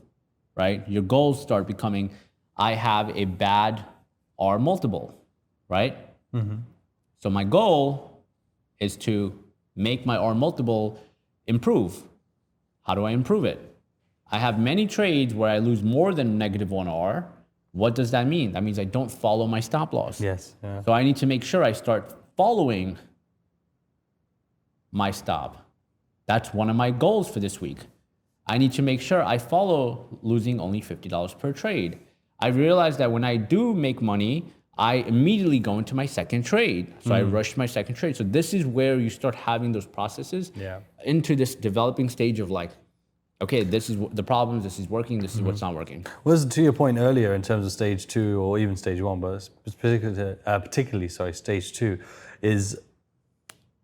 right? Your goals start becoming, I have a bad R multiple, right? So my goal is to make my R multiple improve. How do I improve it? I have many trades where I lose more than -1 R. What does that mean? That means I don't follow my stop loss. So I need to make sure I start following my stop. That's one of my goals for this week. I need to make sure I follow losing only $50 per trade. I realize that when I do make money, I immediately go into my second trade. So I rush my second trade. So this is where you start having those processes into this developing stage of like, okay, this is the problems, this is working, this is what's not working. Well, to your point earlier in terms of stage 2 or even stage 1, but particularly stage 2 is,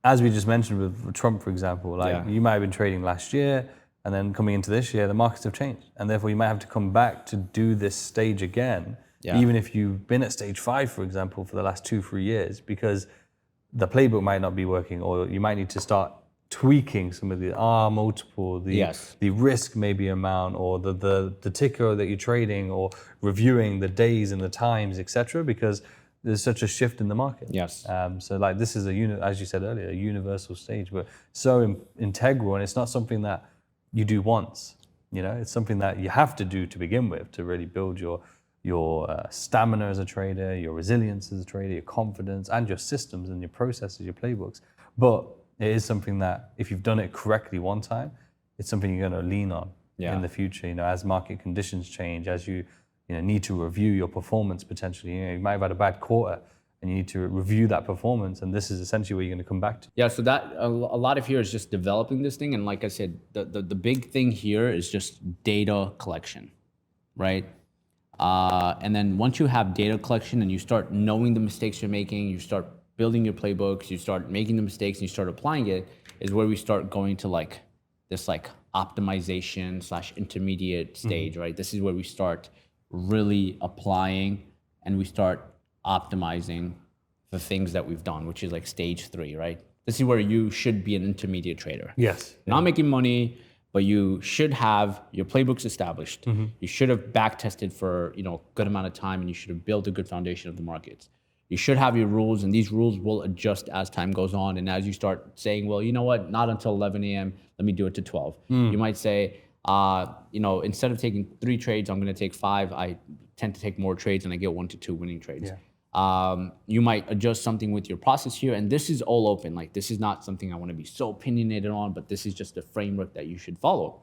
as we just mentioned with Trump, for example, like you might have been trading last year and then coming into this year, the markets have changed. And therefore you might have to come back to do this stage again, even if you've been at stage 5, for example, for the last 2-3 years, because the playbook might not be working, or you might need to start tweaking some of the R multiple, the risk maybe amount, or the ticker that you're trading, or reviewing the days and the times, etc., because there's such a shift in the market. So like this is as you said earlier, a universal stage, but so integral, and it's not something that you do once. It's something that you have to do to begin with to really build your stamina as a trader, your resilience as a trader, your confidence, and your systems and your processes, your playbooks. But it is something that if you've done it correctly one time, it's something you're going to lean on in the future. As market conditions change, as you need to review your performance potentially. You might have had a bad quarter and you need to review that performance, and this is essentially where you're going to come back to. Yeah, so that a lot of here is just developing this thing, and like I said, the big thing here is just data collection, right? And then once you have data collection and you start knowing the mistakes you're making, you start building your playbooks, you start making the mistakes and you start applying it, is where we start going to like this like optimization / intermediate stage, right? This is where we start really applying and we start optimizing the things that we've done, which is like stage 3, right? This is where you should be an intermediate trader. Yes. Not making money, but you should have your playbooks established. You should have back tested for a good amount of time, and you should have built a good foundation of the markets. You should have your rules, and these rules will adjust as time goes on. And as you start saying, well, you know what, not until 11 a.m., let me do it to 12. You might say, instead of taking 3 trades, I'm going to take 5. I tend to take more trades, and I get 1 to 2 winning trades. You might adjust something with your process here, and this is all open. Like, this is not something I want to be so opinionated on, but this is just a framework that you should follow.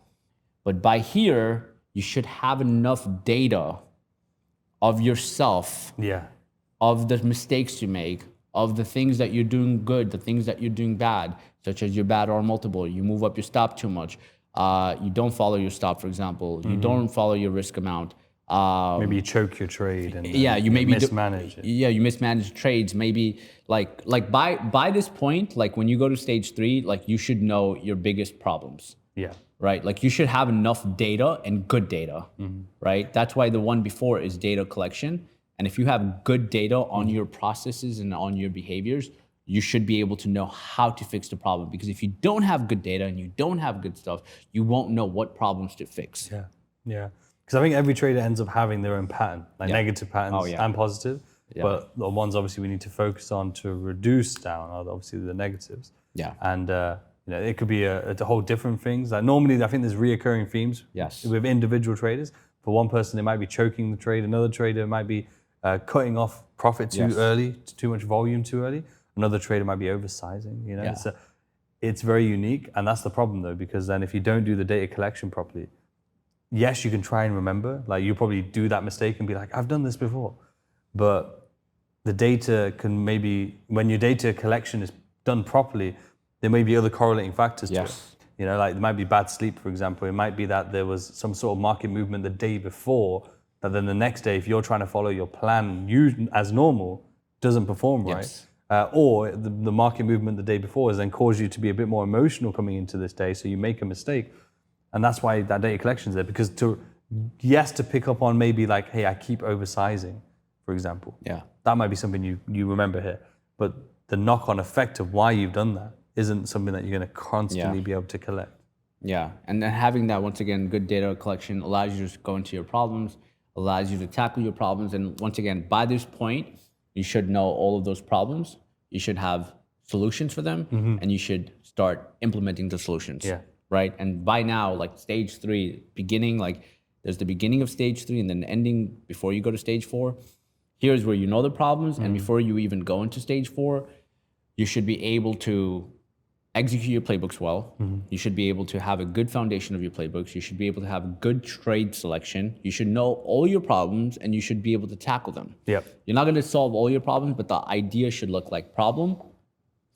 But by here, you should have enough data of yourself, of the mistakes you make, of the things that you're doing good, the things that you're doing bad, such as your bad R multiple. You move up your stop too much. You don't follow your stop, for example. You don't follow your risk amount. Maybe you choke your trade and you maybe mismanage it. You mismanage trades. Maybe like by this point, like when you go to stage 3, like you should know your biggest problems. Right? Like you should have enough data and good data, right? That's why the one before is data collection. And if you have good data on your processes and on your behaviors, you should be able to know how to fix the problem. Because if you don't have good data and you don't have good stuff, you won't know what problems to fix. Because I think every trader ends up having their own pattern, like negative patterns and positive. But the ones obviously we need to focus on to reduce down are obviously the negatives. And it could be a whole different things. Like normally, I think there's reoccurring themes with individual traders. For one person, they might be choking the trade. Another trader might be cutting off profit too early, too much volume too early. Another trader might be oversizing. It's very unique, and that's the problem though, because then if you don't do the data collection properly, yes, you can try and remember. Like you probably do that mistake and be like, I've done this before. But the data can maybe, when your data collection is done properly, there may be other correlating factors to it. Like there might be bad sleep, for example. It might be that there was some sort of market movement the day before, that then the next day, if you're trying to follow your plan as normal, doesn't perform right. Or the market movement the day before has then caused you to be a bit more emotional coming into this day, so you make a mistake. And that's why that data collection is there, because to pick up on maybe like, hey, I keep oversizing, for example. That might be something you remember here. But the knock-on effect of why you've done that isn't something that you're going to constantly be able to collect. And then having that, once again, good data collection allows you to go into your problems, allows you to tackle your problems. And once again, by this point, you should know all of those problems. You should have solutions for them, and you should start implementing the solutions. Right? And by now, like stage 3, beginning, like there's the beginning of stage 3 and then ending before you go to stage 4. Here's where you know the problems, and before you even go into stage 4, you should be able to execute your playbooks well. You should be able to have a good foundation of your playbooks. You should be able to have good trade selection. You should know all your problems and you should be able to tackle them. Yep. You're not going to solve all your problems, but the idea should look like problem,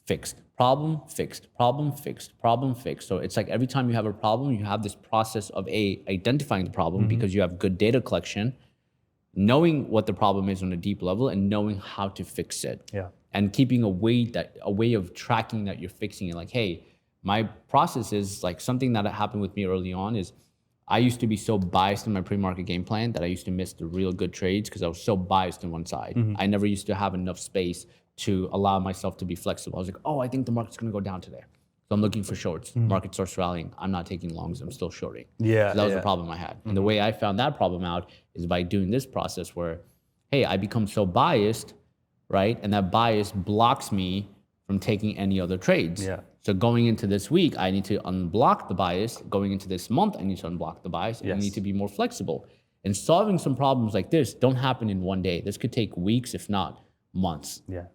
fixed, problem, fixed, problem, fixed, problem, fixed. So it's like every time you have a problem, you have this process of identifying the problem because you have good data collection, knowing what the problem is on a deep level and knowing how to fix it. Yeah. And keeping a way of tracking that you're fixing it. Like, hey, my process is like something that happened with me early on is I used to be so biased in my pre-market game plan that I used to miss the real good trades because I was so biased on one side. I never used to have enough space to allow myself to be flexible. I was like, oh, I think the market's gonna go down today. So I'm looking for shorts. Market starts rallying. I'm not taking longs, I'm still shorting. Yeah. So that was the problem I had. And the way I found that problem out is by doing this process where, hey, I become so biased, right? And that bias blocks me from taking any other trades. Yeah. So going into this week, I need to unblock the bias. Going into this month, I need to unblock the bias. And I need to be more flexible. And solving some problems like this don't happen in one day. This could take weeks, if not months. Yeah.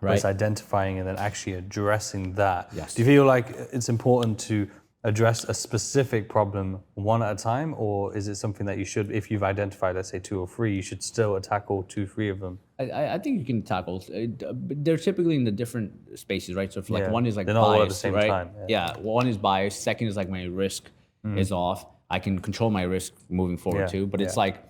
Right. It's identifying and then actually addressing that. Yes. Do you feel like it's important to address a specific problem one at a time, or is it something that you should, if you've identified, let's say 2 or 3, you should still tackle 2, 3 of them? I think you can tackle. They're typically in the different spaces, right? So if like one is like they're not all at the bias, same right? time. Yeah, one is bias. Second is like my risk is off. I can control my risk moving forward too. But it's like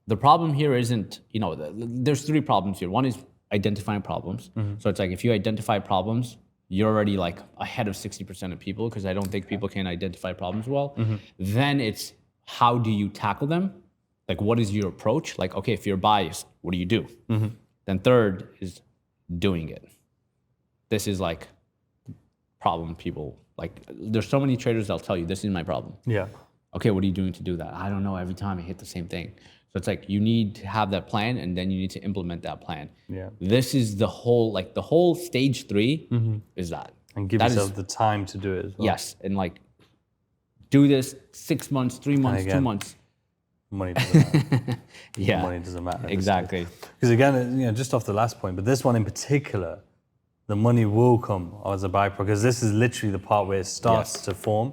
the problem here isn't, there's 3 problems here. One is identifying problems. So it's like if you identify problems, you're already like ahead of 60% of people because I don't think people can identify problems well. Then it's how do you tackle them? Like what is your approach? Like, okay, if you're biased, what do you do? Then third is doing it. This is like problem people, like there's so many traders that'll tell you this is my problem. Yeah. Okay, what are you doing to do that? I don't know, every time I hit the same thing. So it's like you need to have that plan and then you need to implement that plan. Yeah. This is the whole stage 3 is that. And give yourself the time to do it as well. Yes, and like do this 6 months, 3 months, again, 2 months. Money doesn't matter. Yeah, Money doesn't matter. exactly. Because again, just off the last point, but this one in particular, the money will come as a byproduct because this is literally the part where it starts to form.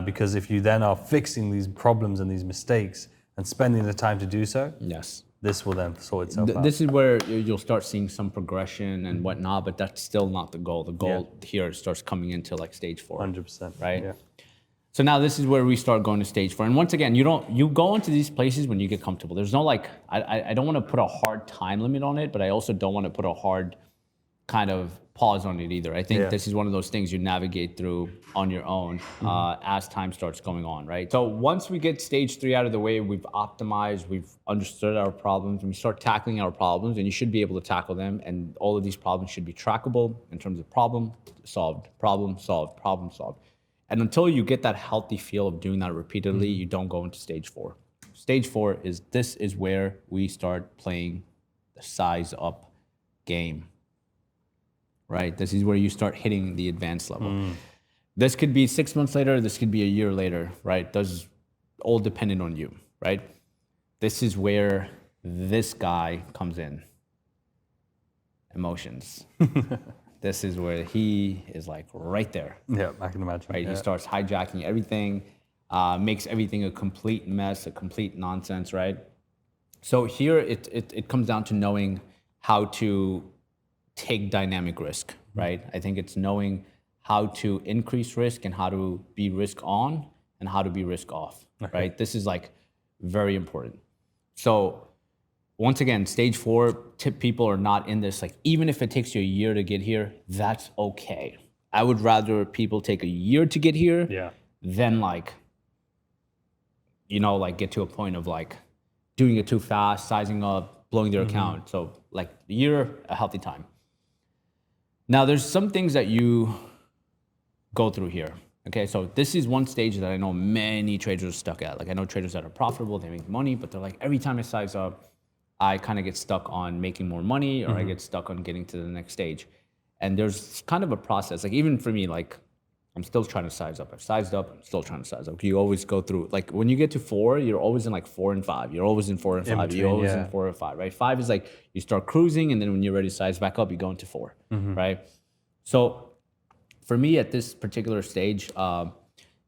Because if you then are fixing these problems and these mistakes and spending the time to do so, this will then sort itself out. This is where you'll start seeing some progression and whatnot, but that's still not the goal. The goal here starts coming into like stage 4. 100%. Right? Yeah. So now this is where we start going to stage 4. And once again, you go into these places when you get comfortable. There's no like, I don't want to put a hard time limit on it, but I also don't want to put a hard kind of pause on it either. I think this is one of those things you navigate through on your own as time starts going on, right? So once we get stage 3 out of the way, we've optimized, we've understood our problems, and we start tackling our problems, and you should be able to tackle them, and all of these problems should be trackable in terms of problem solved, problem solved, problem solved. And until you get that healthy feel of doing that repeatedly, you don't go into stage 4. Stage 4 is where we start playing the size up game. Right? This is where you start hitting the advanced level. This could be 6 months later, this could be a year later, right? That's all dependent on you, right? This is where this guy comes in. Emotions. This is where he is like right there. Yeah, I can imagine. Right? He starts hijacking everything, makes everything a complete mess, a complete nonsense, right? So here it comes down to knowing how to take dynamic risk, right? I think it's knowing how to increase risk and how to be risk on and how to be risk off, right? This is like very important. So once again, stage 4, people are not in this, like even if it takes you a year to get here, that's okay. I would rather people take a year to get here than like, like get to a point of like doing it too fast, sizing up, blowing their account. So like a year, a healthy time. Now, there's some things that you go through here. Okay, so this is one stage that I know many traders are stuck at. Like I know traders that are profitable, they make money, but they're like, every time I size up, I kind of get stuck on making more money or I get stuck on getting to the next stage. And there's kind of a process. Like even for me, like I'm still trying to size up. I've sized up, I'm still trying to size up. You always go through, like when you get to 4, you're always in like 4 and 5. You're always in 4 and 5. You're always in 4 and 5, right? 5 is like you start cruising and then when you're ready to size back up, you go into 4, right? So for me at this particular stage,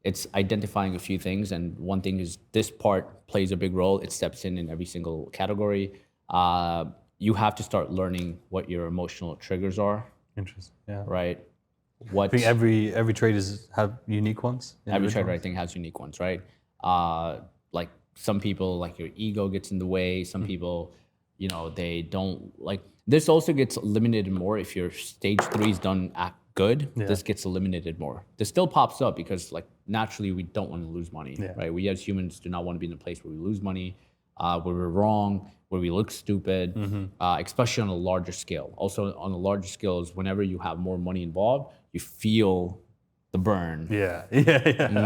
it's identifying a few things, and one thing is this part plays a big role. It steps in every single category. You have to start learning what your emotional triggers are, Interesting. Yeah. right? I What think every traders have unique ones. every trader I individuals. think has unique ones, right? Like some people, like your ego gets in the way. Some people, you know, they don't like. This also gets eliminated more if your stage 3 is done act good. This gets eliminated more. This still pops up because like naturally we don't want to lose money, right? We as humans do not want to be in a place where we lose money, where we're wrong, where we look stupid, especially on a larger scale. Also on a larger scale is whenever you have more money involved, you feel the burn. Yeah.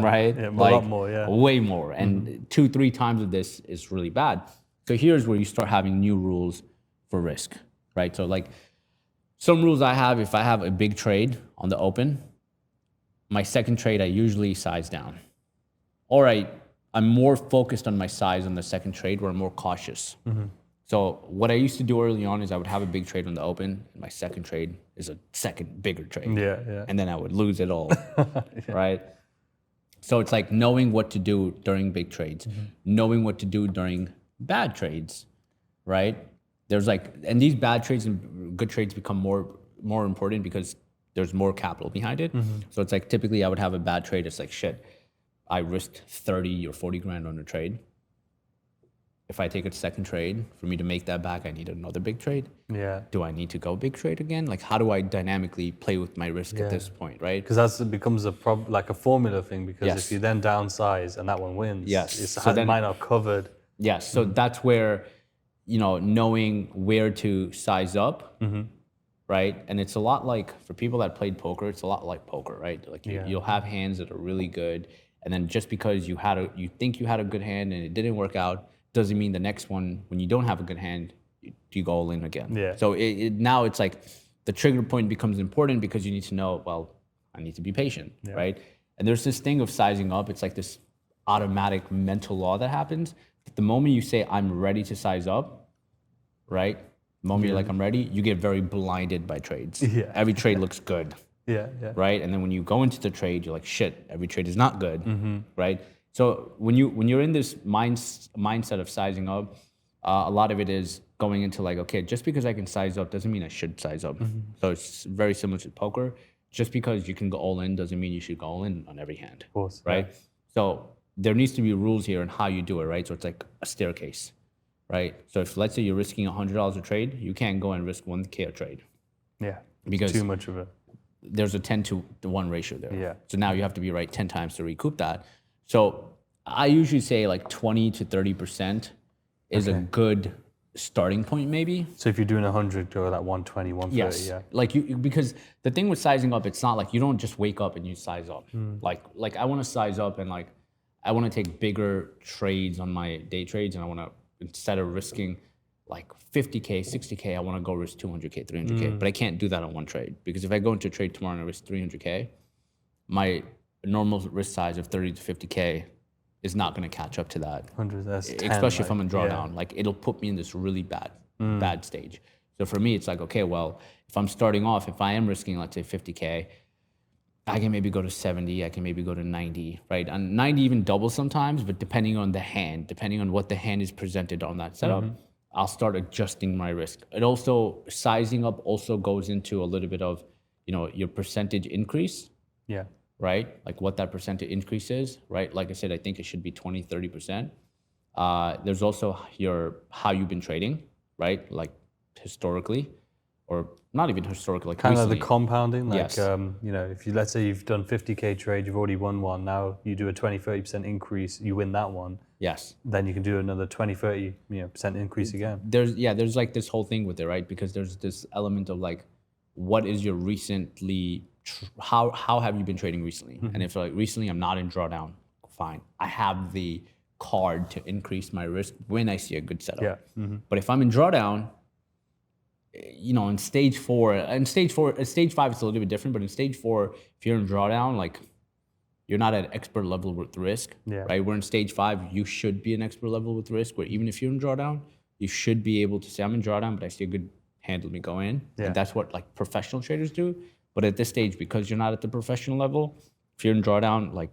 Right? Yeah, a like, lot more. Yeah. way more. And 2-3 times of this is really bad. So here's where you start having new rules for risk, right? So like some rules I have, if I have a big trade on the open, my second trade I usually size down. Or I'm more focused on my size on the second trade where I'm more cautious. So what I used to do early on is I would have a big trade on the open, and my second trade is a second bigger trade. Yeah. And then I would lose it all, right? So it's like knowing what to do during big trades, knowing what to do during bad trades, right? There's like, and these bad trades and good trades become more important because there's more capital behind it. So it's like typically I would have a bad trade. It's like, shit, I risked 30 or 40 grand on a trade. If I take a second trade, for me to make that back, I need another big trade. Yeah. Do I need to go big trade again? Like, how do I dynamically play with my risk at this point, right? Because it becomes like a formula thing. Because Yes. if you then downsize and that one wins, Yes. it's So then- might not have covered. Yes. So that's where, you know, knowing where to size up, right? And it's a lot like, for people that played poker, it's a lot like poker, right? Like you'll have hands that are really good. And then just because you think you had a good hand and it didn't work out, doesn't mean the next one, when you don't have a good hand, you go all in again. Yeah. So now it's like the trigger point becomes important because you need to know, well, I need to be patient, right? And there's this thing of sizing up. It's like this automatic mental law that happens. The moment you say, I'm ready to size up, right? The moment you're like, I'm ready, you get very blinded by trades. Yeah. Every trade looks good, Yeah. right? And then when you go into the trade, you're like, shit, every trade is not good, right? So when you're in this mindset of sizing up, a lot of it is going into like, okay, just because I can size up doesn't mean I should size up. So it's very similar to poker. Just because you can go all in doesn't mean you should go all in on every hand, Of course. right? So there needs to be rules here on how you do it, right? So it's like a staircase, right? So if let's say you're risking $100 a trade, you can't go and risk 1K a trade Yeah. because Too much of it. there's a 10-to-1 ratio there. Yeah. So now you have to be right 10 times to recoup that. So I usually say like 20 to 30% is a good starting point maybe. So if you're doing 100, go like 120, 130. Yes. Yeah. Like because the thing with sizing up, it's not like you don't just wake up and you size up. Like I want to size up and like I want to take bigger trades on my day trades, and I want to, instead of risking like 50K, 60K, I want to go risk 200K, 300K. But I can't do that on one trade because if I go into a trade tomorrow and I risk 300K, my normal risk size of 30 to 50K is not going to catch up to that. 100, that's 10, Especially if I'm in like, drawdown. Like it'll put me in this really bad stage. So for me, it's like, okay, well, if I'm starting off, if I am risking, let's say 50K, I can maybe go to 70, I can maybe go to 90, right? And 90 even doubles sometimes, but depending on the hand, depending on what the hand is presented on that setup, I'll start adjusting my risk. It also, sizing up also goes into a little bit of, you know, your percentage increase, Yeah. right? Like what that percentage increase is, right? Like I said, I think it should be 20, 30%. There's also how you've been trading, right? Like historically, or not even historically, like Kind recently. of the compounding, like, Yes. you know, if you, let's say you've done 50K trade, you've already won one, now you do a 20, 30% increase, you win that one, Yes. then you can do another 20, 30, percent increase again. There's like this whole thing with it, right? Because there's this element of like, what is your recently, how have you been trading recently? And if like recently I'm not in drawdown, fine. I have the card to increase my risk when I see a good setup. Yeah. But if I'm in drawdown, you know, in stage 5 it's a little bit different, but in stage 4, if you're in drawdown, like you're not at expert level with risk, Yeah. right? We're in stage 5, you should be an expert level with risk, where even if you're in drawdown, you should be able to say, I'm in drawdown, but I see a good hand, let me go in. Yeah. And that's what like professional traders do. But at this stage, because you're not at the professional level, if you're in drawdown, like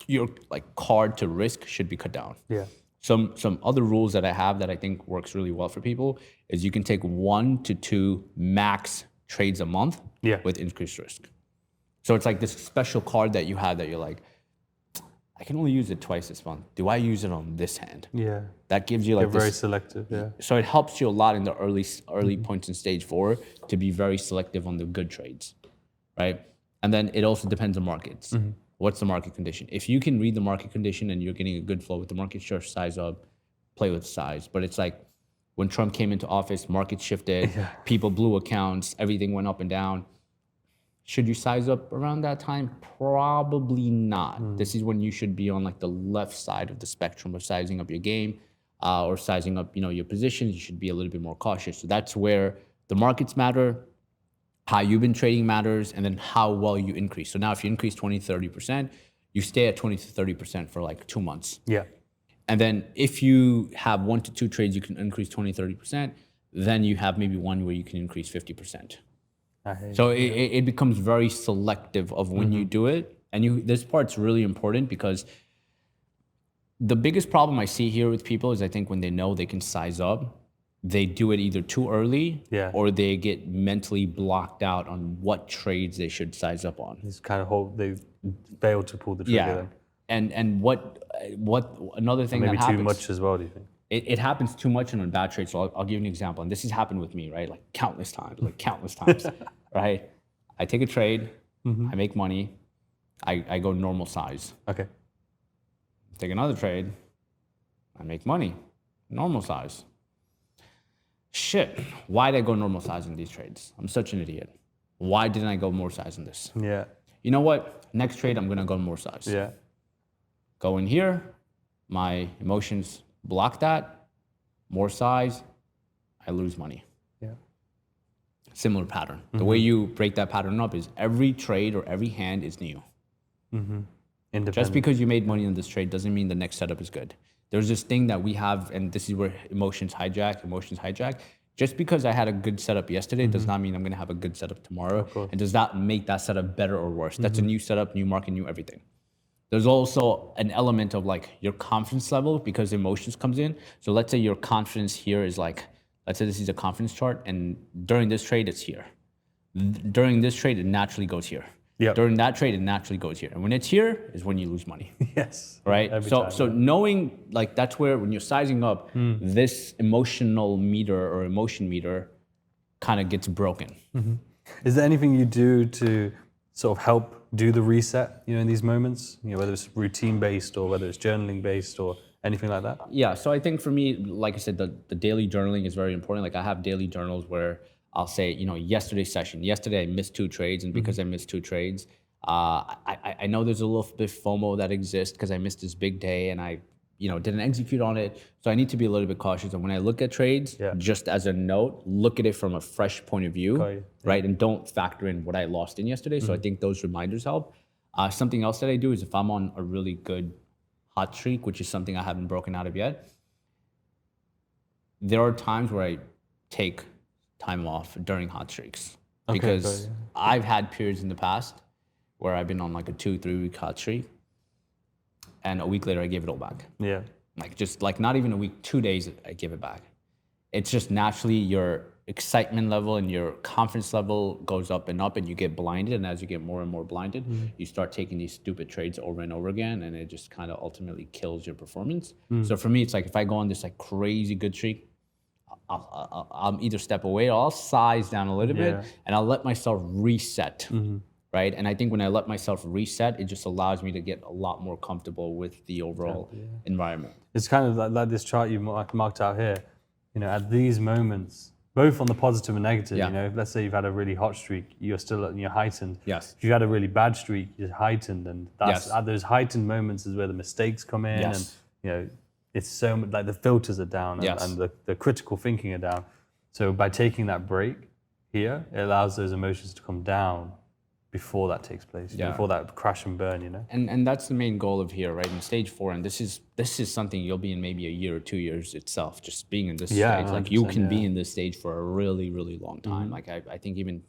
your like card to risk should be cut down. Yeah. Some other rules that I have that I think works really well for people is you can take 1 to 2 max trades a month with increased risk. So it's like this special card that you have that you're like, I can only use it twice this month. Do I use it on this hand? Yeah. That gives you like You're very selective, So it helps you a lot in the early points in stage 4 to be very selective on the good trades, right? And then it also depends on markets. What's the market condition? If you can read the market condition and you're getting a good flow with the market, sure, size up, play with size. But it's like when Trump came into office, markets shifted, people blew accounts, everything went up and down. Should you size up around that time? Probably not. This is when you should be on like the left side of the spectrum of sizing up your game or sizing up, your positions. You should be a little bit more cautious. So that's where the markets matter, how you've been trading matters, and then how well you increase. So now if you increase 20, 30%, you stay at 20 to 30% for like 2 months. Yeah. And then if you have 1 to 2 trades, you can increase 20, 30%. Then you have maybe one where you can increase 50%. So it becomes very selective of when you do it. And this part's really important because the biggest problem I see here with people is I think when they know they can size up, they do it either too early or they get mentally blocked out on what trades they should size up on. It's kind of they fail to pull the trigger then. And what another thing maybe that happens, too much as well, do you think? It happens too much in a bad trade. So I'll give you an example. And this has happened with me, right? Like countless times, right? I take a trade, I make money, I go normal size. Okay. Take another trade, I make money, normal size. Shit, why did I go normal size in these trades? I'm such an idiot. Why didn't I go more size in this? Yeah. You know what? Next trade, I'm gonna go more size. Yeah. Go in here, my emotions block that, more size, I lose money. Yeah. Similar pattern. The way you break that pattern up is every trade or every hand is new. Just because you made money in this trade doesn't mean the next setup is good. There's this thing that we have, and this is where emotions hijack. Just because I had a good setup yesterday does not mean I'm gonna have a good setup tomorrow. And does that make that setup better or worse? That's a new setup, new market, new everything. There's also an element of like your confidence level because emotions comes in. So let's say your confidence here is like, let's say this is a confidence chart and during this trade, it's here. During this trade, it naturally goes here. During that trade, it naturally goes here. And when it's here is when you lose money. Yes. Right? So knowing like that's where when you're sizing up, this emotional meter or emotion meter kind of gets broken. Is there anything you do to sort of help do the reset, in these moments, whether it's routine based or whether it's journaling based or anything like that? Yeah, so I think for me, like I said, the daily journaling is very important. Like I have daily journals where I'll say, yesterday I missed 2 trades, and because I missed 2 trades, I know there's a little bit of FOMO that exists because I missed this big day and I didn't execute on it. So I need to be a little bit cautious. And when I look at trades, just as a note, look at it from a fresh point of view, right? And don't factor in what I lost in yesterday. So I think those reminders help. Something else that I do is if I'm on a really good hot streak, which is something I haven't broken out of yet, there are times where I take time off during hot streaks. Because I've had periods in the past where I've been on like a 2-3 week hot streak. And a week later, I gave it all back. Yeah. Like not even a week, 2 days, I give it back. It's just naturally your excitement level and your confidence level goes up, and you get blinded. And as you get more and more blinded, you start taking these stupid trades over and over again, and it just kind of ultimately kills your performance. So for me, it's like if I go on this like crazy good streak, I'll either step away or I'll size down a little bit, and I'll let myself reset. Right? And I think when I let myself reset, it just allows me to get a lot more comfortable with the overall environment. It's kind of like this chart you marked out here. At these moments, both on the positive and negative, let's say you've had a really hot streak, you're still you're heightened. Yes. If you had a really bad streak, you're heightened, and that's at those heightened moments is where the mistakes come in, and it's so much like the filters are down and the critical thinking are down. So by taking that break here, it allows those emotions to come down before that takes place, before that crash and burn, And that's the main goal of here, right? In stage 4, and this is something you'll be in maybe a year or 2 years itself, just being in this stage. Like you can be in this stage for a really, really long time. Like I think even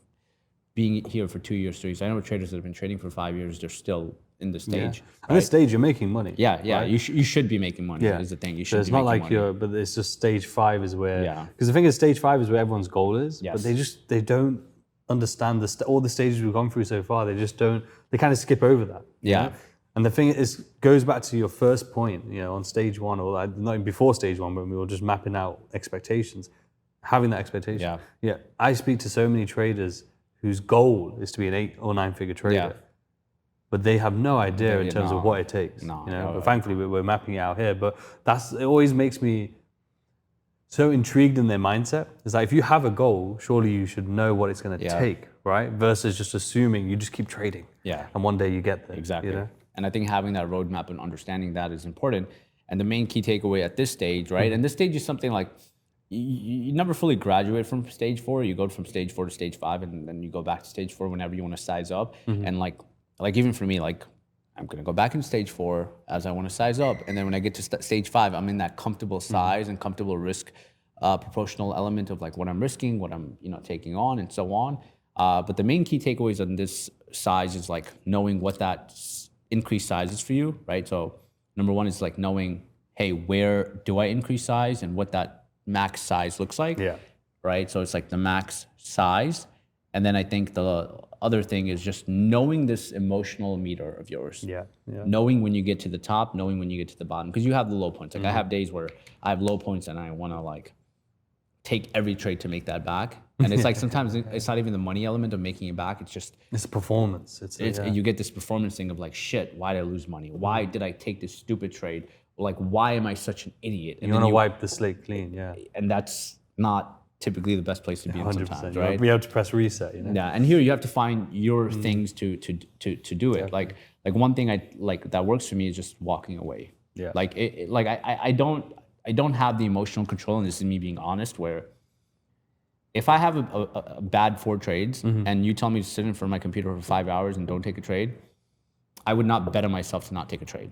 being here for 2 years, 3 years. I know traders that have been trading for 5 years, they're still in the stage. At this stage, you're making money. Yeah, yeah. right? You should be making money. Is the thing. You should. So it's be not making like money. but it's just stage 5 is where. Yeah. Because the thing is, stage 5 is where everyone's goal is. Yes. But they don't understand all the stages we've gone through so far. They just don't. They kind of skip over that. you Yeah. know? And the thing is, goes back to your first point. On stage 1, or not even before stage 1, when we were just mapping out expectations, having that expectation. Yeah. Yeah. I speak to so many traders whose goal is to be an 8 or 9 figure trader. Yeah. But they have no idea in terms of what it takes. But thankfully, we're mapping it out here. But it always makes me so intrigued in their mindset. It's like, if you have a goal, surely you should know what it's going to take, right? Versus just assuming you just keep trading. Yeah. And one day you get there. Exactly. And I think having that roadmap and understanding that is important. And the main key takeaway at this stage, right? And this stage is something like you never fully graduate from stage 4. You go from stage 4 to stage 5, and then you go back to stage 4 whenever you want to size up. And like even for me, like I'm gonna go back in stage 4 as I want to size up, and then when I get to stage 5, I'm in that comfortable size and comfortable risk proportional element of like what I'm risking, what I'm taking on, and so on. But the main key takeaways on this size is like knowing what that increased size is for you, right? So number 1 is like knowing, hey, where do I increase size and what that max size looks like, right? So it's like the max size. And then I think the other thing is just knowing this emotional meter of yours. Knowing when you get to the top, knowing when you get to the bottom, because you have the low points. Like I have days where I have low points and I want to like take every trade to make that back. And it's like sometimes it's not even the money element of making it back. It's just it's performance. You get this performance thing of like, shit, why did I lose money? Why did I take this stupid trade? Or like, why am I such an idiot? And you want to wipe the slate clean, And that's not typically the best place to be in sometimes, right? We have to press reset, Yeah, and here you have to find your things to do it. Like one thing that works for me is just walking away. Yeah. Like I don't have the emotional control, and this is me being honest, where if I have a bad 4 trades and you tell me to sit in front of my computer for 5 hours and don't take a trade, I would not bet on myself to not take a trade.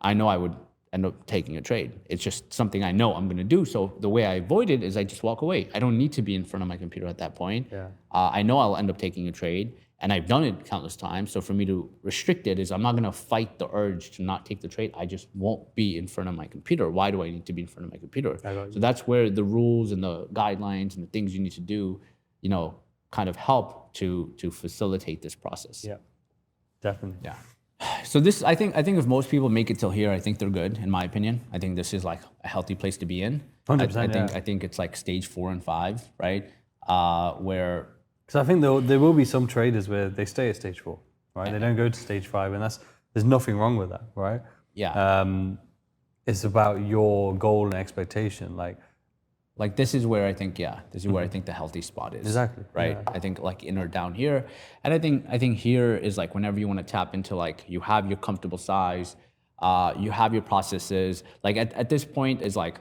I know I would end up taking a trade. It's just something I know I'm going to do. So the way I avoid it is I just walk away. I don't need to be in front of my computer at that point. I know I'll end up taking a trade, and I've done it countless times. So for me to restrict it is I'm not going to fight the urge to not take the trade. I just won't be in front of my computer. Why do I need to be in front of my computer? So that's where the rules and the guidelines and the things you need to do, kind of help to facilitate this process. Yeah, definitely. Yeah. So this, I think if most people make it till here, I think they're good, in my opinion. I think this is like a healthy place to be in. 100%, I think it's like stage 4 and 5, right? Where because I think there will be some traders where they stay at stage 4, right? They don't go to stage 5, and there's nothing wrong with that, right? Yeah. It's about your goal and expectation, like this is where I think, this is where I think the healthy spot is. Exactly. Right. I think like in or down here. And I think here is like whenever you want to tap into like you have your comfortable size, you have your processes. Like at this point is like,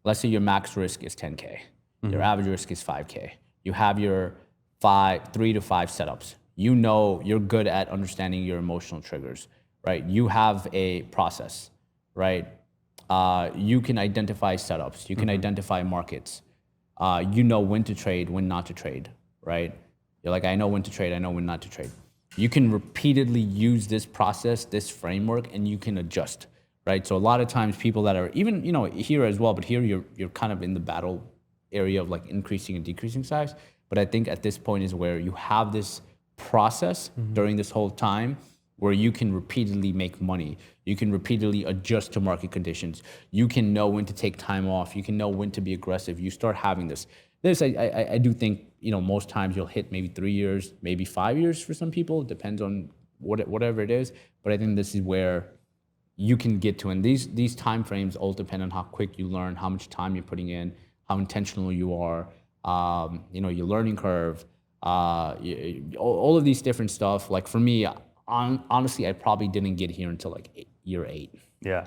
let's say your max risk is 10K. Your average risk is 5K. You have your 3 to 5 setups. You're good at understanding your emotional triggers, right? You have a process, right? You can identify setups. You can identify markets. You know when to trade, when not to trade, right? You're like, I know when to trade, I know when not to trade. You can repeatedly use this process, this framework, and you can adjust, right? So a lot of times people that are even, here as well, but here you're kind of in the battle area of like increasing and decreasing size. But I think at this point is where you have this process during this whole time where you can repeatedly make money. You can repeatedly adjust to market conditions. You can know when to take time off. You can know when to be aggressive. You start having this. I do think, most times you'll hit maybe 3 years, maybe 5 years for some people. It depends on whatever it is. But I think this is where you can get to. And these time frames all depend on how quick you learn, how much time you're putting in, how intentional you are, your learning curve, all of these different stuff. Like for me, honestly, I probably didn't get here until like year 8. Yeah.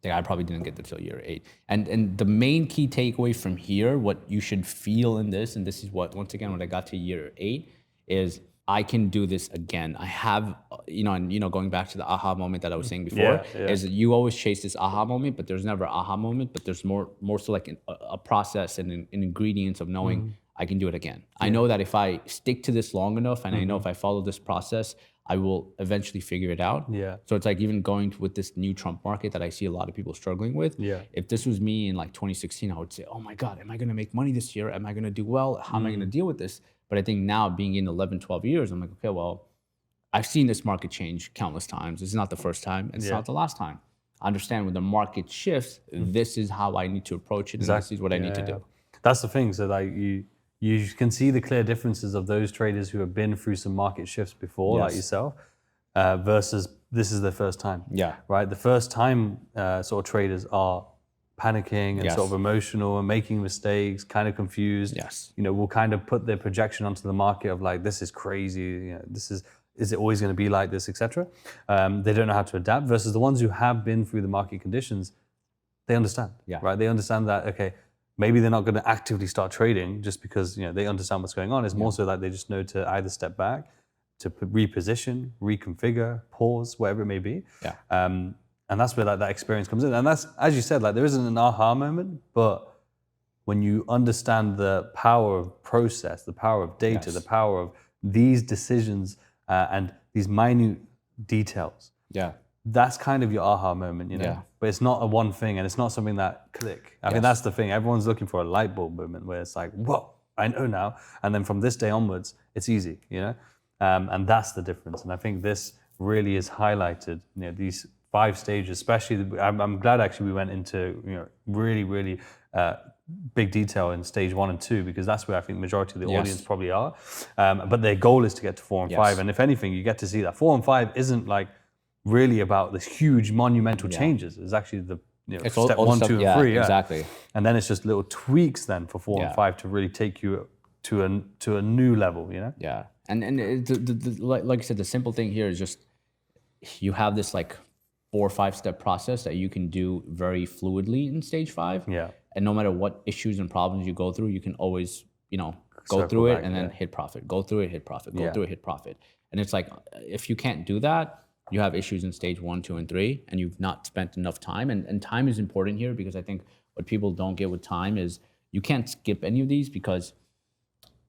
I probably didn't get there till year 8. And the main key takeaway from here, what you should feel in this, and this is what, once again, when I got to year 8, is I can do this again. I have, going back to the aha moment that I was saying before, is that you always chase this aha moment, but there's never aha moment, but there's more so like a process and an ingredients of knowing I can do it again. I know that if I stick to this long enough, and I know if I follow this process, I will eventually figure it out. Yeah. So it's like even going with this new Trump market that I see a lot of people struggling with. Yeah. If this was me in like 2016, I would say, oh my God, am I going to make money this year? Am I going to do well? How am I going to deal with this? But I think now being in 11, 12 years, I'm like, okay, well, I've seen this market change countless times. This is not the first time. It's not the last time. I understand when the market shifts, this is how I need to approach it. And this is what I need to do. That's the thing. So like you can see the clear differences of those traders who have been through some market shifts before, like yourself, versus this is their first time. Yeah. Right. The first time sort of traders are panicking and sort of emotional and making mistakes, kind of confused. Yes. You know, will kind of put their projection onto the market of like, this is crazy. You know, is it always going to be like this, etc. They don't know how to adapt. Versus the ones who have been through the market conditions, they understand. Yeah. Right. They understand that okay. Maybe they're not going to actively start trading just because they understand what's going on. It's more so that they just know to either step back, to reposition, reconfigure, pause, whatever it may be. Yeah. And that's where that experience comes in. And that's, as you said, like there isn't an aha moment, but when you understand the power of process, the power of data, the power of these decisions and these minute details. Yeah. That's kind of your aha moment, but it's not a one thing and it's not something that click. I mean, that's the thing. Everyone's looking for a light bulb moment where it's like, whoa, I know now. And then from this day onwards, it's easy, and that's the difference. And I think this really is highlighted, these 5 stages, especially, I'm glad actually we went into, really, really big detail in stage 1 and 2, because that's where I think the majority of the audience probably are. But their goal is to get to 4 and 5. And if anything, you get to see that 4 and 5 isn't like, really about this huge monumental changes. It's actually the It's step all 1, stuff, 2, and 3. Exactly. And then it's just little tweaks then for 4 and 5 to really take you to a new level. Yeah, and like I said, the simple thing here is just you have this like 4 or 5 step process that you can do very fluidly in stage 5. Yeah. And no matter what issues and problems you go through, you can always go through it and then hit profit. Go through it, hit profit. Go through it, hit profit. And it's like if you can't do that, you have issues in stage 1, 2, and 3, and you've not spent enough time. And time is important here because I think what people don't get with time is you can't skip any of these because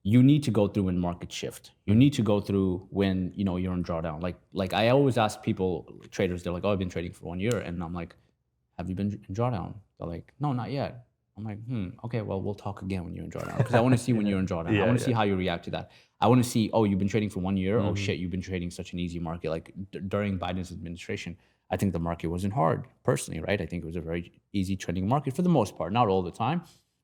you need to go through when markets shift. You need to go through when you're in drawdown. Like I always ask people, traders, they're like, oh, I've been trading for 1 year, and I'm like, have you been in drawdown? They're like, no, not yet. I'm like, okay, well, we'll talk again when you're in drawdown because I want to see when you're in drawdown. I want to see how you react to that. I want to see, oh, you've been trading for 1 year. Oh shit, you've been trading such an easy market. Like during Biden's administration, I think the market wasn't hard personally, right? I think it was a very easy trading market for the most part, not all the time.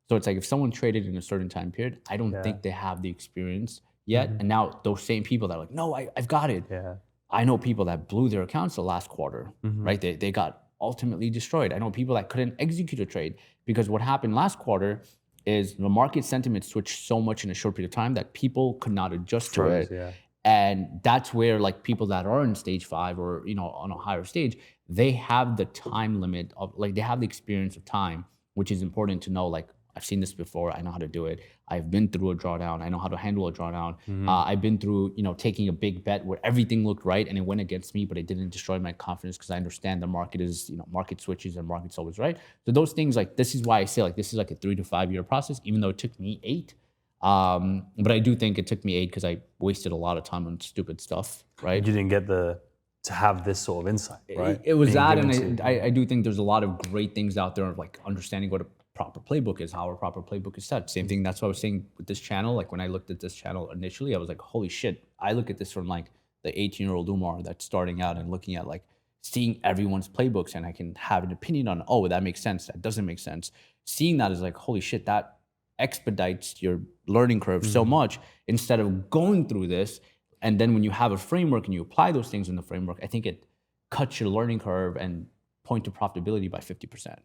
So it's like if someone traded in a certain time period, I don't think they have the experience yet. And now those same people that are like, no, I've got it. Yeah. I know people that blew their accounts the last quarter, right? They got ultimately destroyed. I know people that couldn't execute a trade because what happened last quarter is the market sentiment switched so much in a short period of time that people could not adjust to it. Yeah. And that's where like people that are in stage 5 or on a higher stage, they have the time limit of like they have the experience of time, which is important to know. Like I've seen this before. I know how to do it. I've been through a drawdown. I know how to handle a drawdown. I've been through, taking a big bet where everything looked right and it went against me, but it didn't destroy my confidence because I understand the market is, market switches and market's always right. So those things, like, this is why I say like this is like a 3 to 5 year process, even though it took me 8. But I do think it took me 8 because I wasted a lot of time on stupid stuff, right? You didn't get to have this sort of insight, right? It was Being that, given and to I do think there's a lot of great things out there of like understanding what a proper playbook is, how a proper playbook is set. Same thing, that's what I was saying with this channel. Like when I looked at this channel initially, I was like, holy shit, I look at this from like the 18-year-old Umar that's starting out and looking at like seeing everyone's playbooks and I can have an opinion on, oh, that makes sense, that doesn't make sense. Seeing that is like, holy shit, that expedites your learning curve so much instead of going through this. And then when you have a framework and you apply those things in the framework, I think it cuts your learning curve and point to profitability by 50%.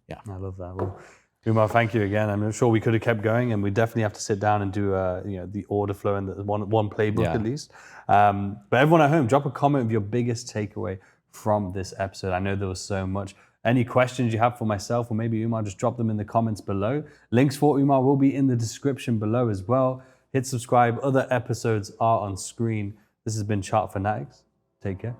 Yeah, I love that. Well, Umar, thank you again. I'm sure we could have kept going, and we definitely have to sit down and do the order flow and the one playbook at least. But everyone at home, drop a comment of your biggest takeaway from this episode. I know there was so much. Any questions you have for myself or maybe Umar, just drop them in the comments below. Links for Umar will be in the description below as well. Hit subscribe. Other episodes are on screen. This has been Chart Fanatics. Take care.